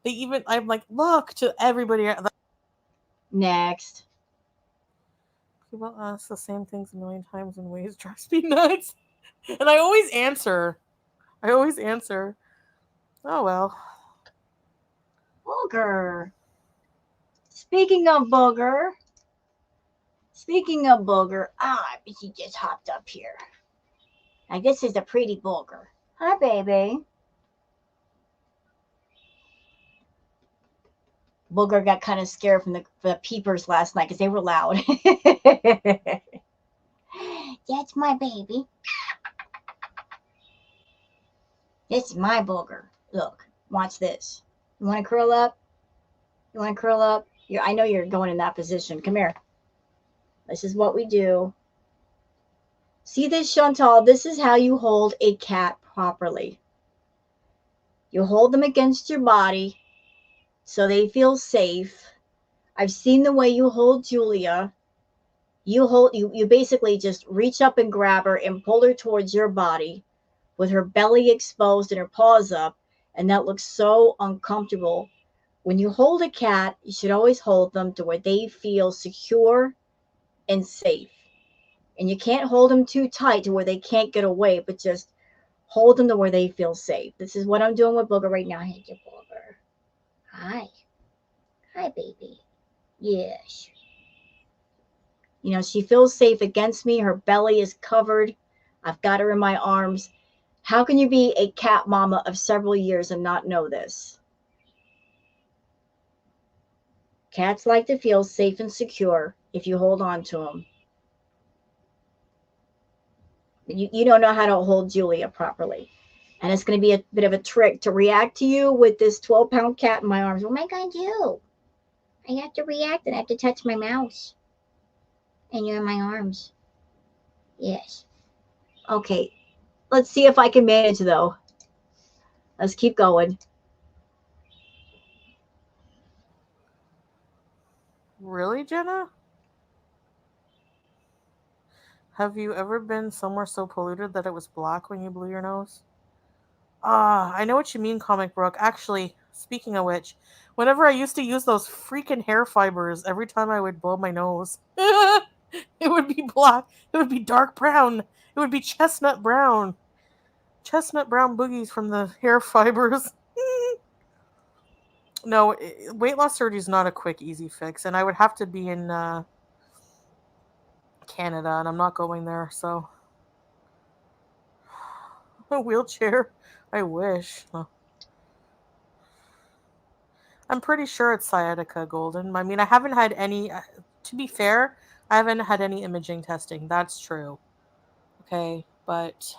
they even I'm like look to everybody. Next. People ask the same things a million times in ways drives me nuts, and I always answer. I always answer. Oh well. Booger. Speaking of booger. Speaking of booger. Ah, she just hopped up here. Now this is a pretty booger. Hi, baby. Booger got kind of scared from the peepers last night because they were loud. That's my baby. This is my booger. Look, watch this. You want to curl up? You want to curl up? I know you're going in that position. Come here. This is what we do. See this, Chantal? This is how you hold a cat properly. You hold them against your body so they feel safe. I've seen the way you hold Julia. You basically just reach up and grab her and pull her towards your body with her belly exposed and her paws up, and that looks so uncomfortable. When you hold a cat, you should always hold them to where they feel secure and safe. And you can't hold them too tight to where they can't get away, but just hold them to where they feel safe. This is what I'm doing with Booger right now. Hey, your Booger. Hi. Hi, baby. Yes. She feels safe against me. Her belly is covered. I've got her in my arms. How can you be a cat mama of several years and not know this? Cats like to feel safe and secure if you hold on to them. You don't know how to hold Julia properly. And it's going to be a bit of a trick to react to you with this 12-pound cat in my arms. What am I going to do? I have to react and I have to touch my mouse. And you're in my arms. Yes. Okay. Let's see if I can manage, though. Let's keep going. Really, Jenna? Have you ever been somewhere so polluted that it was black when you blew your nose? Ah, I know what you mean, Comic Book. Actually, speaking of which, whenever I used to use those freaking hair fibers every time I would blow my nose, it would be black. It would be dark brown. It would be chestnut brown. Chestnut brown boogies from the hair fibers. No, weight loss surgery is not a quick, easy fix, and I would have to be in Canada, and I'm not going there, so a wheelchair. I wish. I'm pretty sure it's sciatica, Golden. I mean, I haven't had any. To be fair, I haven't had any imaging testing. That's true. Okay, but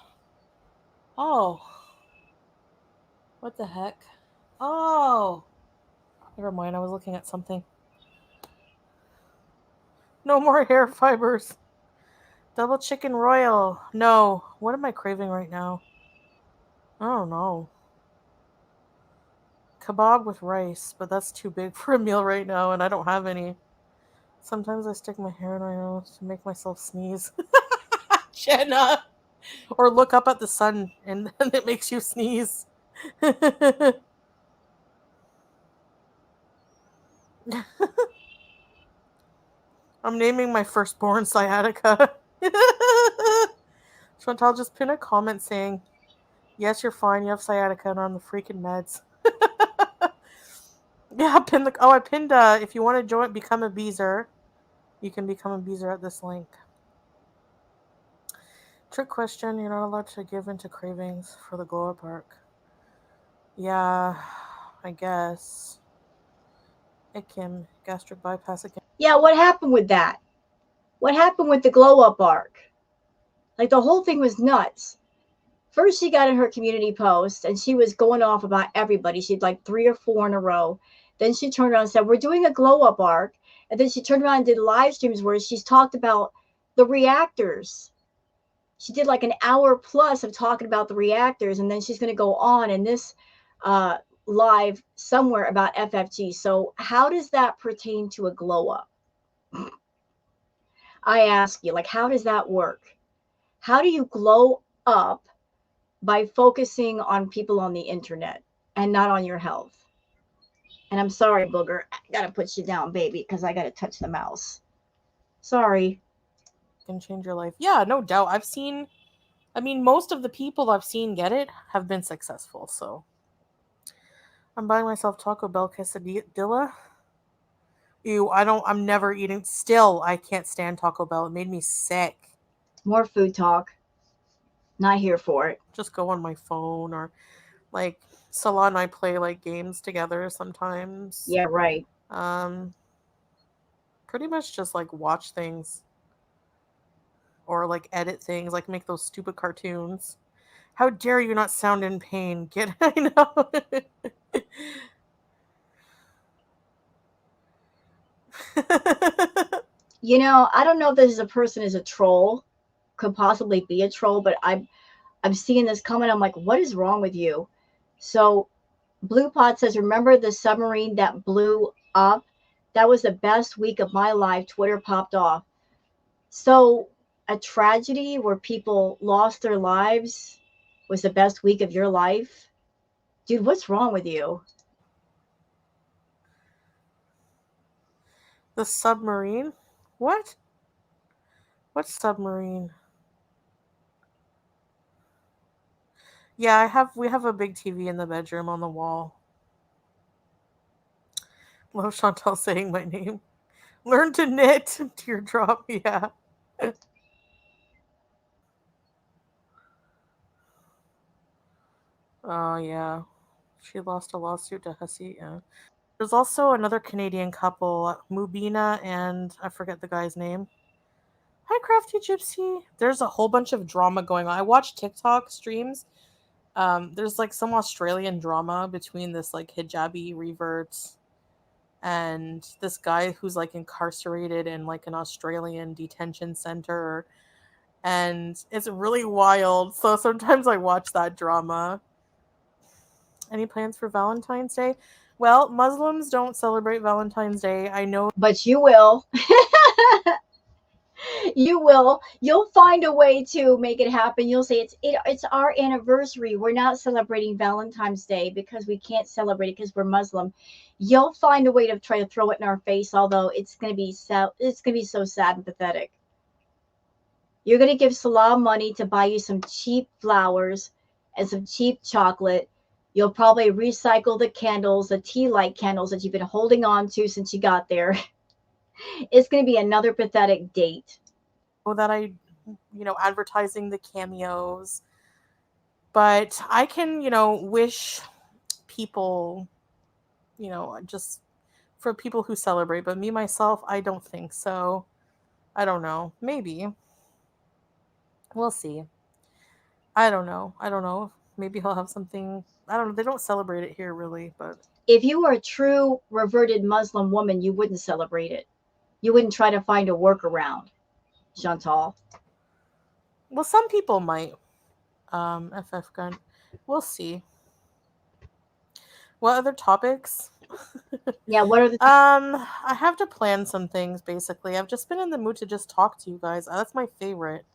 oh, what the heck? Oh, never mind. I was looking at something. No more hair fibers. Double chicken royal. No. What am I craving right now? I don't know. Kebab with rice, but that's too big for a meal right now, and I don't have any. Sometimes I stick my hair in my nose to make myself sneeze. Jenna! Or look up at the sun and then it makes you sneeze. I'm naming my firstborn sciatica. Chantal, just pin a comment saying, yes, you're fine, you have sciatica and are on the freaking meds. Yeah, pin the. Oh, I pinned. If you want to join, become a beezer, you can become a beezer at this link. Trick question: you're not allowed to give into cravings for the glow up arc. Yeah, I guess. Ikim, gastric bypass again. Yeah, what happened with that? What happened with the glow up arc? Like the whole thing was nuts. First, she got in her community post and she was going off about everybody. She'd like 3 or 4 in a row. Then she turned around and said, we're doing a glow up arc. And then she turned around and did live streams where she's talked about the reactors. She did like an hour plus of talking about the reactors. And then she's going to go on in this uh, live somewhere about FFG. So, how does that pertain to a glow up? I ask you, like, how does that work? How do you glow up by focusing on people on the internet and not on your health? And I'm sorry, Booger, I gotta put you down, baby, because I gotta touch the mouse. Sorry. Can change your life. Yeah, no doubt. I mean, most of the people I've seen get it have been successful, so. I'm buying myself Taco Bell quesadilla. Ew, I'm never eating. Still, I can't stand Taco Bell. It made me sick. More food talk. Not here for it. Just go on my phone or, like, Salah and I play, like, games together sometimes. Yeah, right. Um, Pretty much just, like, watch things or, like, edit things, like, make those stupid cartoons. How dare you not sound in pain? I know. You know, I don't know if this person is a troll, could possibly be a troll, but I'm seeing this comment. I'm like, what is wrong with you? So Blue Pot says, remember the submarine that blew up? That was the best week of my life. Twitter popped off. So a tragedy where people lost their lives was the best week of your life? Dude, what's wrong with you? The submarine? What? What submarine? Yeah, we have a big TV in the bedroom on the wall. Love Chantal saying my name. Learn to knit. Teardrop, yeah. Oh yeah. She lost a lawsuit to Hussey, yeah. There's also another Canadian couple, Mubina and I forget the guy's name. Hi, Crafty Gypsy. There's a whole bunch of drama going on. I watch TikTok streams. There's like some Australian drama between this like hijabi revert and this guy who's like incarcerated in like an Australian detention center, and it's really wild. So sometimes I watch that drama. Any plans for Valentine's Day? Well, Muslims don't celebrate Valentine's Day. I know. But you will. You will. You'll find a way to make it happen. You'll say it's our anniversary. We're not celebrating Valentine's Day because we can't celebrate it because we're Muslim. You'll find a way to try to throw it in our face, although it's gonna be so sad and pathetic. You're gonna give Salah money to buy you some cheap flowers and some cheap chocolate. You'll probably recycle the candles, the tea light candles that you've been holding on to since you got there. It's going to be another pathetic date. That advertising the cameos, but I can, wish people, just for people who celebrate, but me myself, I don't think so. I don't know. Maybe. We'll see. I don't know. I don't know. Maybe he'll have something. I don't know. They don't celebrate it here really, but If you were a true reverted Muslim woman, you wouldn't celebrate it. You wouldn't try to find a workaround, Chantal. Well, some people might. FF gun. We'll see. What other topics? Yeah, what are the I have to plan some things basically. I've just been in the mood to just talk to you guys. That's my favorite.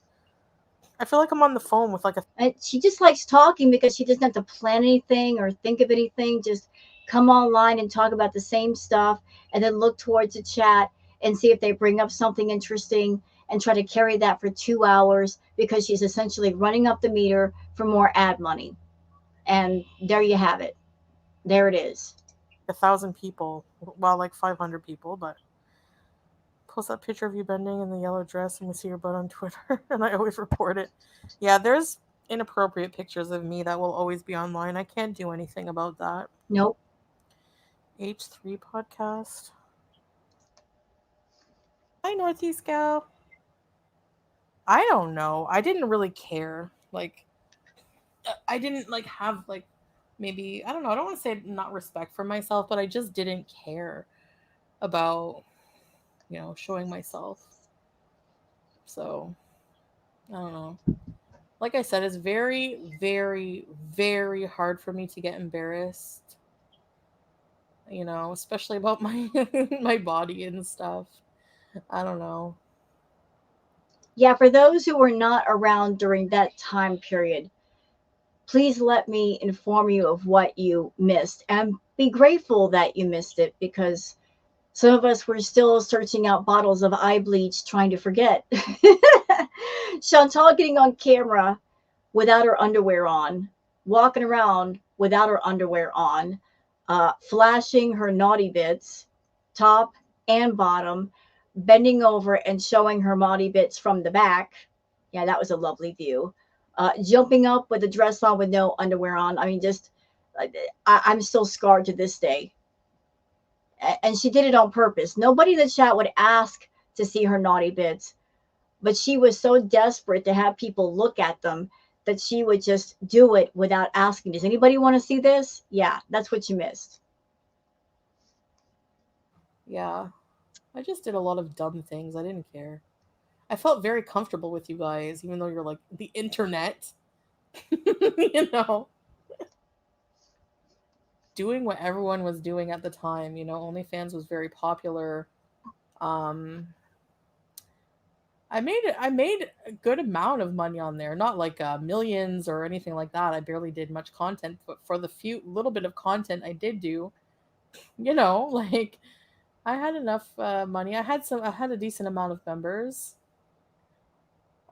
I feel like I'm on the phone with like a And she just likes talking because she doesn't have to plan anything or think of anything. Just come online and talk about the same stuff and then look towards the chat and see if they bring up something interesting and try to carry that for 2 hours because she's essentially running up the meter for more ad money. And there you have it. There it is. 1,000 people. Well, like 500 people, but post that picture of you bending in the yellow dress and we see your butt on Twitter and I always report it. Yeah, there's inappropriate pictures of me that will always be online. I can't do anything about that. Nope. H3 podcast. Hi, Northeast Gal. I don't know. I didn't really care. Like, I didn't like have like maybe I don't know. I don't want to say not respect for myself, but I just didn't care about showing myself. So I don't know. Like I said, it's very, very, very hard for me to get embarrassed. Especially about my my body and stuff. I don't know. Yeah, for those who were not around during that time period, please let me inform you of what you missed and be grateful that you missed it because some of us were still searching out bottles of eye bleach trying to forget. Chantal getting on camera without her underwear on, walking around without her underwear on, flashing her naughty bits, top and bottom, bending over and showing her naughty bits from the back. Yeah, that was a lovely view. Jumping up with a dress on with no underwear on. I mean, just I'm still scarred to this day. And she did it on purpose. Nobody in the chat would ask to see her naughty bits, but she was so desperate to have people look at them that she would just do it without asking, does anybody want to see this? Yeah, that's what you missed. Yeah. I just did a lot of dumb things. I didn't care. I felt very comfortable with you guys, even though you're like the internet. you know, doing what everyone was doing at the time. OnlyFans was very popular. Um, I made a good amount of money on there, not like millions or anything like that. I barely did much content, but for the few little bit of content I did do, like I had enough money. I had a decent amount of members.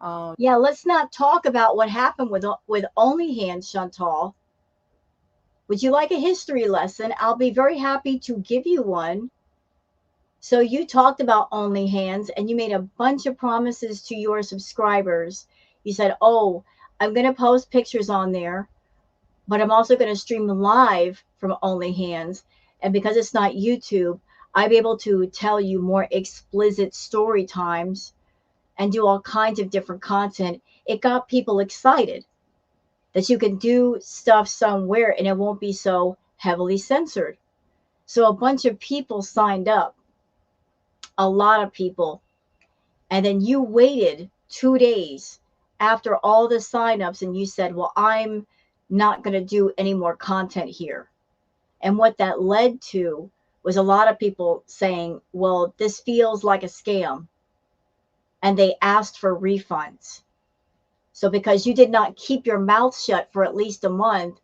Yeah, let's not talk about what happened with OnlyHands, Chantal. Would you like a history lesson? I'll be very happy to give you one. So you talked about OnlyHands and you made a bunch of promises to your subscribers. You said, "Oh, I'm going to post pictures on there, but I'm also going to stream live from OnlyHands. And because it's not YouTube, I'm able to tell you more explicit story times and do all kinds of different content." It got people excited that you can do stuff somewhere and it won't be so heavily censored. So a bunch of people signed up, a lot of people. And then you waited 2 days after all the signups and you said, well, I'm not going to do any more content here. And what that led to was a lot of people saying, well, this feels like a scam. And they asked for refunds. So because you did not keep your mouth shut for at least a month,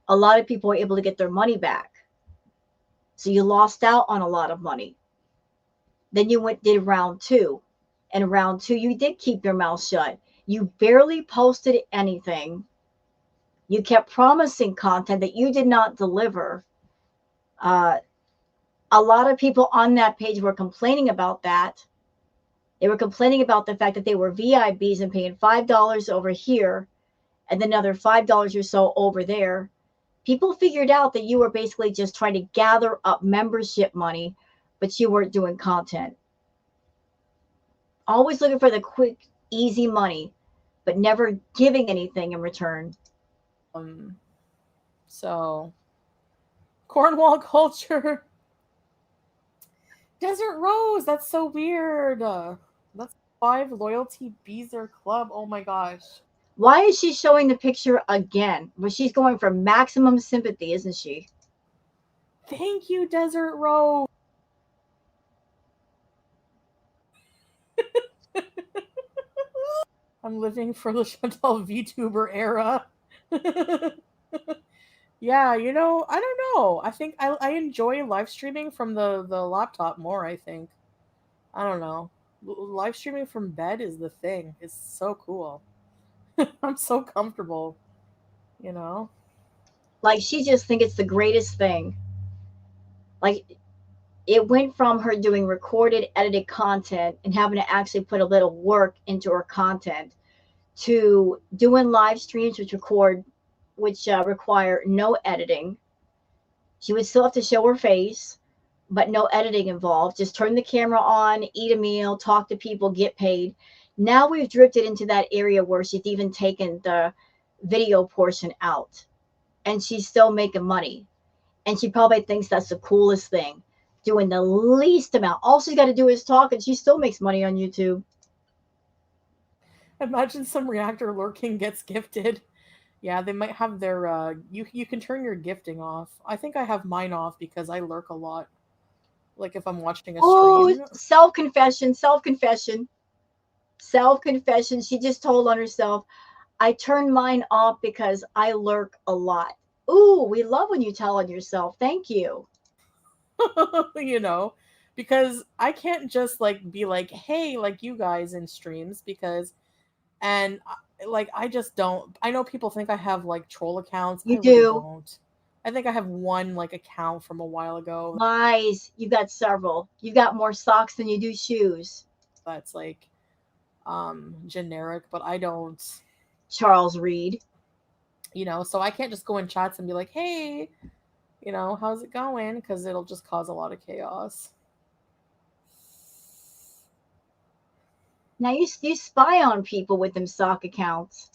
a lot of people were able to get their money back. So you lost out on a lot of money. Then you did round two. And round two, you did keep your mouth shut. You barely posted anything. You kept promising content that you did not deliver. Uh, a lot of people on that page were complaining about that. They were complaining about the fact that they were VIBs and paying $5 over here and then another $5 or so over there. People figured out that you were basically just trying to gather up membership money, but you weren't doing content. Always looking for the quick, easy money, but never giving anything in return. Um, so Cornwall culture. Desert Rose. That's so weird. That's 5 loyalty Beezer Club. Oh my gosh. Why is she showing the picture again? Well, she's going for maximum sympathy, isn't she? Thank you, Desert Rose. I'm living for the Chantal VTuber era. Yeah, I don't know. I think I enjoy live streaming from the laptop more, I think. I don't know. Live streaming from bed is the thing. It's so cool. I'm so comfortable, you know? Like she just think it's the greatest thing. Like it went from her doing recorded, edited content and having to actually put a little work into her content to doing live streams which require no editing. She would still have to show her face, but no editing involved. Just turn the camera on, eat a meal, talk to people, get paid. Now we've drifted into that area where she's even taken the video portion out and she's still making money. And she probably thinks that's the coolest thing, doing the least amount. All she's got to do is talk and she still makes money on YouTube. Imagine some reactor lurking gets gifted. Yeah, they might have their you can turn your gifting off. I think I have mine off because I lurk a lot. Like if I'm watching a Oh, stream. self confession, self confession, self confession. She just told on herself, I turn mine off because I lurk a lot. Ooh, we love when you tell on yourself. Thank you. you know, because I can't just like be like, "Hey, like you guys in streams," because and like I just don't. I know people think I have like troll accounts. I You really do. don't. I think I have one like account from a while ago Lies. You got several. You got more socks than you do shoes. that's like generic, but I don't, Charles Reed. so I can't just go in chats and be like, "Hey, how's it going?" because it'll just cause a lot of chaos. Now you spy on people with them sock accounts.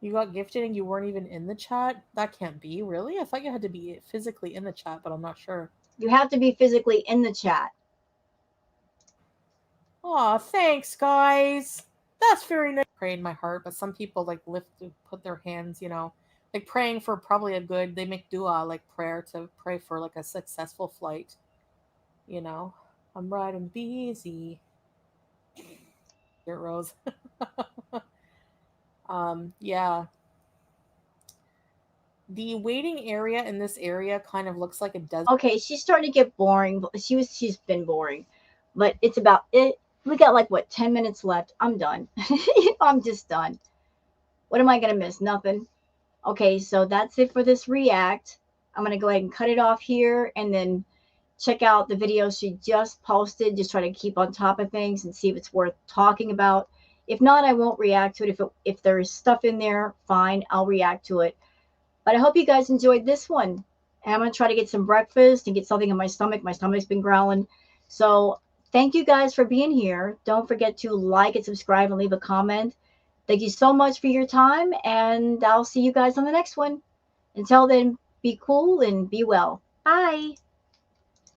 You got gifted and you weren't even in the chat? That can't be, really? I thought you had to be physically in the chat, but I'm not sure. You have to be physically in the chat. Aw, thanks, guys. That's very nice. Pray in my heart, but some people like put their hands, like praying for probably a good, they make dua, like prayer to pray for like a successful flight, you know? I'm riding busy. Here, Rose. Yeah. The waiting area in this area kind of looks like a desert. Okay, she's starting to get boring. She's been boring, but it's about it. We got like what 10 minutes left. I'm done. I'm just done. What am I gonna miss? Nothing. Okay, so that's it for this react. I'm gonna go ahead and cut it off here, and then check out the video she just posted. Just try to keep on top of things and see if it's worth talking about. If not, I won't react to it. If there's stuff in there, fine, I'll react to it. But I hope you guys enjoyed this one. And I'm going to try to get some breakfast and get something in my stomach. My stomach's been growling. So thank you guys for being here. Don't forget to like and subscribe and leave a comment. Thank you so much for your time. And I'll see you guys on the next one. Until then, be cool and be well. Bye.